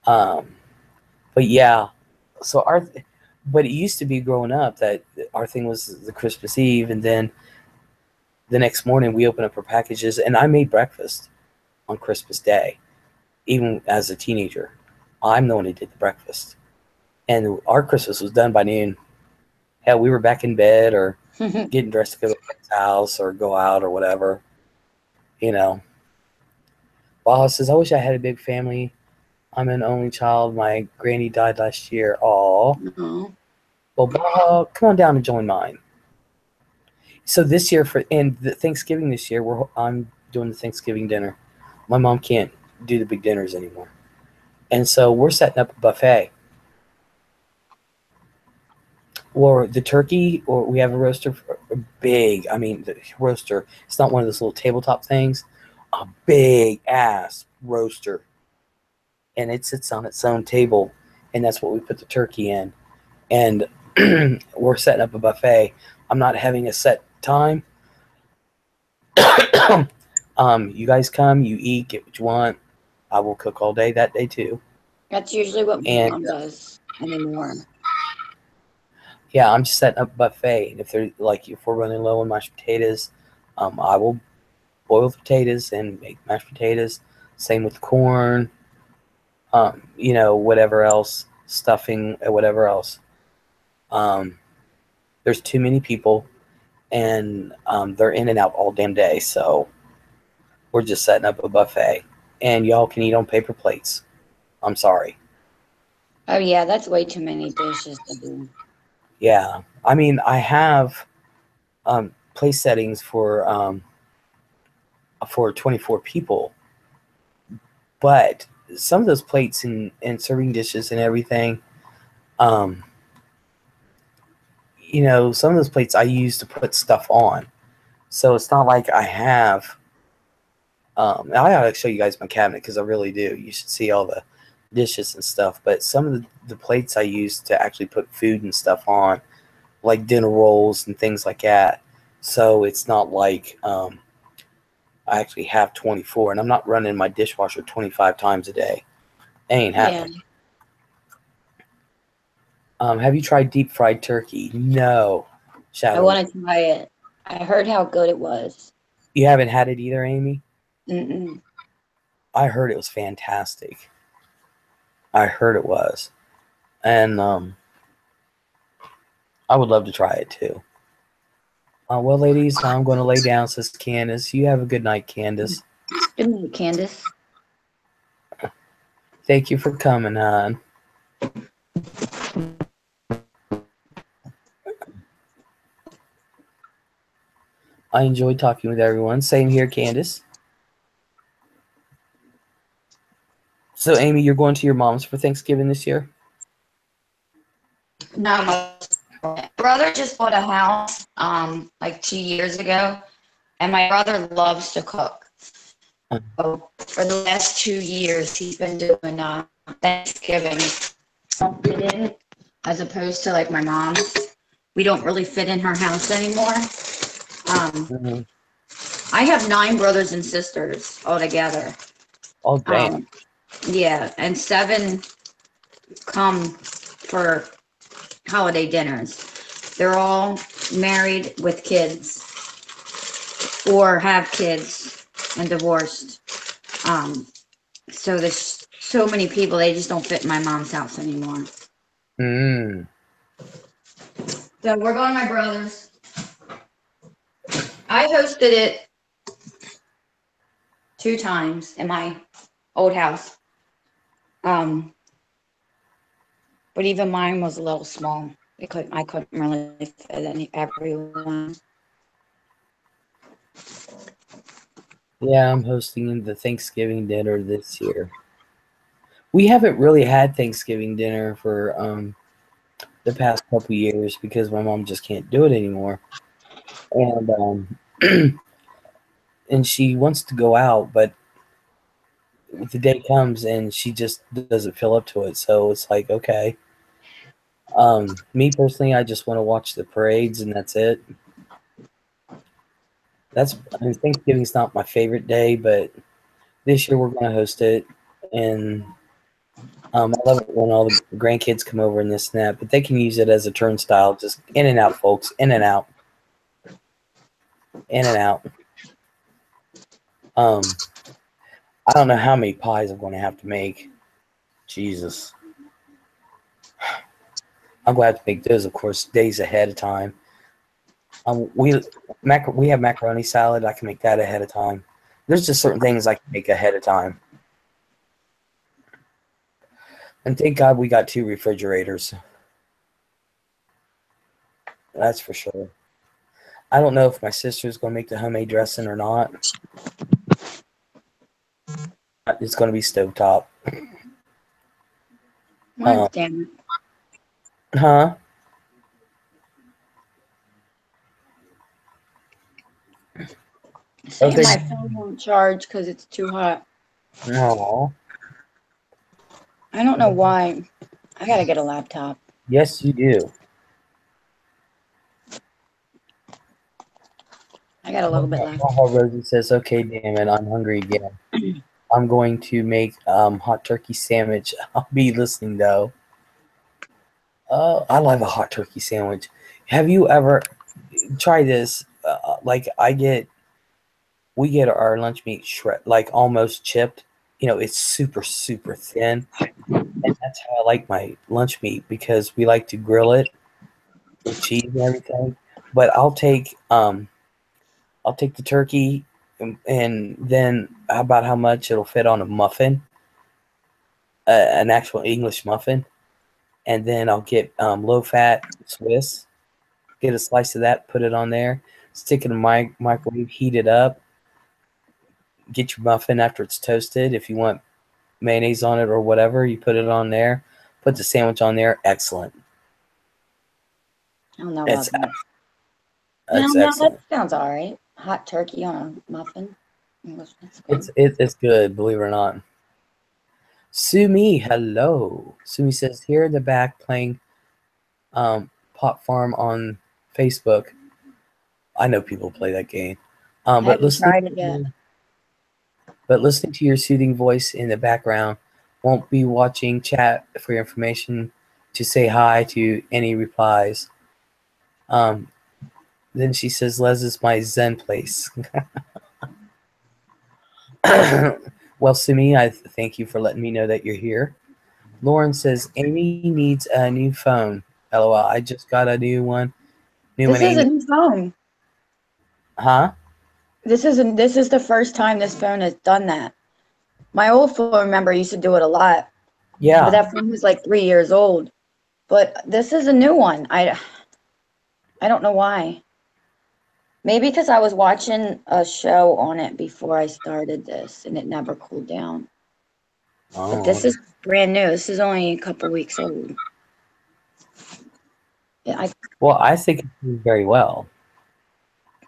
A: Um, but yeah, so but it used to be growing up that our thing was the Christmas Eve, and then the next morning we opened up our packages, and I made breakfast on Christmas Day, even as a teenager. I'm the one who did the breakfast, and our Christmas was done by noon. Hell, we were back in bed or getting dressed to go to the house or go out or whatever, you know. Baha says, I wish I had a big family. I'm an only child. My granny died last year. Aw.
B: Oh,
A: Well, Baha, come on down and join mine. So this year, and the Thanksgiving this year, I'm doing the Thanksgiving dinner. My mom can't do the big dinners anymore. And so we're setting up a buffet. Or the turkey, or we have a roaster, big. I mean, the roaster. It's not one of those little tabletop things. A big ass roaster, and it sits on its own table, and that's what we put the turkey in. And we're setting up a buffet. I'm not having a set time. You guys come, you eat, get what you want. I will cook all day that day too.
B: that's usually what my
A: And
B: mom does anymore.
A: yeah, I'm just setting up a buffet. And if we're running low on mashed potatoes, I will boil the potatoes and make mashed potatoes. Same with corn. Whatever else, stuffing, whatever else. There's too many people, and they're in and out all damn day. So we're just setting up a buffet, and y'all can eat on paper plates. I'm sorry.
B: Oh yeah, that's way too many dishes to do.
A: Yeah, I mean, I have place settings for 24 people, but some of those plates and serving dishes and everything, um, some of those plates I use to put stuff on. So it's not like I have. I gotta show you guys my cabinet because I really do. You should see all the dishes and stuff. But some of the plates I use to actually put food and stuff on, like dinner rolls and things like that. So it's not like I actually have 24, and I'm not running my dishwasher 25 times a day. Ain't
B: Yeah,
A: happening. Have you tried deep fried turkey? No,
B: I
A: Shadow.
B: want to try it. I heard how good it was.
A: You haven't had it either, Amy?
B: Mm-mm.
A: I heard it was fantastic. I heard it was. And I would love to try it too. Well, ladies, I'm going to lay down, says Candace. You have a good night, Candace.
B: Good night, Candace.
A: Thank you for coming on. I enjoyed talking with everyone. Same here, Candace. So, Amy, you're going to your mom's for Thanksgiving this year?
B: No, my brother just bought a house like 2 years ago, and my brother loves to cook. So for the last 2 years, he's been doing Thanksgiving. Don't fit in, as opposed to like my mom. We don't really fit in her house anymore.
A: Mm-hmm.
B: I have 9 brothers and sisters altogether.
A: Oh, damn.
B: Yeah, and 7 come for holiday dinners. They're all married with kids or have kids and divorced. So there's so many people, they just don't fit in my mom's house anymore.
A: Mm.
B: So we're going to my brother's. I hosted it 2 times in my old house. But even mine was a little small. I couldn't really fit everyone.
A: Yeah, I'm hosting the Thanksgiving dinner this year. We haven't really had Thanksgiving dinner for the past couple years because my mom just can't do it anymore. And and she wants to go out, but the day comes and she just doesn't feel up to it. So it's like, okay. Me personally, I just want to watch the parades and that's it. Thanksgiving's not my favorite day, but this year we're going to host it. And I love it when all the grandkids come over and this and that, but they can use it as a turnstile. Just in and out, folks. In and out. In and out. I don't know how many pies I'm going to have to make. Jesus. I'm going to have to make those, of course, days ahead of time. We have macaroni salad. I can make that ahead of time. There's just certain things I can make ahead of time. And thank God we got 2 refrigerators. That's for sure. I don't know if my sister's going to make the homemade dressing or not. It's going to be stovetop.
B: Damn it.
A: Huh?
B: Saying my phone won't charge because it's too hot.
A: No.
B: I don't know why. I gotta get a laptop.
A: Yes, you do.
B: I got a little bit left.
A: Rosie says, okay, damn it, I'm hungry again. I'm going to make hot turkey sandwich. I'll be listening, though. I love a hot turkey sandwich. Have you ever tried this? We get our lunch meat like almost chipped. You know, it's super, super thin. And that's how I like my lunch meat, because we like to grill it with cheese and everything. But I'll take the turkey, and then about how much it'll fit on a muffin, an actual English muffin, and then I'll get low fat Swiss, get a slice of that, put it on there, stick it in my microwave, heat it up, get your muffin after it's toasted. If you want mayonnaise on it or whatever, you put it on there, put the sandwich on there. Excellent.
B: I don't know about that.
A: It's
B: No,
A: excellent.
B: that sounds all right. Hot turkey on a muffin. That's good.
A: It's good, believe it or not. Sumi, hello. Sumi says, here in the back playing Pot Farm on Facebook. I know people play that game. But listening to your soothing voice in the background, won't be watching chat for your information to say hi to any replies. Then she says, Les is my Zen place. Well, Sumi, I thank you for letting me know that you're here. Lauren says, Amy needs a new phone. LOL, I just got a new one.
B: This is a new phone.
A: Huh?
B: This is the first time this phone has done that. My old phone, remember, used to do it a lot.
A: Yeah.
B: But that phone was like 3 years old. But this is a new one. I don't know why. Maybe because I was watching a show on it before I started this, and it never cooled down.
A: Oh.
B: But this is brand new. This is only a couple weeks old. Yeah,
A: I think it's doing very well.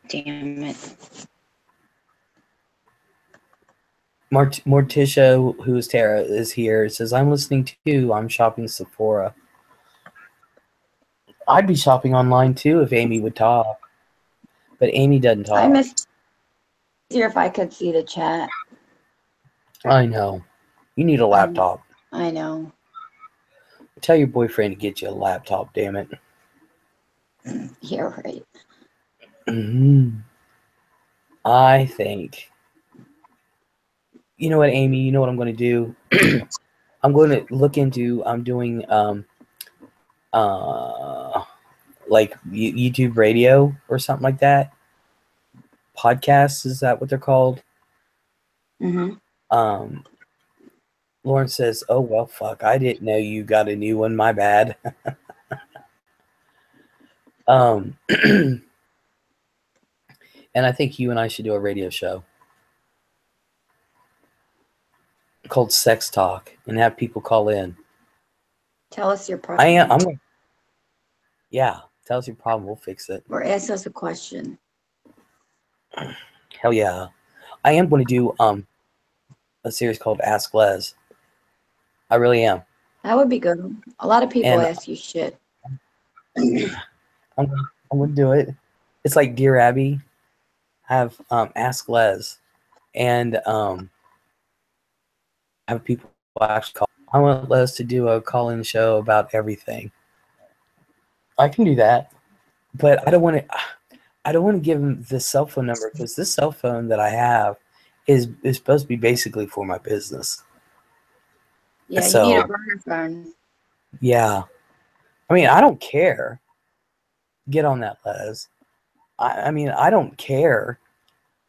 B: Damn it.
A: Morticia, who is Tara, is here. It says, I'm listening too. I'm shopping Sephora. I'd be shopping online too if Amy would talk. But Amy doesn't talk.
B: I missed easier if I could see the chat.
A: I know. You need a laptop.
B: I know.
A: Tell your boyfriend to get you a laptop, damn it.
B: You're right.
A: Mm-hmm. I think. You know what, Amy? You know what I'm going to do? I'm going to look into. I'm doing like YouTube radio or something like that. Podcasts, is that what they're called?
B: Mm-hmm.
A: Lauren says, oh, well, fuck, I didn't know you got a new one. My bad. And I think you and I should do a radio show called Sex Talk and have people call in.
B: Tell us your problem.
A: Yeah, tell us your problem. We'll fix it.
B: Or ask us a question.
A: Hell yeah. I am going to do a series called Ask Les. I really am.
B: That would be good. A lot of people ask you shit.
A: I'm going to do it. It's like Dear Abby. Have Ask Les. And have people actually call. I want Les to do a call-in show about everything. I can do that. But I don't want to give him this cell phone number, because this cell phone that I have is supposed to be basically for my business.
B: Yeah, so, you need a burner phone.
A: Yeah. I mean, I don't care. Get on that, Les. I mean, I don't care.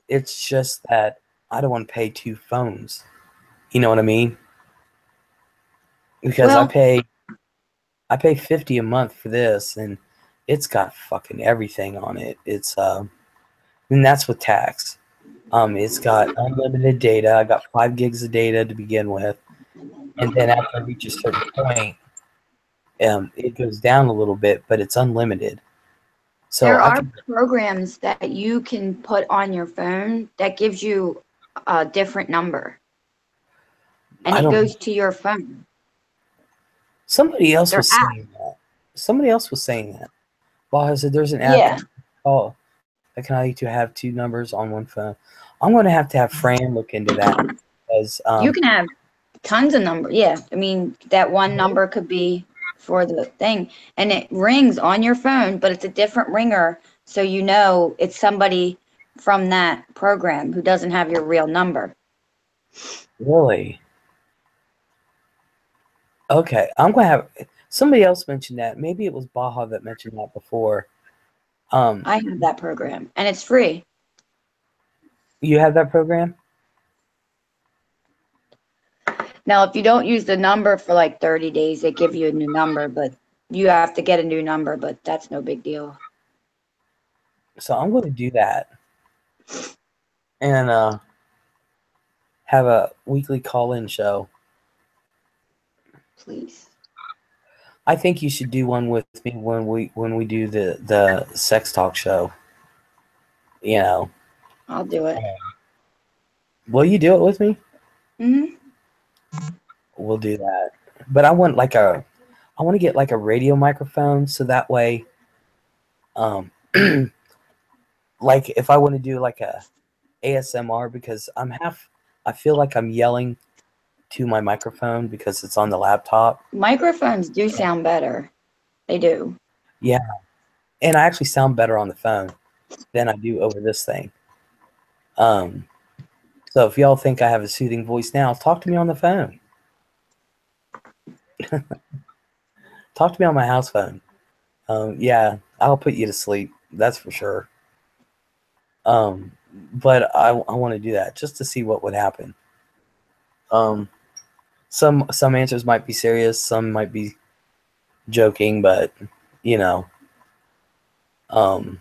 A: It's just that I don't want to pay 2 phones. You know what I mean? Because
B: Well,
A: I pay $50 a month for this, and it's got fucking everything on it. It's and that's with tax. It's got unlimited data. I got 5 gigs of data to begin with, and then after I reach a certain point, it goes down a little bit, but it's unlimited. So
B: there
A: I
B: are
A: can.
B: programs that you can put on your phone that gives you a different number, and
A: I
B: it
A: don't.
B: goes to your phone.
A: Somebody else
B: They're
A: was
B: apps.
A: saying that. Somebody else was saying that. Well, I said there's an app
B: Yeah,
A: that that can allow you to have 2 numbers on one phone. I'm going to have Fran look into that because
B: you can have tons of numbers. Yeah, I mean, that one number could be for the thing, and it rings on your phone, but it's a different ringer, so you know it's somebody from that program who doesn't have your real number.
A: really. Okay, I'm going to have somebody else mention that. Maybe it was Baja that mentioned that before.
B: I have that program, and it's free.
A: You have that program?
B: Now, if you don't use the number for like 30 days, they give you a new number, but you have to get a new number, but that's no big deal.
A: So I'm going to do that and have a weekly call-in show.
B: Please.
A: I think you should do one with me when we do the sex talk show. You know,
B: I'll do it.
A: will you do it with me?
B: Hmm.
A: We'll do that. But I want to get like a radio microphone so that way, um, like if I want to do like a ASMR because I feel like I'm yelling to my microphone because it's on the laptop.
B: Microphones do sound better. They do.
A: Yeah, and I actually sound better on the phone than I do over this thing. Um, so if y'all think I have a soothing voice now, talk to me on the phone. Talk to me on my house phone. Yeah, I'll put you to sleep. That's for sure. But I want to do that just to see what would happen. Um, some answers might be serious, some might be joking, but you know, um,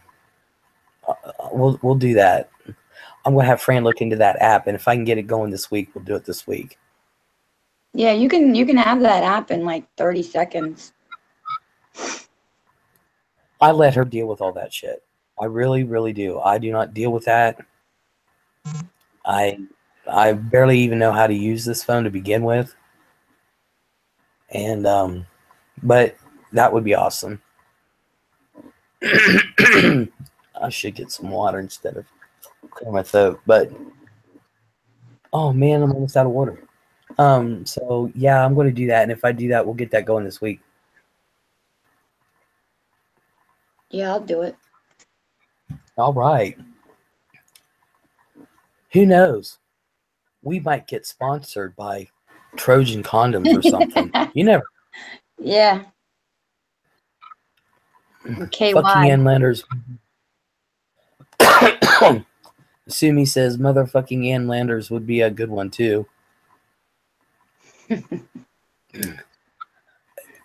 A: we'll do that. I'm gonna have Fran look into that app, and if I can get it going this week, we'll do it this week.
B: Yeah, you can have that app in like 30 seconds.
A: I let her deal with all that shit. I really, really do. I do not deal with that. I I barely even know how to use this phone to begin with, and but that would be awesome. I should get some water instead of clear my throat. But oh man, I'm almost out of water. So yeah, I'm going to do that, and if I do that, we'll get that going this week.
B: Yeah, I'll do it.
A: All right. Who knows? We might get sponsored by Trojan condoms or something. You never.
B: Yeah.
A: Fucking
B: KY.
A: inlanders. Sumi says motherfucking inlanders would be a good one too.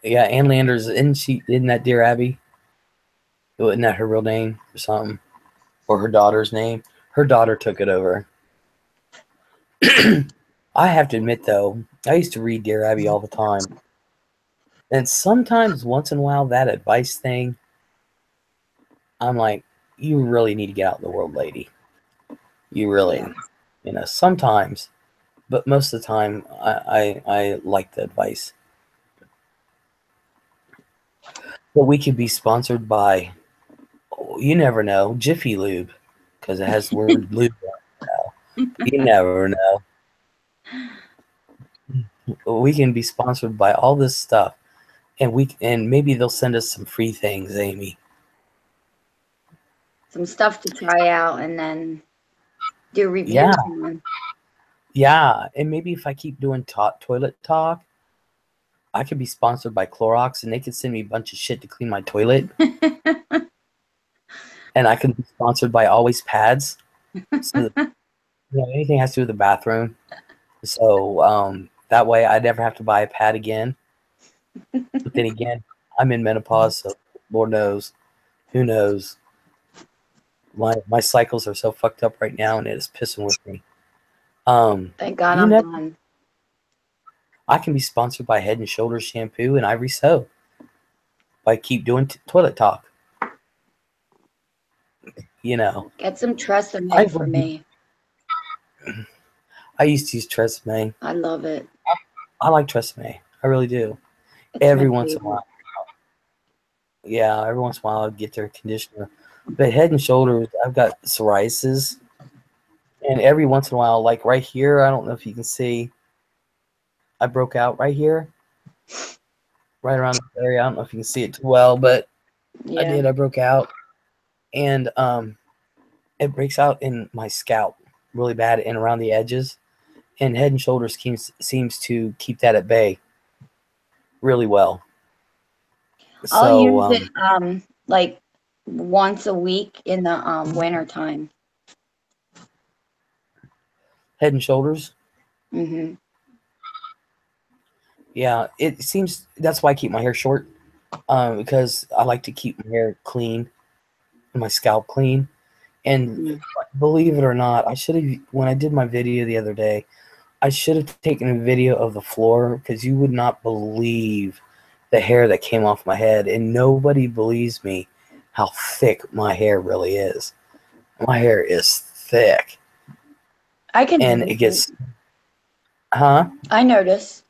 A: Yeah, Ann Landers, isn't that Dear Abby? Isn't that her real name or something? Or her daughter's name? Her daughter took it over. I have to admit though, I used to read Dear Abby all the time. And sometimes once in a while that advice thing, I'm like, you really need to get out in the world, lady. You really, sometimes, but most of the time I like the advice. But we could be sponsored by, you never know, Jiffy Lube, because it has the word lube on it. You never know. We can be sponsored by all this stuff, and maybe they'll send us some free things, Amy.
B: Some stuff to try out and then do reviews
A: Yeah,
B: on.
A: yeah, and maybe if I keep doing toilet talk, I could be sponsored by Clorox, and they could send me a bunch of shit to clean my toilet. And I can be sponsored by Always Pads. So anything has to do with the bathroom. So that way I never have to buy a pad again. But then again, I'm in menopause, so Lord knows, who knows. My cycles are so fucked up right now, and it is pissing with me.
B: Thank God
A: You
B: I'm
A: never.
B: done.
A: I can be sponsored by Head and Shoulders shampoo and Ivory soap. If I keep doing toilet talk,
B: Get some
A: I
B: Tresemme for me.
A: I used to use Tresemme.
B: I love it.
A: I like Tresemme. I really do.
B: It's my
A: Every once in a
B: favorite.
A: while, yeah, every once in a while I'll get their conditioner. But Head and Shoulders, I've got psoriasis, and every once in a while, like right here, I don't know if you can see, I broke out right here, right around this area. I don't know if you can see it too well, but I
B: Yeah.
A: did. I broke out, and it breaks out in my scalp really bad and around the edges. And Head and Shoulders seems to keep that at bay really well.
B: I'll
A: So
B: use it like once a week in the winter time.
A: Head and Shoulders,
B: Hmm.
A: yeah, it seems that's why I keep my hair short, because I like to keep my hair clean and my scalp clean. And
B: Mm.
A: believe it or not, I should have, when I did my video the other day, I should have taken a video of the floor, because you would not believe the hair that came off my head, and nobody believes me how thick my hair really is. My hair is thick,
B: I can
A: and
B: notice
A: it
B: it.
A: gets, huh?
B: I notice.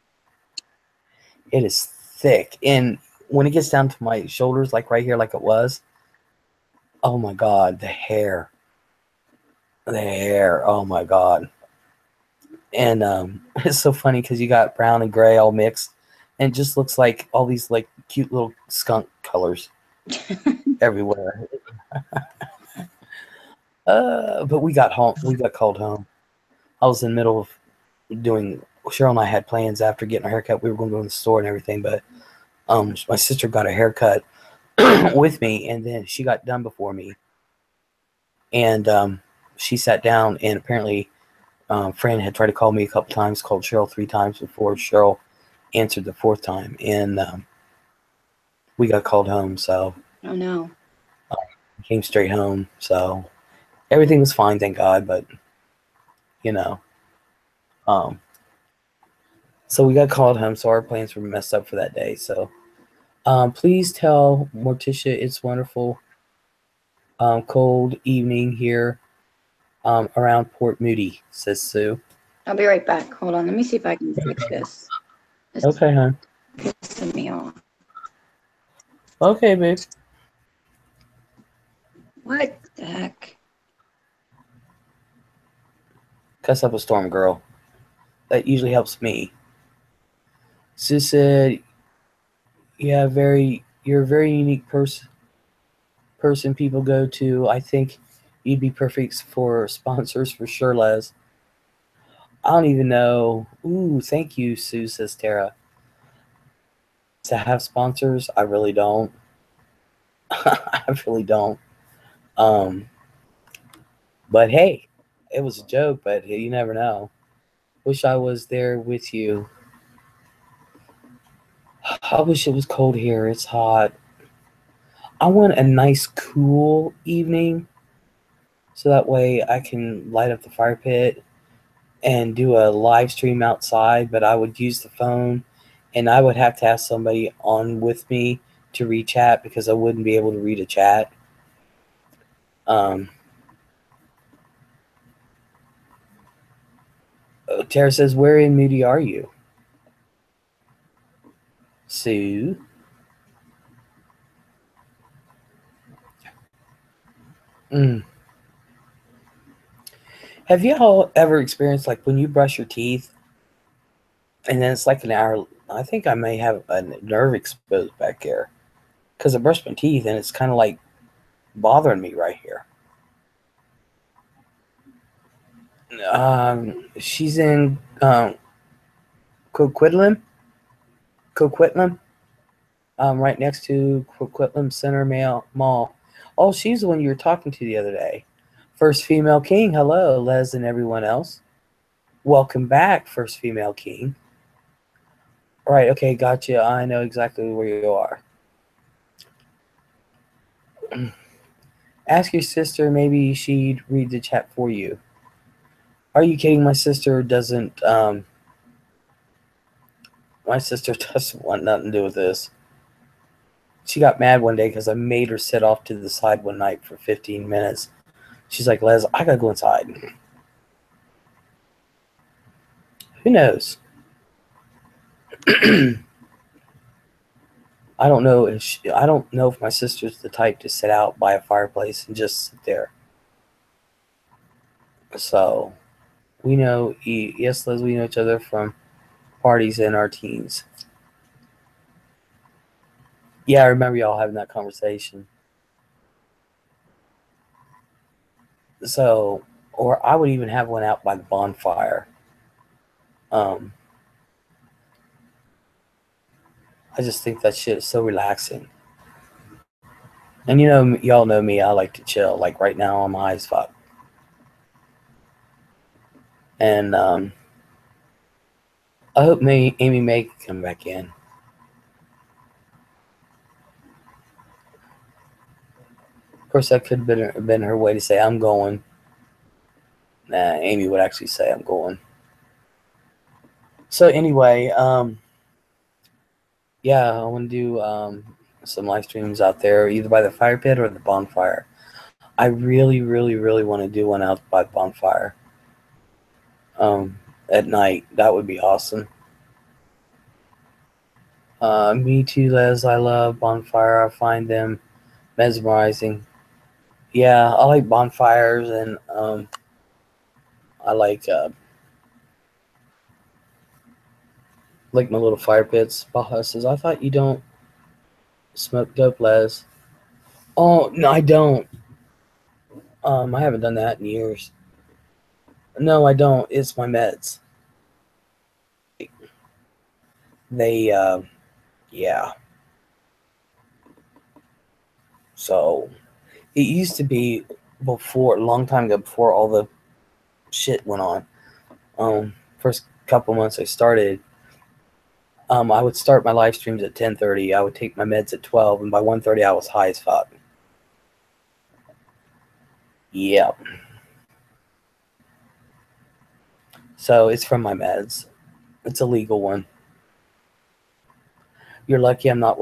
A: It is thick, and when it gets down to my shoulders, like right here, like it was, oh my god, the hair, oh my god. And it's so funny because you got brown and gray all mixed, and it just looks like all these like cute little skunk colors everywhere. But we got home. We got called home. I was in the middle of doing. Cheryl and I had plans after getting our haircut. We were going to go to the store and everything, but my sister got a haircut with me, and then she got done before me, and she sat down, and apparently, Fran had tried to call me a couple times, called Cheryl 3 times before Cheryl answered the fourth time, and we got called home. So
B: Oh no.
A: I came straight home. So everything was fine, thank God. But you know, um, so we got called home. So our plans were messed up for that day. So please tell Morticia it's wonderful. Cold evening here around Port Moody, says Sue.
B: I'll be right back. Hold on. Let me see if I can fix this. This is
A: Okay, hon.
B: pissing me off.
A: Okay, babe.
B: What the heck?
A: Cuss up a storm, girl. That usually helps me. Sue said, "Yeah, you're a very unique person people go to. I think you'd be perfect for sponsors for sure, Les." I don't even know. Ooh, thank you, Sue, says Tara. To have sponsors, I really don't. I really don't. Um, but hey, it was a joke, but you never know. Wish I was there with you. I wish it was cold here. It's hot. I want a nice, cool evening so that way I can light up the fire pit and do a live stream outside, but I would use the phone and I would have to have somebody on with me to read chat because I wouldn't be able to read a chat. Um, Tara says, "Where in Moody are you?" Sue. Mm. Have you all ever experienced like when you brush your teeth and then it's like an hour? I think I may have a nerve exposed back here because I brushed my teeth and it's kind of like bothering me right here. She's in Coquitlam, Coquitlam, right next to Coquitlam Center Mall. Oh, she's the one you were talking to the other day. First Female King. Hello, Les and everyone else. Welcome back, First Female King. Right, okay, gotcha. I know exactly where you are. Ask your sister, maybe she'd read the chat for you. Are you kidding? My sister doesn't want nothing to do with this. She got mad one day because I made her sit off to the side one night for 15 minutes. She's like, Les, I gotta go inside. Who knows? I don't know if my sister's the type to sit out by a fireplace and just sit there. So we know, yes, Liz, we know each other from parties in our teens. Yeah, I remember y'all having that conversation. So, or I would even have one out by the bonfire. I just think that shit is so relaxing. And you know, y'all know me, I like to chill. Like right now, I'm high as fuck. And I hope Amy May can come back in. Of course, that could have been her way to say, I'm going. Nah, Amy would actually say, I'm going. So anyway, yeah, I want to do some live streams out there, either by the fire pit or the bonfire. I really, really, really want to do one out by the bonfire at night. That would be awesome. Me too, Les. I love bonfire. I find them mesmerizing. Yeah, I like bonfires, and I like my little fire pits. Baja says, I thought you don't smoke dope, Les. Oh, no, I don't. I haven't done that in years. No, I don't. It's my meds. They, yeah. So, it used to be before, a long time ago, before all the shit went on. First couple months I started, I would start my live streams at 10:30. I would take my meds at 12, and by 1:30 I was high as fuck. Yep. So it's from my meds. It's a legal one. You're lucky I'm not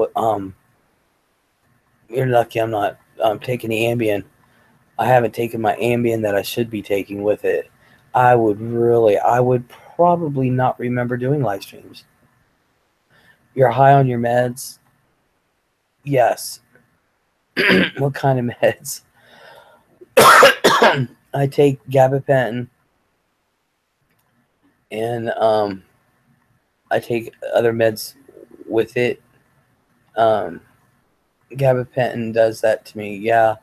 A: taking the Ambien. I haven't taken my Ambien that I should be taking with it. I would probably not remember doing live streams. You're high on your meds? Yes. What kind of meds? I take gabapentin, and I take other meds with it. Gabapentin does that to me. Yeah,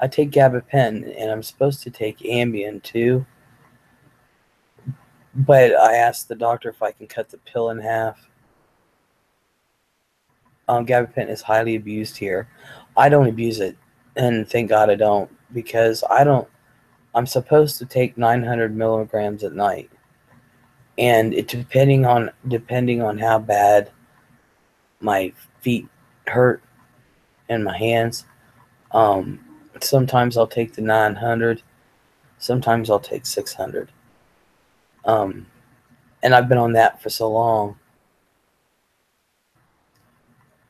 A: I take gabapentin, and I'm supposed to take Ambien too. But I asked the doctor if I can cut the pill in half. Gabapentin is highly abused here. I don't abuse it, and thank God I don't, because I'm supposed to take 900 milligrams at night, and it depending on how bad my feet hurt and my hands, sometimes I'll take the 900, sometimes I'll take 600. And I've been on that for so long.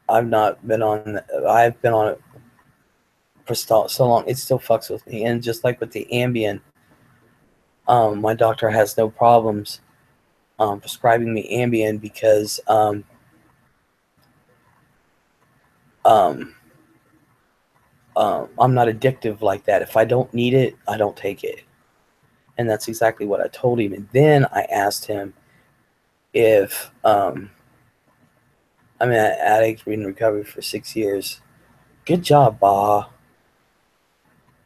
A: I've been on it for so long. It still fucks with me. And just like with the Ambien, my doctor has no problems prescribing me Ambien because I'm not addictive like that. If I don't need it, I don't take it. And that's exactly what I told him. And then I asked him if I'm an addict, in recovery for 6 years. Good job, Bah.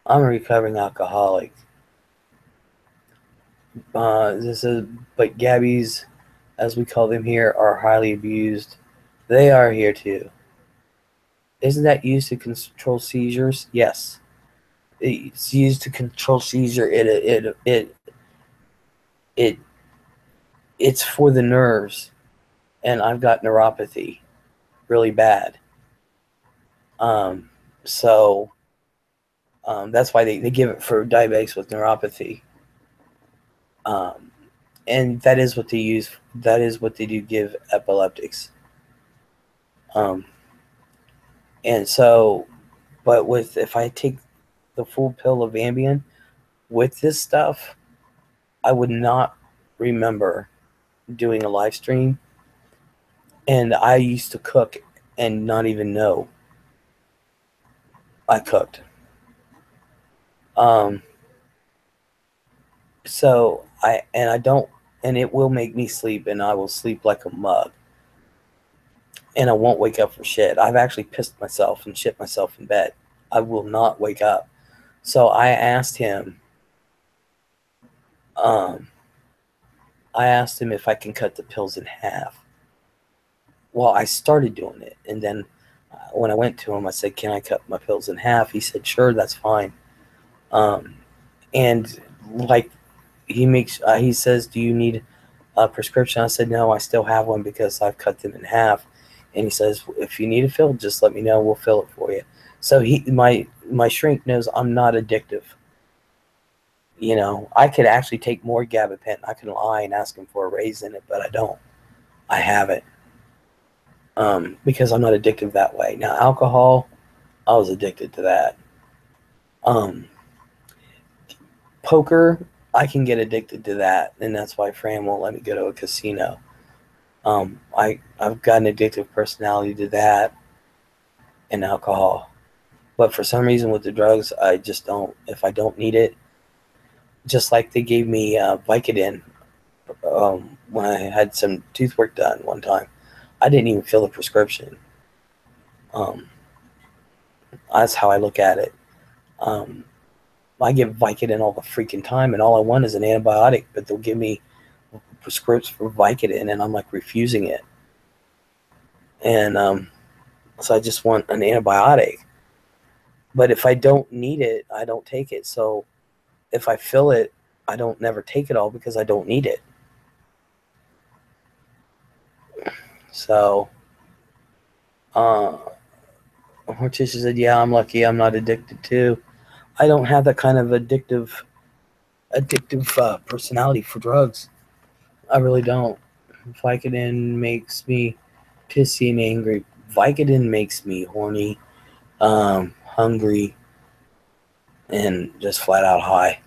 A: I'm a recovering alcoholic. But Gabbies, as we call them here, are highly abused. They are here too. Isn't that used to control seizures? Yes. It's used to control seizure. It's for the nerves, and I've got neuropathy, really bad. So that's why they give it for diabetics with neuropathy. And that is what they use. That is what they do give epileptics. And so, but with if I take the full pill of Ambien with this stuff, I would not remember doing a live stream. And I used to cook and not even know I cooked. So I don't, and it will make me sleep, and I will sleep like a mug, and I won't wake up for shit. I've actually pissed myself and shit myself in bed. I will not wake up. So I asked him if I can cut the pills in half. Well, I started doing it, and then when I went to him, I said, "Can I cut my pills in half?" He said, "Sure, that's fine." And like he says, "Do you need a prescription?" I said, "No, I still have one because I've cut them in half." And he says, "If you need a fill, just let me know. We'll fill it for you." So my shrink knows I'm not addictive. You know, I could actually take more gabapentin. I can lie and ask him for a raise in it, but I don't. I have it because I'm not addictive that way. Now, alcohol, I was addicted to that. Poker, I can get addicted to that, and that's why Fran won't let me go to a casino. I've got an addictive personality to that and alcohol. But for some reason with the drugs, I just don't. If I don't need it, just like they gave me Vicodin when I had some tooth work done one time, I didn't even fill the prescription. That's how I look at it. I get Vicodin all the freaking time, and all I want is an antibiotic, but they'll give me prescriptions for Vicodin, and I'm like refusing it. And so I just want an antibiotic. But if I don't need it, I don't take it. So if I fill it, I don't never take it all because I don't need it. So, Morticia said, "Yeah, I'm lucky. I'm not addicted too. I don't have that kind of addictive personality for drugs. I really don't. Vicodin makes me pissy and angry. Vicodin makes me horny, hungry, and just flat out high.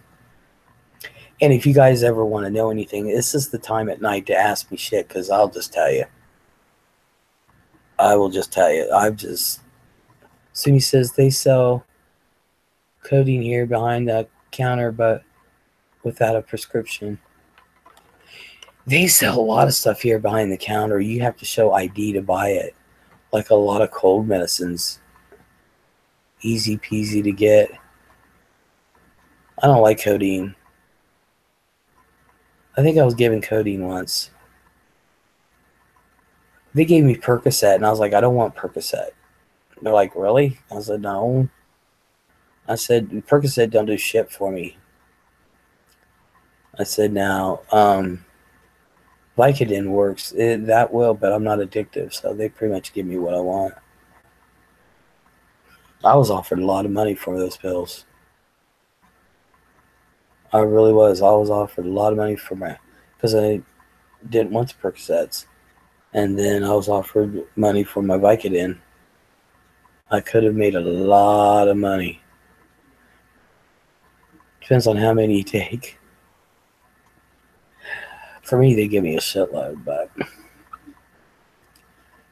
A: And if you guys ever want to know anything, this is the time at night to ask me shit, because I'll just tell you. I will just tell you. Sumi says they sell codeine here behind the counter, but without a prescription. They sell a lot of stuff here behind the counter. You have to show ID to buy it. Like a lot of cold medicines. Easy peasy to get. I don't like codeine. I think I was given codeine once. They gave me Percocet, and I was like, I don't want Percocet. They're like, really? I said, no. I said, Percocet don't do shit for me. I said, now, Vicodin works. That will, but I'm not addictive, so they pretty much give me what I want. I was offered a lot of money for those pills. I really was. I was offered a lot of money because I didn't want the Percocets. And then I was offered money for my Vicodin. I could have made a lot of money. Depends on how many you take. For me, they give me a shitload, but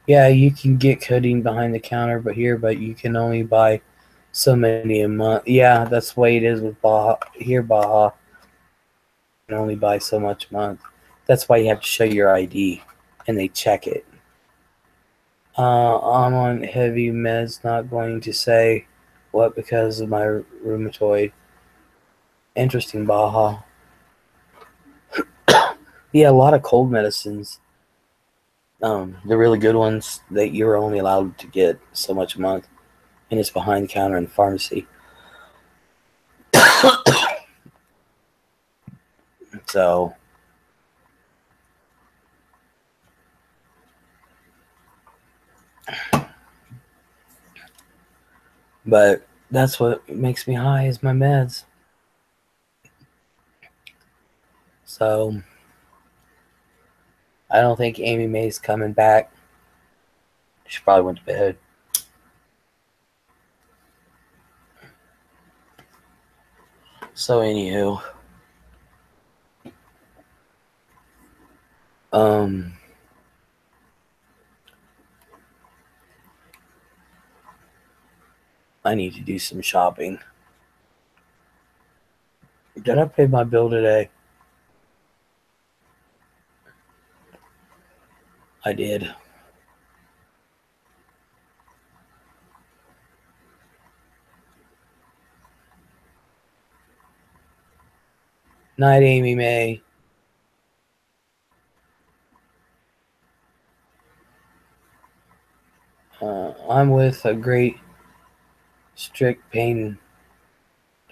A: yeah, you can get codeine behind the counter, but you can only buy so many a month. Yeah, that's the way it is with Baja. Here, Baja, you can only buy so much a month. That's why you have to show your ID, and they check it. I'm on heavy meds, not going to say what because of my rheumatoid. Interesting, Baja. Yeah, a lot of cold medicines. The really good ones that you're only allowed to get so much a month, and it's behind the counter in the pharmacy. So but that's what makes me high is my meds. So I don't think Amy May's coming back. She probably went to bed. So anywho, I need to do some shopping. Did I pay my bill today? I did. Night, Amy May. I'm with a great, strict pain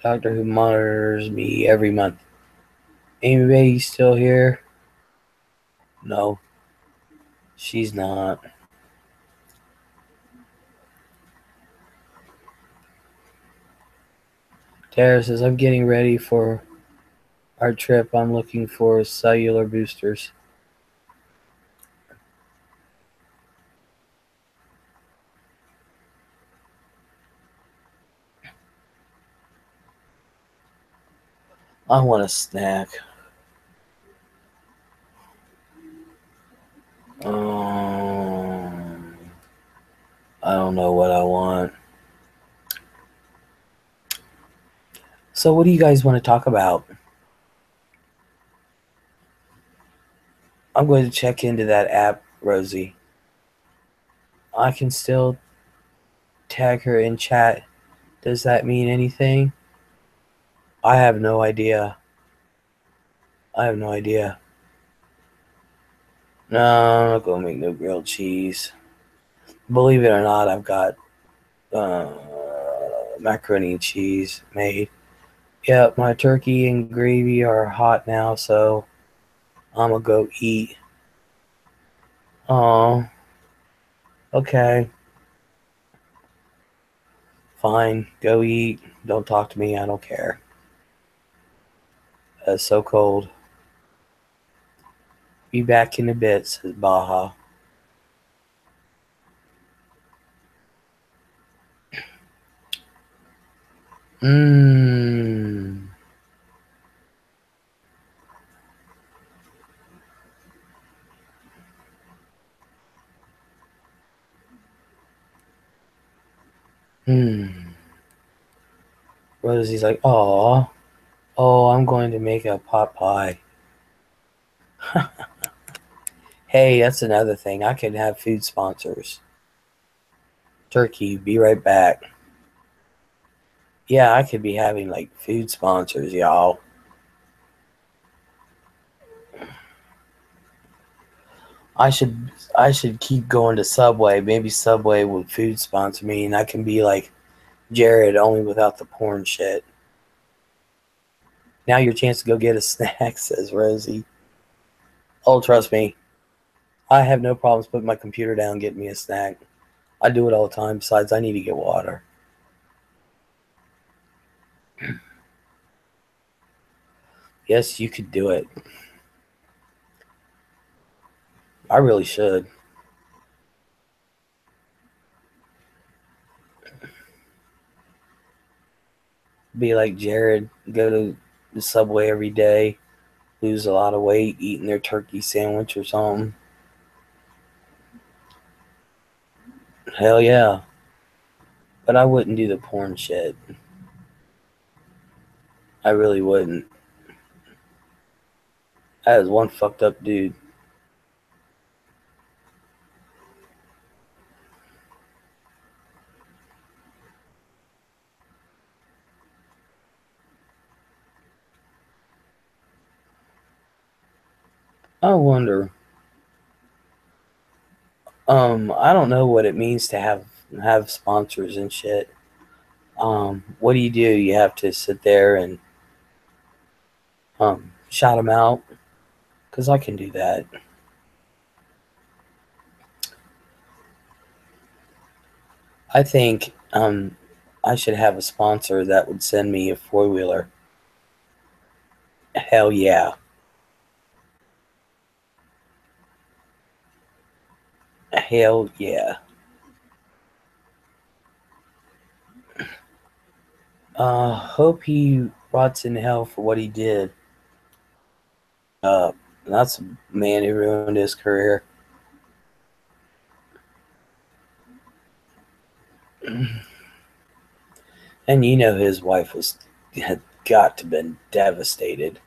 A: doctor who monitors me every month. Amy May, you still here? No, she's not. Tara says, I'm getting ready for our trip. I'm looking for cellular boosters. I want a snack. I don't know what I want. So what do you guys want to talk about? I'm going to check into that app, Rosie. I can still tag her in chat. Does that mean anything? I have no idea. No, I'm not going to make no grilled cheese. Believe it or not, I've got macaroni and cheese made. Yep, my turkey and gravy are hot now, so I'm going to go eat. Oh, okay. Fine, go eat. Don't talk to me, I don't care. It's so cold. Be back in a bit, says Baja. Mmm. Rosie's like, oh, I'm going to make a pot pie. Hey, that's another thing. I can have food sponsors. Turkey, be right back. Yeah, I could be having like food sponsors, y'all. I should keep going to Subway. Maybe Subway would food sponsor me, and I can be like Jared, only without the porn shit. Now your chance to go get a snack, says Rosie. Oh, trust me, I have no problems putting my computer down and getting me a snack. I do it all the time. Besides, I need to get water. Yes, you could do it. I really should. Be like Jared, go to the Subway every day, lose a lot of weight, eating their turkey sandwich or something. Hell yeah. But I wouldn't do the porn shit. I really wouldn't. That is one fucked up dude. I wonder. I don't know what it means to have sponsors and shit. What do? You have to sit there and shout them out, because I can do that. I think I should have a sponsor that would send me a 4-wheeler. Hell yeah. Hell yeah. Hope he rots in hell for what he did. That's a man who ruined his career. And you know his wife had got to been devastated.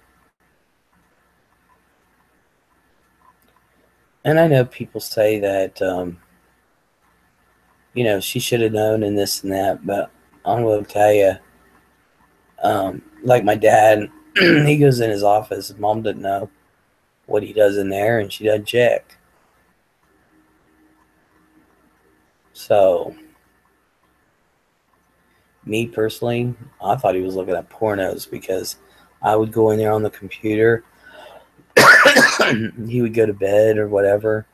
A: And I know people say that she should have known and this and that, but I'm going to tell you, like my dad, he goes in his office. His mom doesn't know what he does in there, and she doesn't check. So, me personally, I thought he was looking at pornos because I would go in there on the computer. He would go to bed or whatever.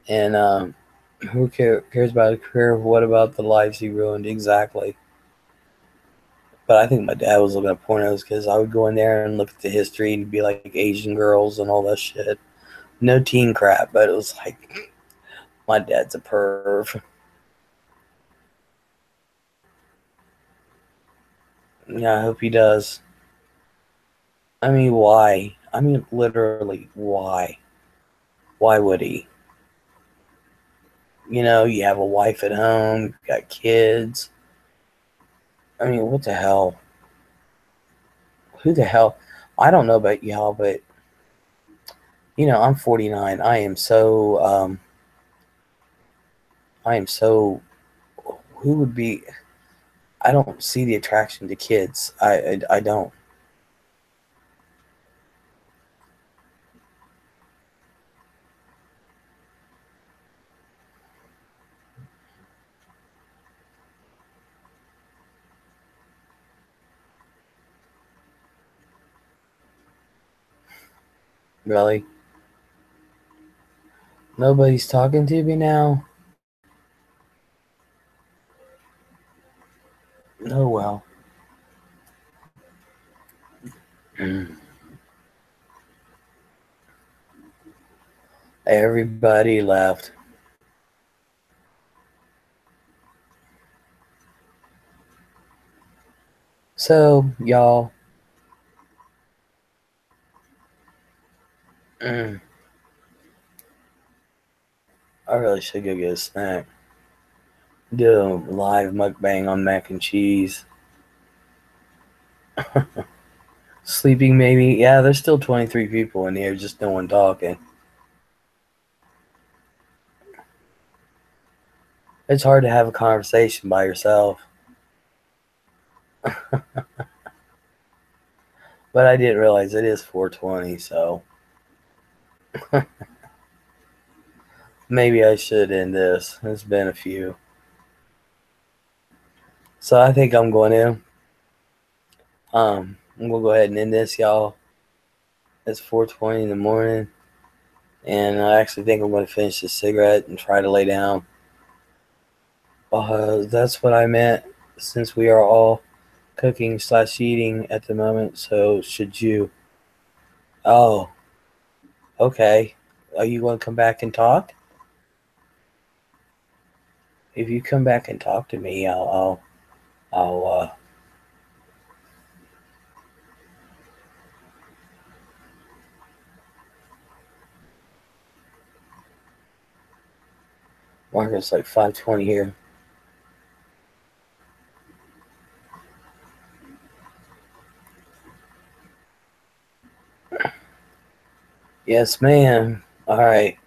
A: And who cares about his career? What about the lives he ruined? Exactly. But I think my dad was looking at pornos because I would go in there and look at the history and be like Asian girls and all that shit. No teen crap, but it was like, my dad's a perv. Yeah, I hope he does. I mean, why? I mean, literally, why? Why would he? You have a wife at home, you've got kids. I mean, what the hell? Who the hell? I don't know about y'all, but I'm 49. I am so. Who would be? I don't see the attraction to kids. I don't. Really? Nobody's talking to me now? Oh well. Everybody left. So, y'all, I really should go get a snack. Do a live mukbang on mac and cheese. Sleeping maybe. Yeah, there's still 23 people in here, just no one talking. It's hard to have a conversation by yourself. But I didn't realize it is 420, so maybe I should end this. It's been a few. So I think I'm going to. I'm gonna go ahead and end this, y'all. It's 4:20 in the morning, and I actually think I'm gonna finish this cigarette and try to lay down. That's what I meant. Since we are all cooking/eating at the moment, so should you? Oh, okay. Are you going to come back and talk? If you come back and talk to me, I'll Marcus like 5:20 here. Yes, ma'am. All right.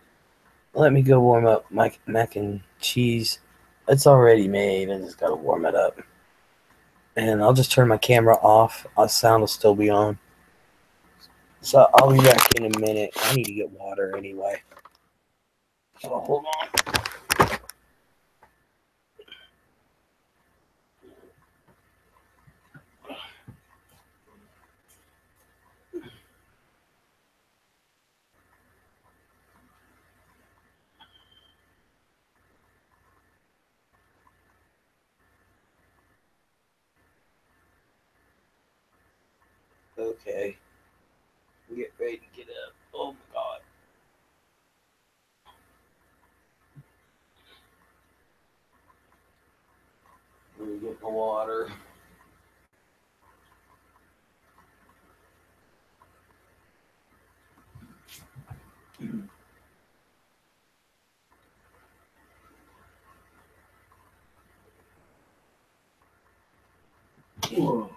A: Let me go warm up my mac and cheese. It's already made. I just gotta warm it up. And I'll just turn my camera off. Our sound will still be on. So I'll be back in a minute. I need to get water anyway. So hold on. Okay. Get ready to get up. Oh my god. Let me get the water. Whoa.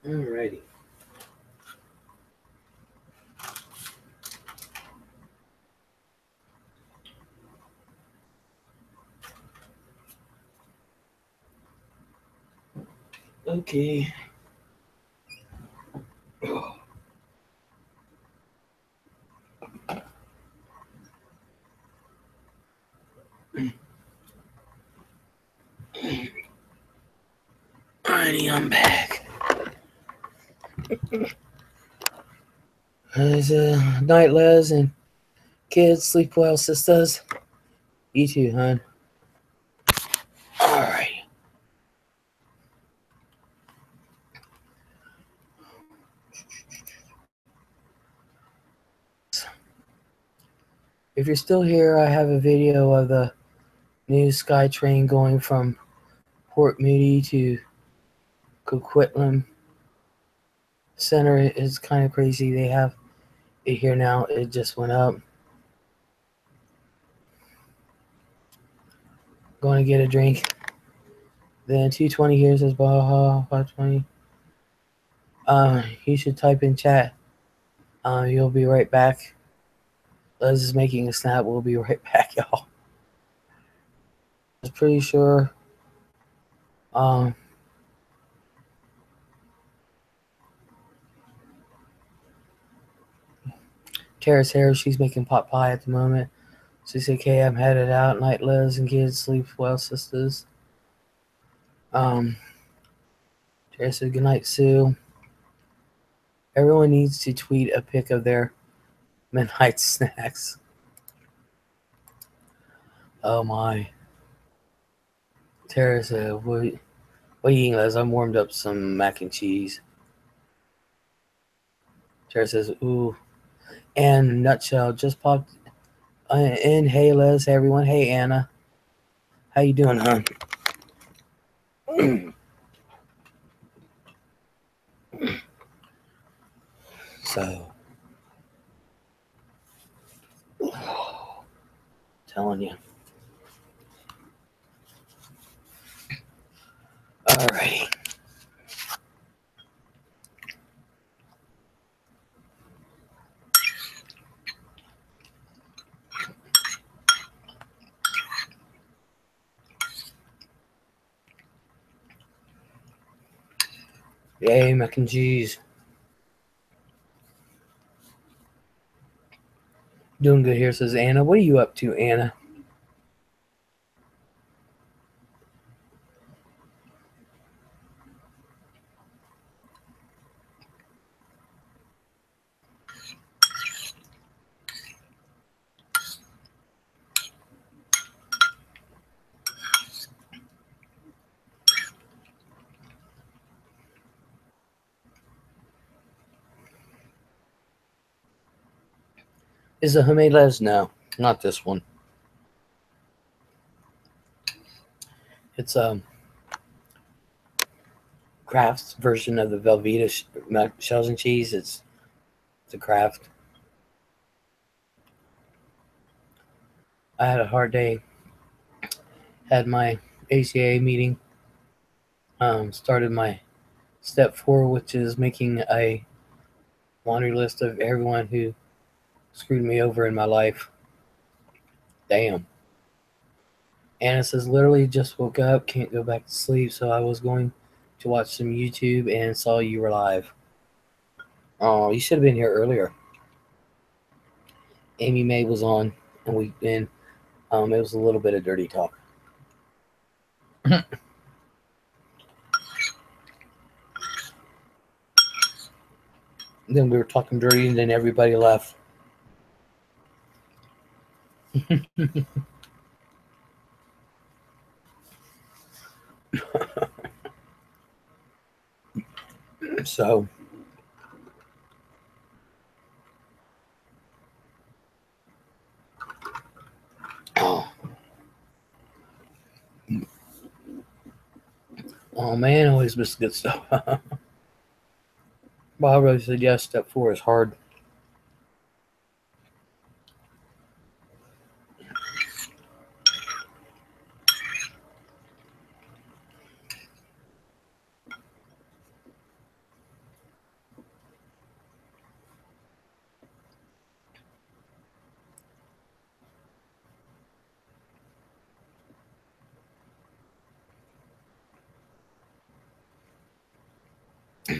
A: Alrighty. Okay. Alrighty, I'm back. There's night, Les, and kids, sleep well, sisters. You too, hon. Alright. If you're still here, I have a video of the new SkyTrain going from Port Moody to Coquitlam Center. It's kind of crazy. They have it here now. It just went up. Going to get a drink. Then 220 here says Baja 520. You should type in chat. You'll be right back. Les is making a snap. We'll be right back, y'all. I was pretty sure. Tara's here. She's making pot pie at the moment. She said, "Okay, I'm headed out. Night, Les, and kids. Sleep well, sisters." Tara said, "Good night, Sue." Everyone needs to tweet a pic of their midnight snacks. Oh my. Tara said, what are you eating, Les? I'm warmed up some mac and cheese. Tara says, ooh. And Nutshell just popped in. Hey, Les. Hey, everyone. Hey, Anna. How you doing, hon? So, telling you. Alrighty. Yay, mac and cheese. Doing good here, says Anna. What are you up to, Anna? Is it homemade, Les? No, not this one. It's Kraft's version of the Velveeta shells and cheese. It's a Kraft. I had a hard day. Had my ACA meeting. Started my step 4, which is making a laundry list of everyone who screwed me over in my life. Damn. Anna says, literally just woke up, can't go back to sleep, so I was going to watch some YouTube and saw you were live. Oh, you should have been here earlier. Amy May was on, and it was a little bit of dirty talk. Then we were talking dirty, and then everybody left. So, oh man, always miss good stuff. Bob really said, yes, step 4 is hard.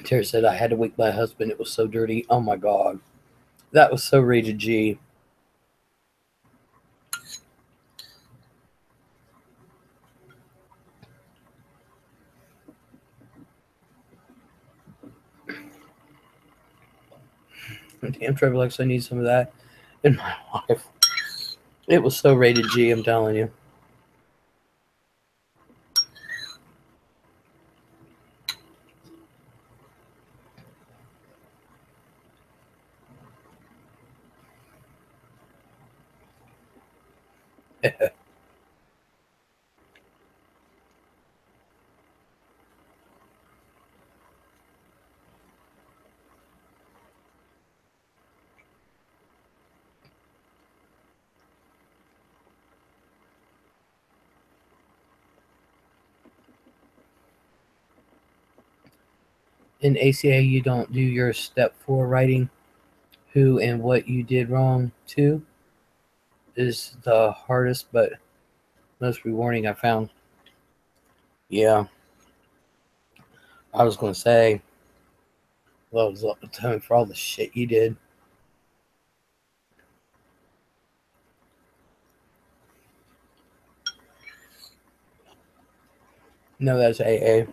A: Terry said, I had to wake my husband. It was so dirty. Oh my God. That was so rated G. Damn, Trevor Lex, I need some of that in my life. It was so rated G, I'm telling you. In ACA, you don't do your step 4 writing who and what you did wrong too is the hardest but most rewarding I found. Yeah, I was going to say, well, it was atonement for all the shit you did. No, that's AA.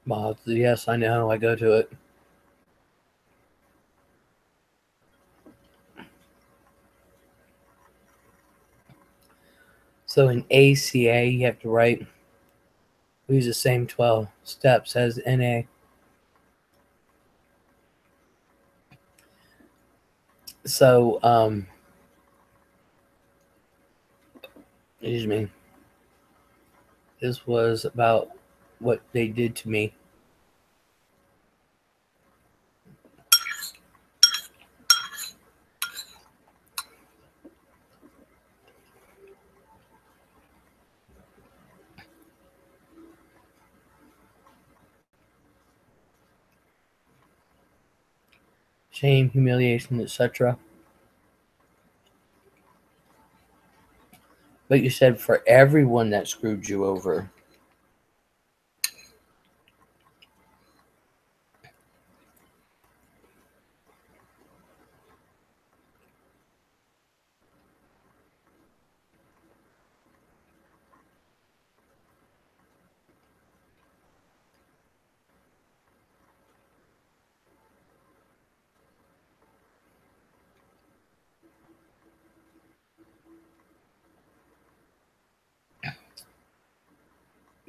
A: Well, yes, I know. I go to it. So in ACA, you have to write, we use the same 12 steps as NA. So, excuse me, this was about what they did to me. Shame, humiliation, etc. But you said for everyone that screwed you over.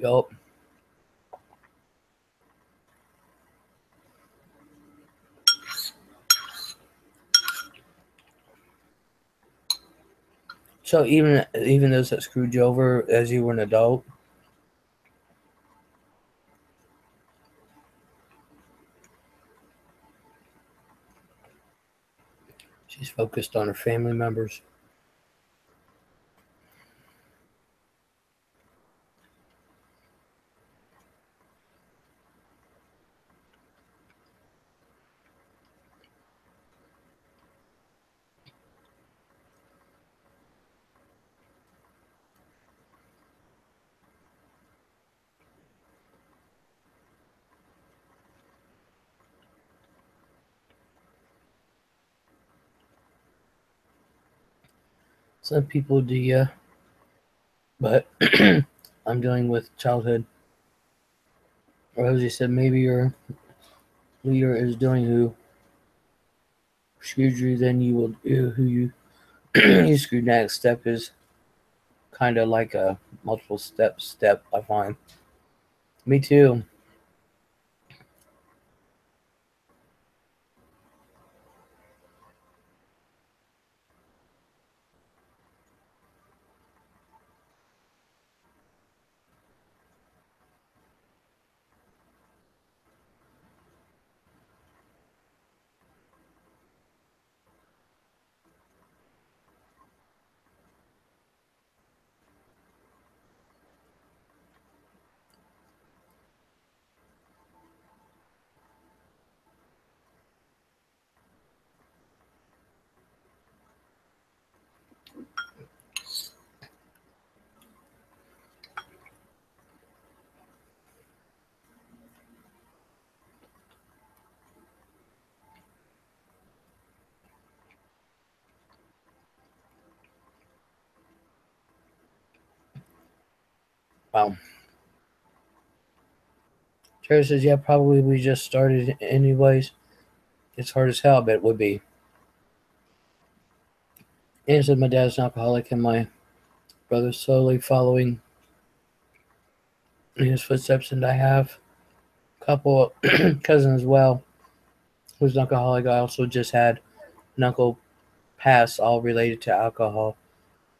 A: Yup. So even those that screwed you over as you were an adult. She's focused on her family members. Some people do, yeah, but I'm dealing with childhood. Rosie said maybe your leader is doing who screwed you, then you will do who you you screwed. Next step is kind of like a multiple step. I find. Me too. Wow. Terry says, yeah, probably we just started anyways. It's hard as hell, but it would be. And said, my dad's an alcoholic and my brother's slowly following in his footsteps. And I have a couple cousins as well who's an alcoholic. I also just had an uncle pass, all related to alcohol,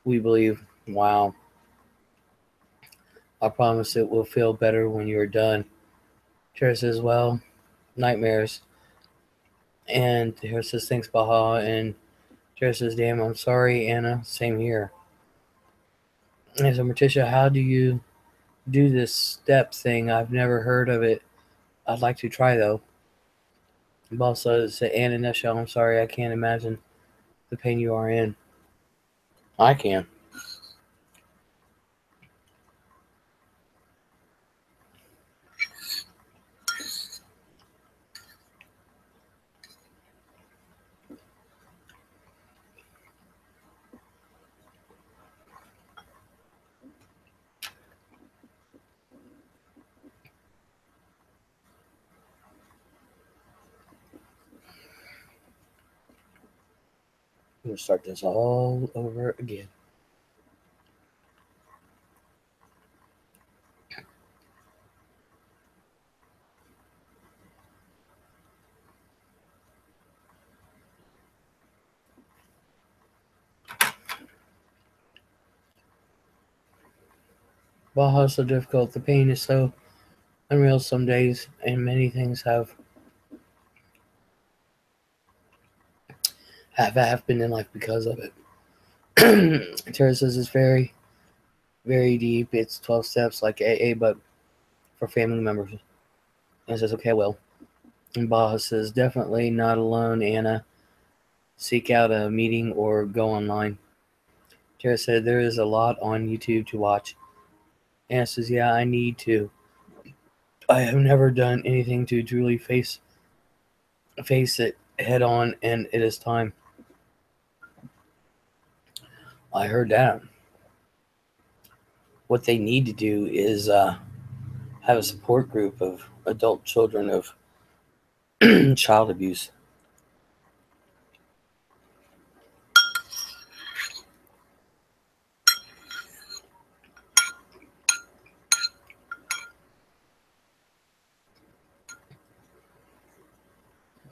A: we believe. Wow. I promise it will feel better when you're done. Terry says, well, nightmares. And Terry says, thanks, Baha. And Terry says, damn, I'm sorry, Anna. Same here. And so, Morticia, how do you do this step thing? I've never heard of it. I'd like to try, though. Boss says, Anna Nutshell, I'm sorry, I can't imagine the pain you are in. I can. We'll start this all over again. Baja is so difficult. The pain is so unreal some days, and many things have happened in life because of it. Tara says it's very, very deep. It's 12 steps like AA, but for family members. And says, okay, well. And Baja says, definitely not alone, Anna. Seek out a meeting or go online. Tara said, there is a lot on YouTube to watch. Anna says, yeah, I need to. I have never done anything to truly face it head on, and it is time. I heard that. What they need to do is have a support group of adult children of child abuse.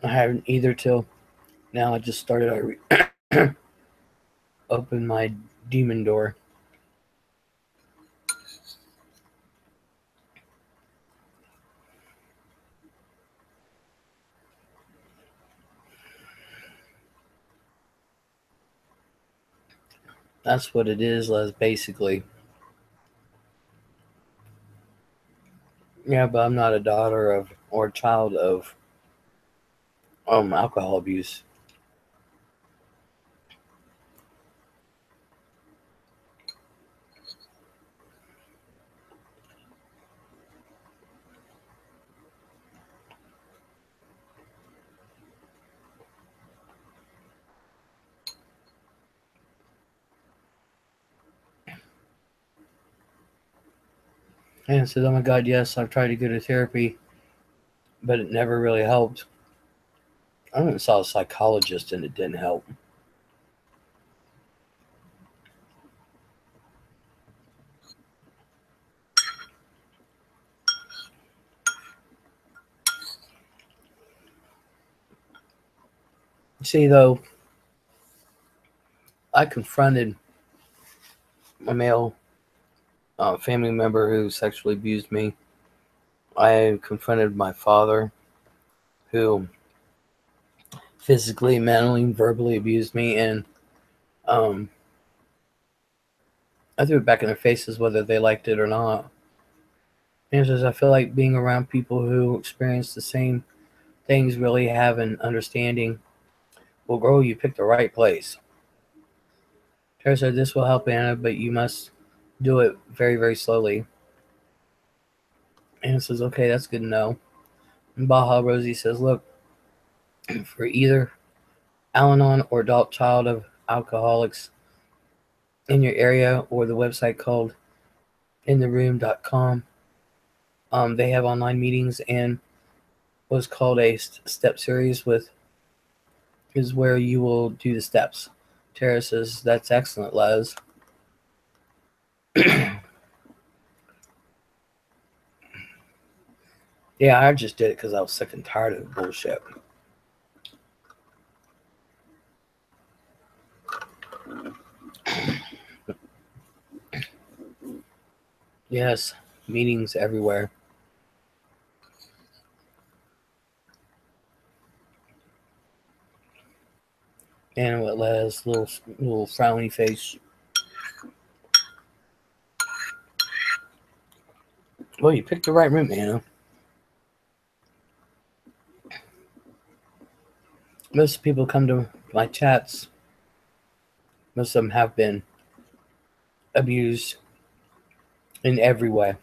A: I haven't either till now. I just started. I opened my demon door. That's what it is, Les, basically. Yeah, but I'm not a daughter of or a child of alcohol abuse. And I said, oh my God, yes, I've tried to go to therapy, but it never really helped. I went and saw a psychologist and it didn't help. See, though, I confronted a male family member who sexually abused me. I confronted my father who physically, mentally, verbally abused me, and um, I threw it back in their faces whether they liked it or not. And I feel like being around people who experience the same things, really have an understanding, will grow. You pick the right place. Tara said, this will help, Anna, but you must do it very, very slowly. Anna says, okay, that's good to know. And Baja Rosie says, look, for either Al-Anon or adult child of alcoholics in your area, or the website called intheroom.com. They have online meetings and what's called a step series is where you will do the steps. Tara says, that's excellent, Les. Yeah, I just did it because I was sick and tired of the bullshit. Yes, meetings everywhere. And what Les, little frowny face. Well, you picked the right room, Anna. Most people come to my chats. Most of them have been abused in every way.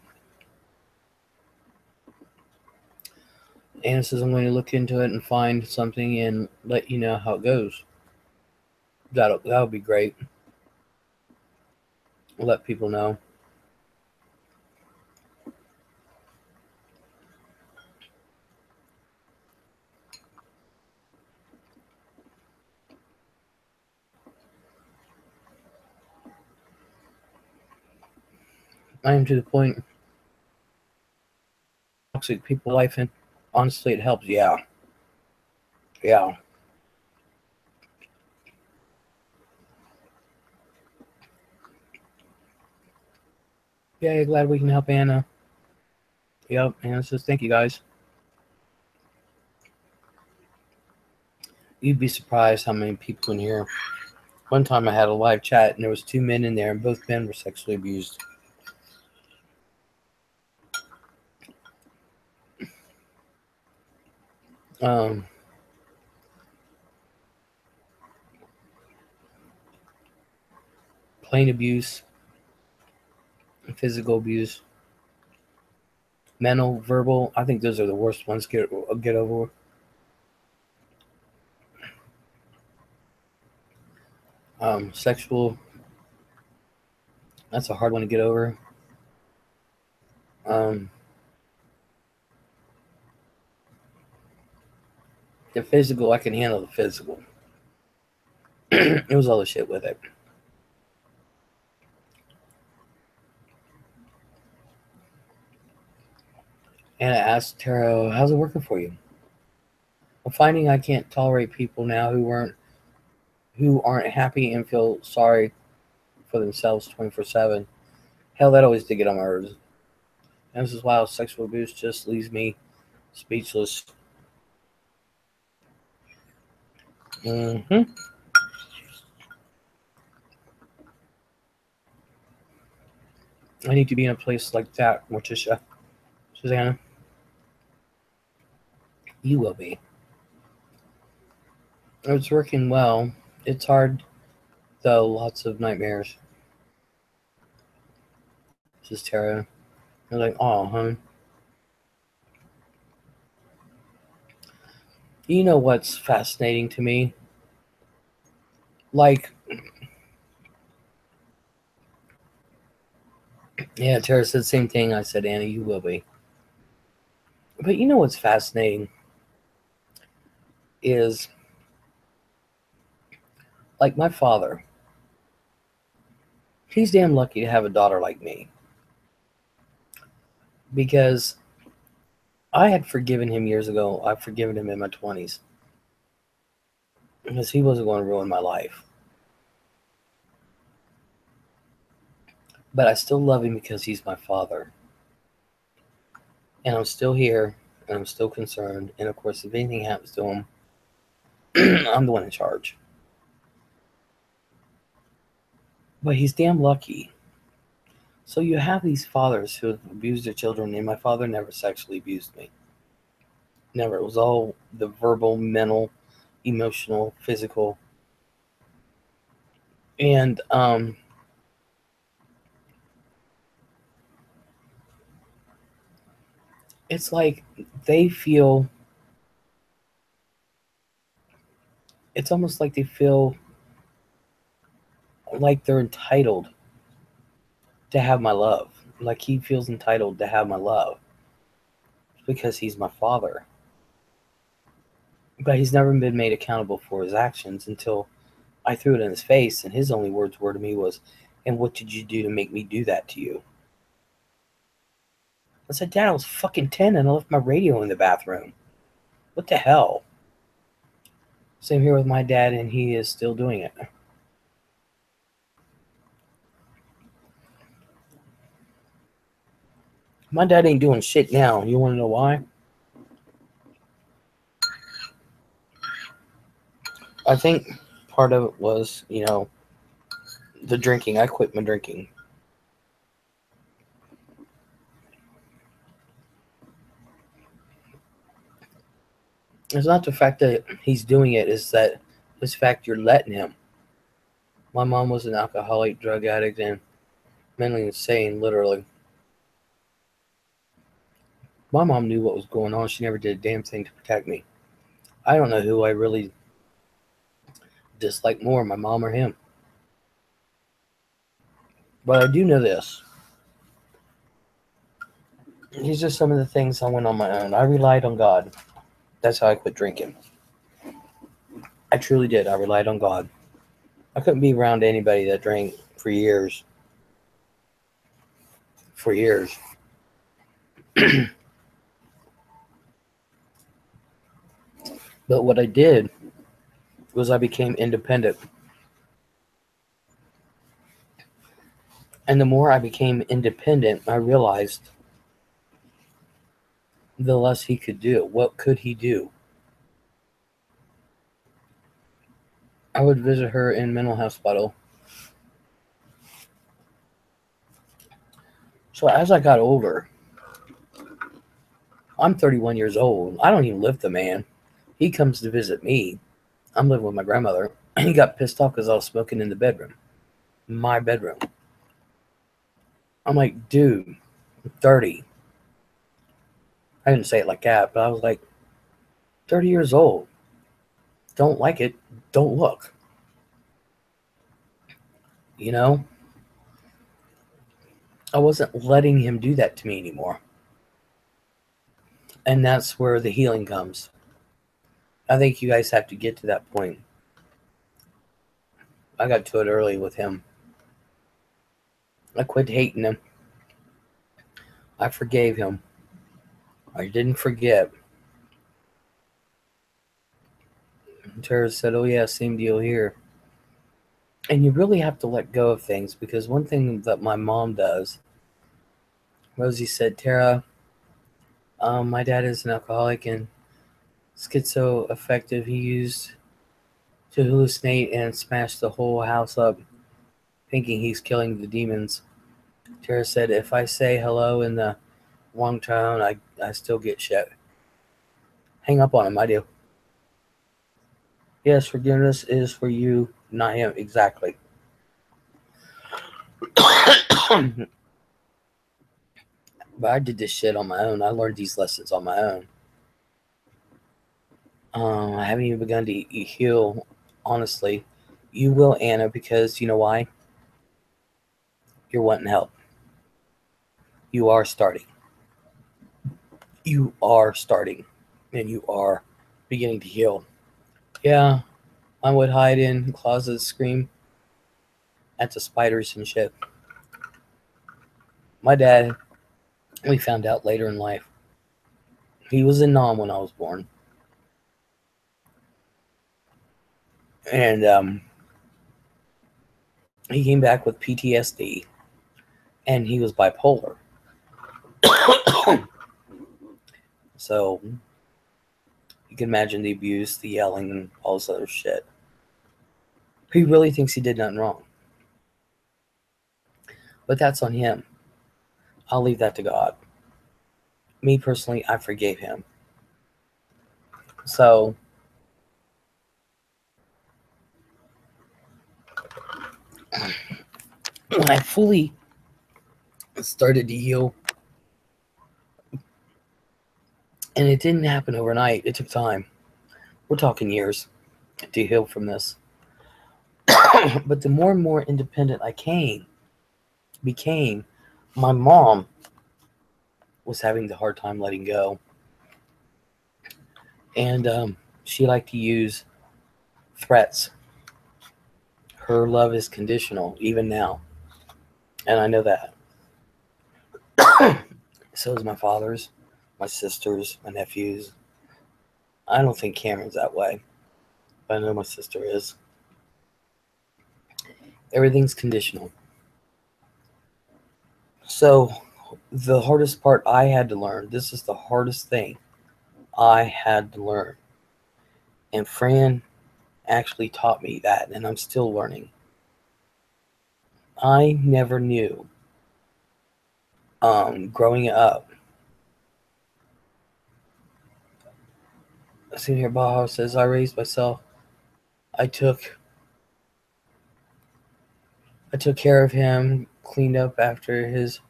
A: Anna says, I'm going to look into it and find something and let you know how it goes. That'll be great. I'll let people know. I am to the point. Toxic people life, and honestly, it helps. Yeah. Yeah. Yeah, glad we can help Anna. Yep, Anna says, thank you guys. You'd be surprised how many people in here. One time I had a live chat and there was 2 men in there and both men were sexually abused. Plain abuse, physical abuse, mental, verbal. I think those are the worst ones to get over. Sexual, that's a hard one to get over. The physical, I can handle the physical. It was all the shit with it. And I asked Tara, how's it working for you? I'm finding I can't tolerate people now who aren't happy and feel sorry for themselves 24/7. Hell, that always did get on my nerves. And this is why sexual abuse just leaves me speechless. I need to be in a place like that, Morticia. Susanna, you will be. It's working well. It's hard, though. Lots of nightmares. Says Tara. I'm like, oh, hon. You know what's fascinating to me? Like, yeah, Tara said the same thing. I said, Anna, you will be. But you know what's fascinating is, like, my father. He's damn lucky to have a daughter like me. Because I had forgiven him years ago. I've forgiven him in my 20s. Because he wasn't going to ruin my life. But I still love him because he's my father. And I'm still here. And I'm still concerned. And of course, if anything happens to him, I'm the one in charge. But he's damn lucky. So you have these fathers who have abused their children. And my father never sexually abused me. Never. It was all the verbal, mental, emotional, physical. And it's like they feel, it's almost like they feel like they're entitled to have my love. like he feels entitled to have my love because he's my father. But he's never been made accountable for his actions until I threw it in his face, and his only words were to me was, "And what did you do to make me do that to you?" I said, "Dad, I was fucking 10 and I left my radio in the bathroom. What the hell?" Same here with my dad, and he is still doing it. My dad ain't doing shit now. You want to know why? I think part of it was, the drinking. I quit my drinking. It's not the fact that he's doing it, it's that it's the fact you're letting him. My mom was an alcoholic, drug addict, and mentally insane, literally. My mom knew what was going on. She never did a damn thing to protect me. I don't know who I really dislike more, my mom or him. But I do know this. These are some of the things I went on my own. I relied on God. That's how I quit drinking. I truly did. I relied on God. I couldn't be around anybody that drank for years. For years. But what I did was I became independent. And the more I became independent, I realized the less he could do. What could he do? I would visit her in mental hospital. So as I got older, I'm 31 years old. I don't even live with the man. He comes to visit me. I'm living with my grandmother. And he got pissed off because I was smoking in the bedroom. My bedroom. I'm like, dude, I'm 30. I didn't say it like that, but I was like, 30 years old. Don't like it. Don't look. You know? I wasn't letting him do that to me anymore. And that's where the healing comes. I think you guys have to get to that point. I got to it early with him. I quit hating him. I forgave him. I didn't forget. Tara said, "Oh yeah, same deal here." And you really have to let go of things, because one thing that my mom does, Rosie said, "Tara, my dad is an alcoholic and schizoaffective. He used to hallucinate and smash the whole house up, thinking he's killing the demons." Tara said, "If I say hello in the wrong tone, I still get shit. Hang up on him, I do." Yes, forgiveness is for you, not him. Exactly. But I did this shit on my own. I learned these lessons on my own. I haven't even begun to heal, honestly. You will, Anna, because you know why? You're wanting help. You are starting. You are starting. And you are beginning to heal. Yeah, I would hide in closets, scream at the spiders and shit. My dad, we found out later in life, he was in Nam when I was born. And he came back with PTSD, and he was bipolar. So you can imagine the abuse, the yelling, and all this other shit. He really thinks he did nothing wrong. But that's on him. I'll leave that to God. Me personally, I forgave him. So when I fully started to heal, and it didn't happen overnight, it took time. We're talking years to heal from this. But the more and more independent I became, my mom was having the hard time letting go, and she liked to use threats. Her love is conditional, even now, and I know that. So is my father's, my sister's, my nephew's. I don't think Cameron's that way, but I know my sister is. Everything's conditional. So, the hardest part I had to learn, this is the hardest thing I had to learn. And Fran actually taught me that, and I'm still learning. I never knew, growing up. See here, Baja says, I raised myself. I took I took care of him, cleaned up after his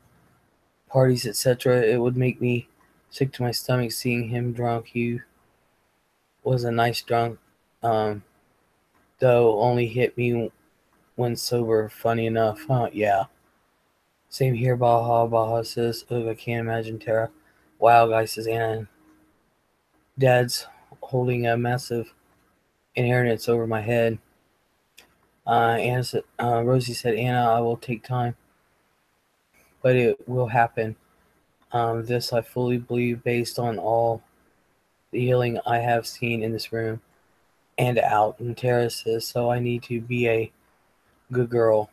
A: parties, etc. It would make me sick to my stomach seeing him drunk. He was a nice drunk, um, though only hit me when sober. Funny enough, huh? Yeah. Same here, Baja. Baja says, ugh, I can't imagine Tara. Wow, guy says, Anna. Dad's holding a massive inheritance over my head. Rosie said, Anna, I will take time, but it will happen. This I fully believe based on all the healing I have seen in this room and out. And Tara says, so I need to be a good girl.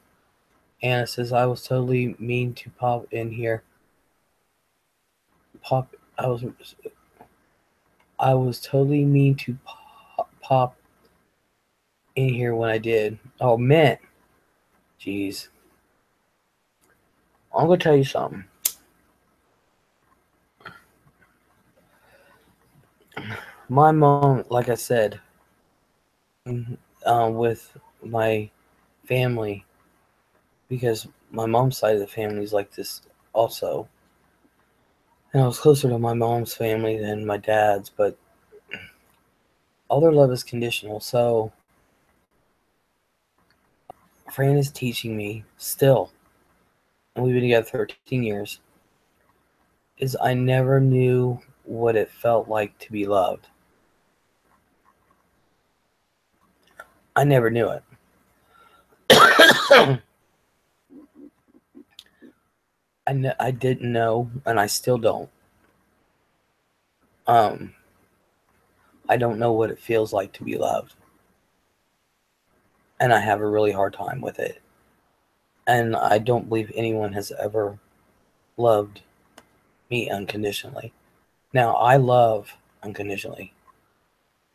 A: Anna says, I was totally mean to pop in here. Pop, I was totally mean to pop in here when I did. Oh, man. Jeez. I'm going to tell you something. My mom, like I said, with my family, because my mom's side of the family is like this also. And I was closer to my mom's family than my dad's, but all their love is conditional. So Fran is teaching me still, and we've been together 13 years, is I never knew what it felt like to be loved. I never knew it. I didn't know, and I still don't. Um, I don't know what it feels like to be loved. And I have a really hard time with it. And I don't believe anyone has ever loved me unconditionally. Now, I love unconditionally.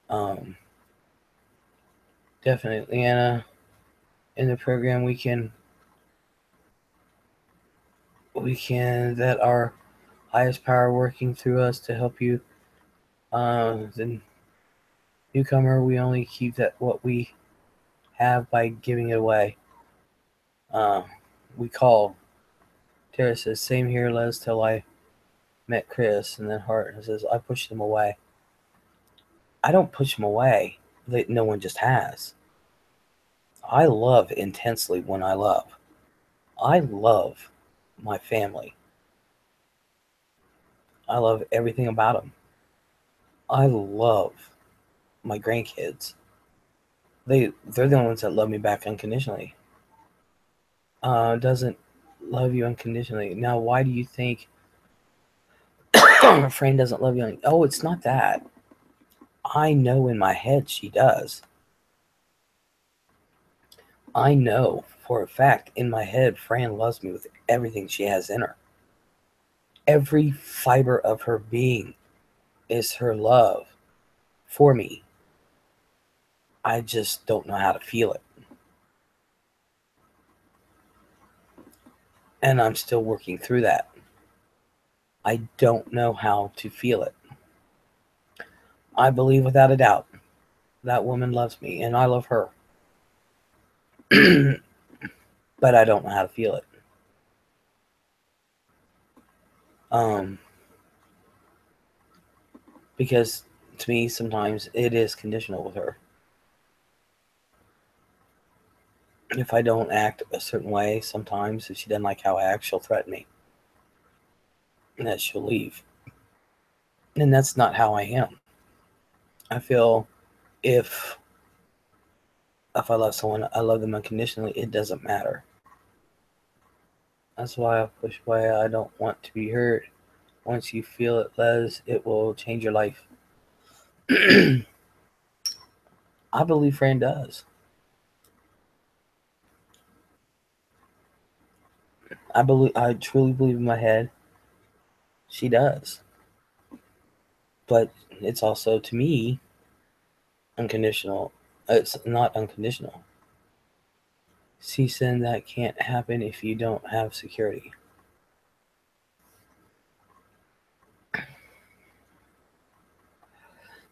A: Um, Definitely, Anna. In the program, we can that our highest power working through us to help you. The newcomer, we only keep that what we have by giving it away. Uh, we call. Tara says, same here, Les, till I met Chris. And then Hart says, I pushed him away. I don't push him away. No one just has. I love intensely when I love. I love my family. I love everything about them. I love my grandkids. They're the ones that love me back unconditionally. Doesn't love you unconditionally. Now, why do you think Fran doesn't love you? Oh, it's not that. I know in my head she does. I know for a fact in my head Fran loves me with everything she has in her. Every fiber of her being is her love for me. I just don't know how to feel it. And I'm still working through that. I don't know how to feel it. I believe without a doubt that woman loves me and I love her. But I don't know how to feel it. Because to me, sometimes it is conditional with her. If I don't act a certain way, sometimes if she doesn't like how I act, she'll threaten me. and that she'll leave. And that's not how I am. I feel if if I love someone, I love them unconditionally. It doesn't matter. That's why I push away. I don't want to be hurt. Once you feel it, Les, it will change your life. I believe Fran does. I truly believe in my head she does. But it's also to me unconditional. It's not unconditional. She said that can't happen if you don't have security.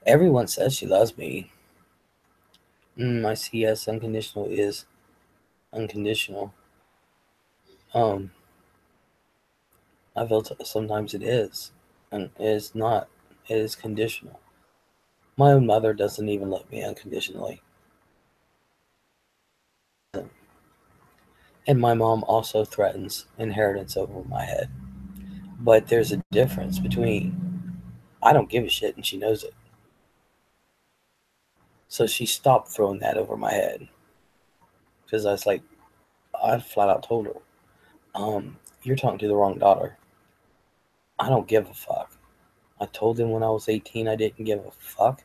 A: Everyone says she loves me. My CS unconditional is unconditional. Um, I feel sometimes it is, and it is not. It is conditional. My own mother doesn't even love me unconditionally, and my mom also threatens inheritance over my head. But there's a difference between I don't give a shit and she knows it. So she stopped throwing that over my head because I was like, I flat out told her, "You're talking to the wrong daughter. I don't give a fuck. I told them when I was 18 I didn't give a fuck.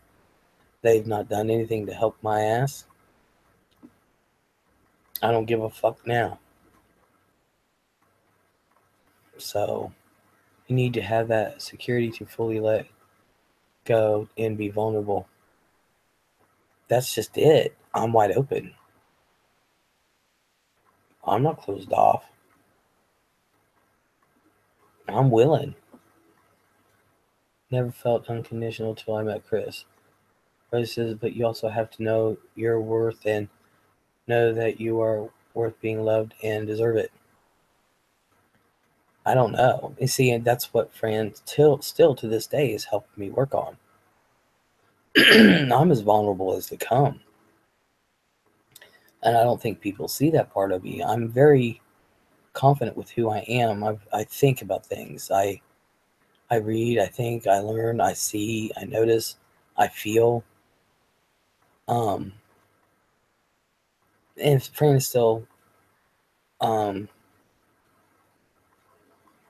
A: They've not done anything to help my ass. I don't give a fuck now. So you need to have that security to fully let go and be vulnerable. That's just it. I'm wide open. I'm not closed off. I'm willing. Never felt unconditional till I met Chris. Chris says, but you also have to know your worth and know that you are worth being loved and deserve it. I don't know. You see, and that's what Fran still to this day is helping me work on. I'm as vulnerable as they come. And I don't think people see that part of me. I'm very confident with who I am. I think about things. I read, I think, I learn, I see, I notice, I feel. Um, and Fran is still, um,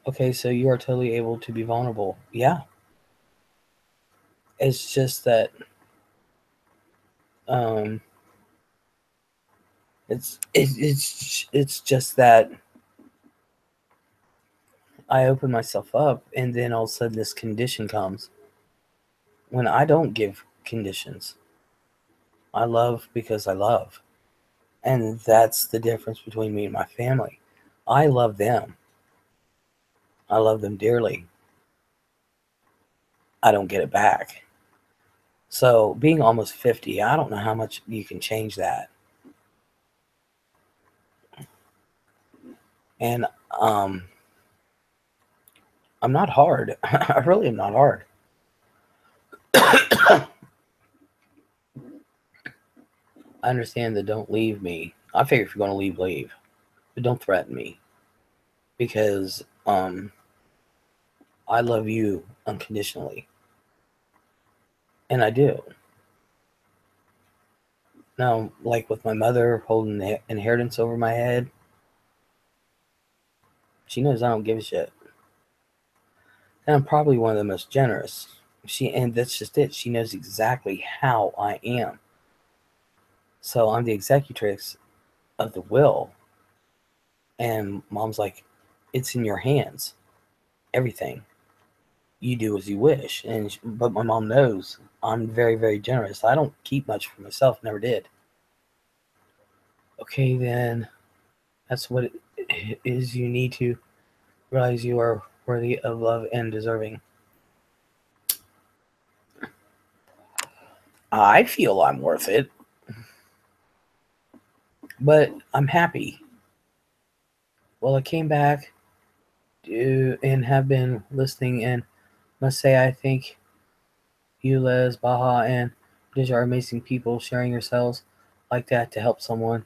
A: okay, so you are totally able to be vulnerable. Yeah. It's just that um, it's just that I open myself up, and then all of a sudden this condition comes when I don't give conditions. I love because I love. And that's the difference between me and my family. I love them. I love them dearly. I don't get it back. So being almost 50, I don't know how much you can change that. And um, I'm not hard. I really am not hard. I understand that don't leave me. I figure if you're going to leave, leave. But don't threaten me. Because I love you unconditionally. And I do. Now, like with my mother holding the inheritance over my head, she knows I don't give a shit. And I'm probably one of the most generous. And that's just it. She knows exactly how I am. So I'm the executrix of the will. And mom's like, it's in your hands. Everything. You do as you wish. But my mom knows I'm very, very generous. I don't keep much for myself. Never did. Okay, then that's what it is. You need to realize you are worthy of love and deserving. I feel I'm worth it, but I'm happy. Well, I came back and have been listening, and must say I think you, Les, Baha, and British are amazing people sharing yourselves like that to help someone.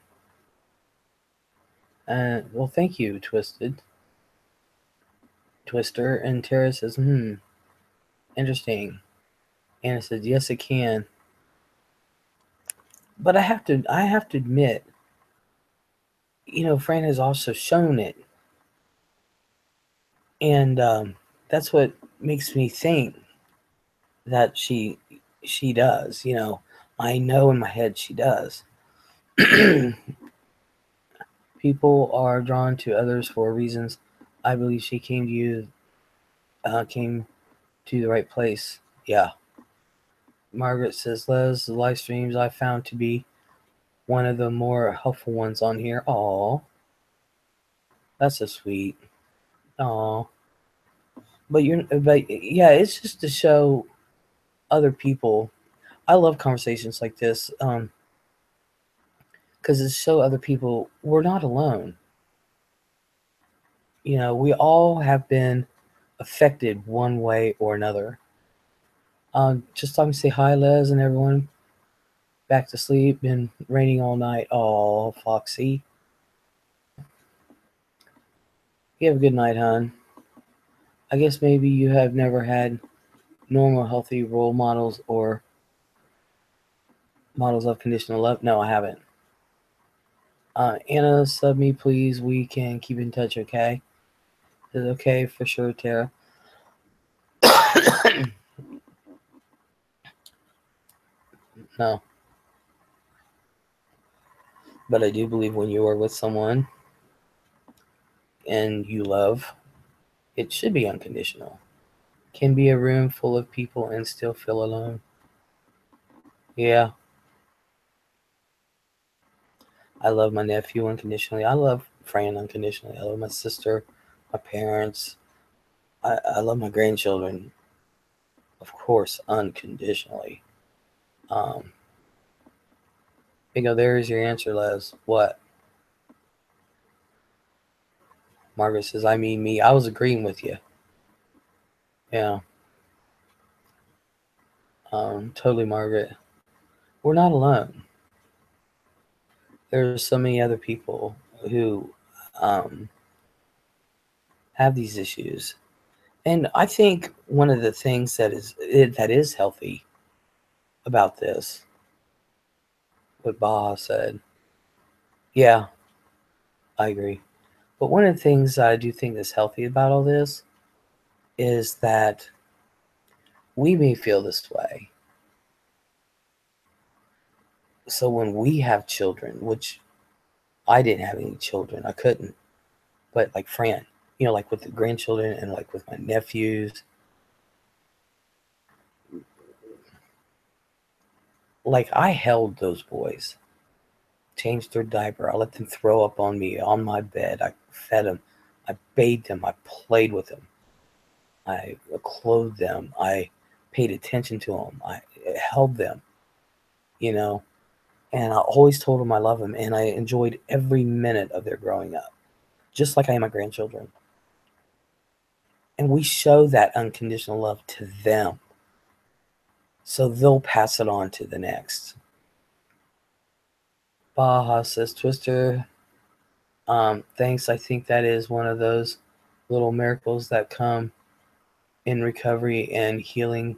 A: And well, thank you, Twisted. Twister. And Tara says, interesting. Anna says, yes, it can. But I have to admit, Fran has also shown it, and that's what makes me think that she does. I know in my head she does. People are drawn to others for reasons. I believe she came to the right place. Yeah. Margaret says, Les, the live streams I found to be one of the more helpful ones on here. Aw, that's so sweet. Aw. But yeah, it's just to show other people. I love conversations like this, because it show other people we're not alone. We all have been affected one way or another. Just talking to say hi, Les, and everyone. Back to sleep. Been raining all night. Oh, Foxy. You have a good night, hon. I guess maybe you have never had normal, healthy role models or models of conditional love. No, I haven't. Anna, sub me, please. We can keep in touch, okay? Is it okay for sure, Tara? No. But I do believe when you are with someone and you love, it should be unconditional. Can be a room full of people and still feel alone. Yeah. I love my nephew unconditionally. I love Fran unconditionally. I love my sister, my parents. I love my grandchildren, of course, unconditionally. Um, there's your answer, Les. What? Margaret says, I mean me. I was agreeing with you. Yeah. Totally, Margaret. We're not alone. There's so many other people who um, have these issues. And I think one of the things that is healthy about this, what Baha said, yeah, I agree. But one of the things I do think is healthy about all this is that we may feel this way. So when we have children, which I didn't have any children, I couldn't, but like Fran, like with the grandchildren and like with my nephews, like I held those boys, changed their diaper, I let them throw up on me on my bed, I fed them, I bathed them, I played with them, I clothed them, I paid attention to them, I held them, you know, and I always told them I love them, and I enjoyed every minute of their growing up, just like I am my grandchildren. And we show that unconditional love to them, so they'll pass it on to the next. Baha says, Twister, thanks. I think that is one of those little miracles that come in recovery and healing.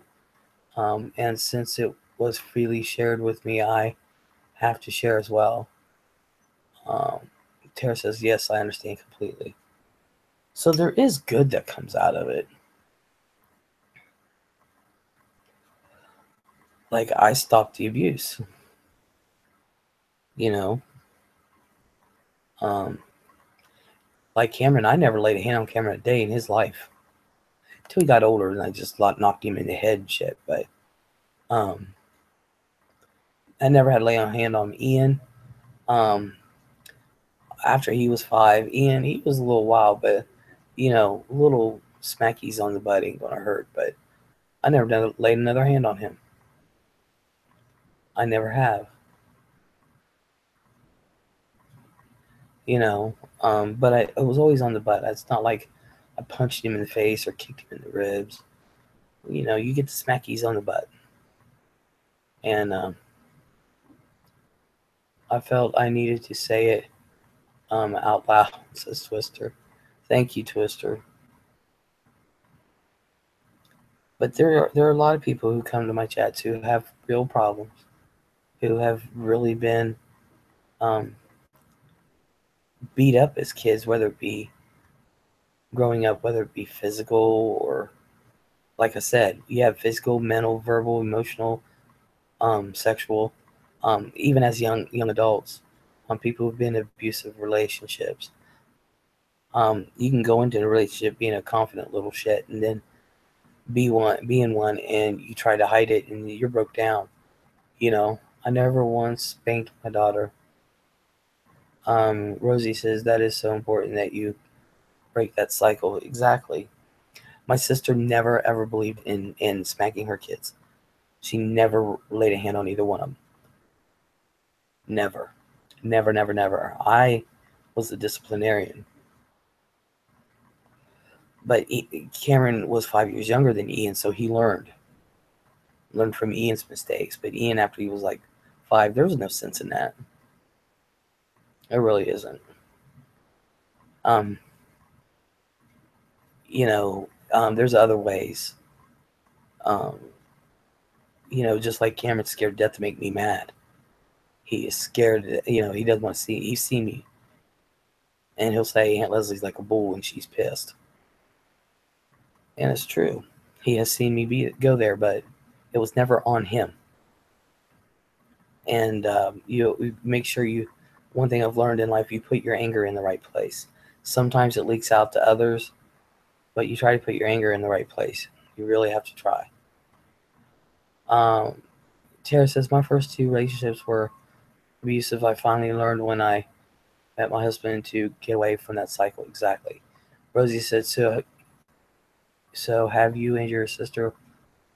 A: And since it was freely shared with me, I have to share as well. Um, Tara says, yes, I understand completely. So there is good that comes out of it. Like, I stopped the abuse, you know. Um, like Cameron, I never laid a hand on Cameron a day in his life till he got older, and I just knocked him in the head and shit. But I never had to lay a hand on Ian. After he was 5, Ian, he was a little wild, but little smackies on the butt ain't gonna hurt. But I never laid another hand on him. I never have. But I was always on the butt. It's not like I punched him in the face or kicked him in the ribs. You get the smackies on the butt. And I felt I needed to say it out loud, says Twister. Thank you, Twister. But there are a lot of people who come to my chats who have real problems, who have really been um, beat up as kids, whether it be growing up, whether it be physical or, like I said, you have physical, mental, verbal, emotional, sexual, even as young adults, people who've been in abusive relationships. You can go into a relationship being a confident little shit, and then be in one, and you try to hide it, and you're broke down. You know, I never once spanked my daughter. Rosie says that is so important that you break that cycle. Exactly. My sister never ever believed in spanking her kids. She never laid a hand on either one of them. Never. Never, never, never. I was the disciplinarian. But Cameron was 5 years younger than Ian, so he learned from Ian's mistakes. But Ian, after he was like 5, there was no sense in that. There really isn't. Um, there's other ways. Um, just like Cameron's scared to death to make me mad. He is scared. He doesn't want to see. He's seen me, and he'll say Aunt Leslie's like a bull, and she's pissed. And it's true. He has seen me go there, but it was never on him. And you make sure you. One thing I've learned in life, you put your anger in the right place. Sometimes it leaks out to others, but you try to put your anger in the right place. You really have to try. Tara says, my first 2 relationships were abusive. I finally learned when I met my husband to get away from that cycle. Exactly. Rosie said, so have you and your sister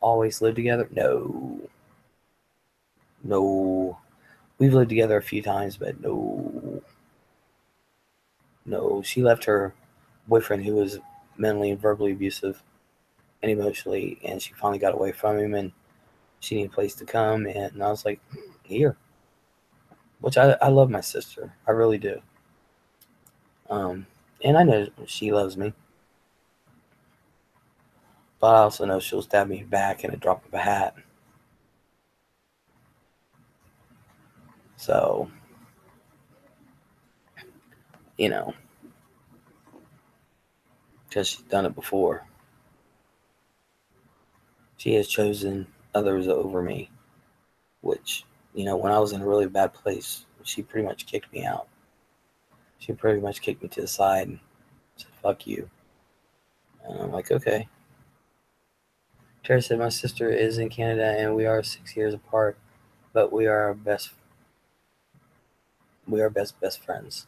A: always lived together? No. No. We've lived together a few times, but no. No. She left her boyfriend who was mentally and verbally abusive and emotionally, and she finally got away from him, and she needed a place to come, and I was like, here. Which I love my sister. I really do. And I know she loves me. But I also know she'll stab me back in a drop of a hat. So, because she's done it before. She has chosen others over me, which, when I was in a really bad place, she pretty much kicked me out. She pretty much kicked me to the side and said, fuck you. And I'm like, okay. Tara said, my sister is in Canada and we are 6 years apart, but we are best friends.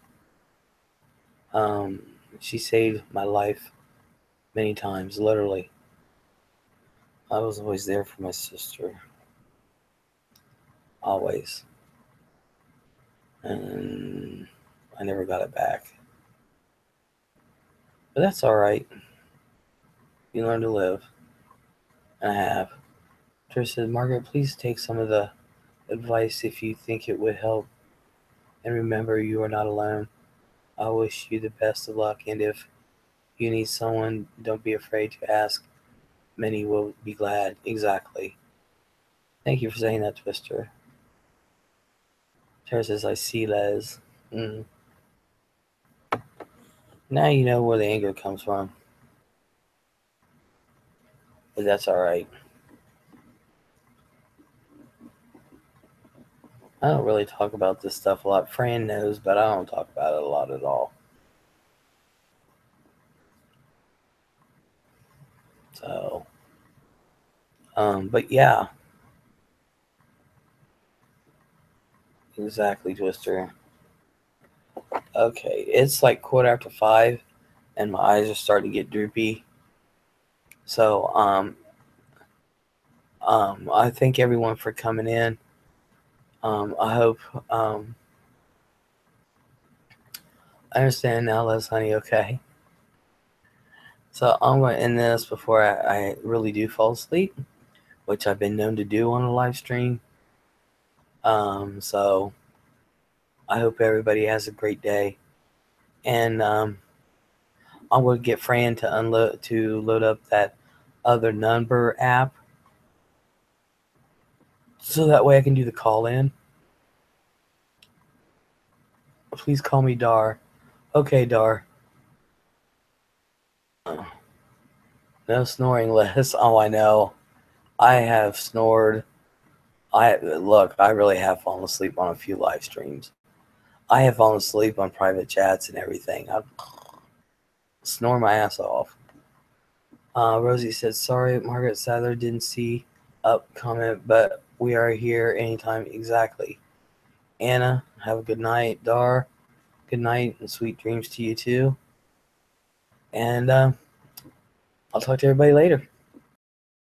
A: She saved my life many times, literally. I was always there for my sister. Always. And I never got it back. But that's alright. You learn to live. And I have. Trish said, Margaret, please take some of the advice if you think it would help. And remember, you are not alone. I wish you the best of luck. And if you need someone, don't be afraid to ask. Many will be glad. Exactly. Thank you for saying that, Twister. Tara says, I see, Les. Now you know where the anger comes from. But that's alright. I don't really talk about this stuff a lot. Fran knows, but I don't talk about it a lot at all. So, but yeah. Exactly, Twister. Okay, it's like 5:15, and my eyes are starting to get droopy. So, I thank everyone for coming in. I hope, I understand now, Les, honey. Okay. So I'm going to end this before I really do fall asleep, which I've been known to do on a live stream. So I hope everybody has a great day, and I'm going to get Fran to load up that other number app, so that way I can do the call in. Please call me Dar. Okay, Dar. No snoring, Les. Oh, I know. I have snored. I really have fallen asleep on a few live streams. I have fallen asleep on private chats and everything. I snore my ass off. Rosie said, sorry, Margaret Sadler didn't see up comment, but we are here anytime. Exactly. Anna, have a good night. Dar, good night and sweet dreams to you too. And I'll talk to everybody later.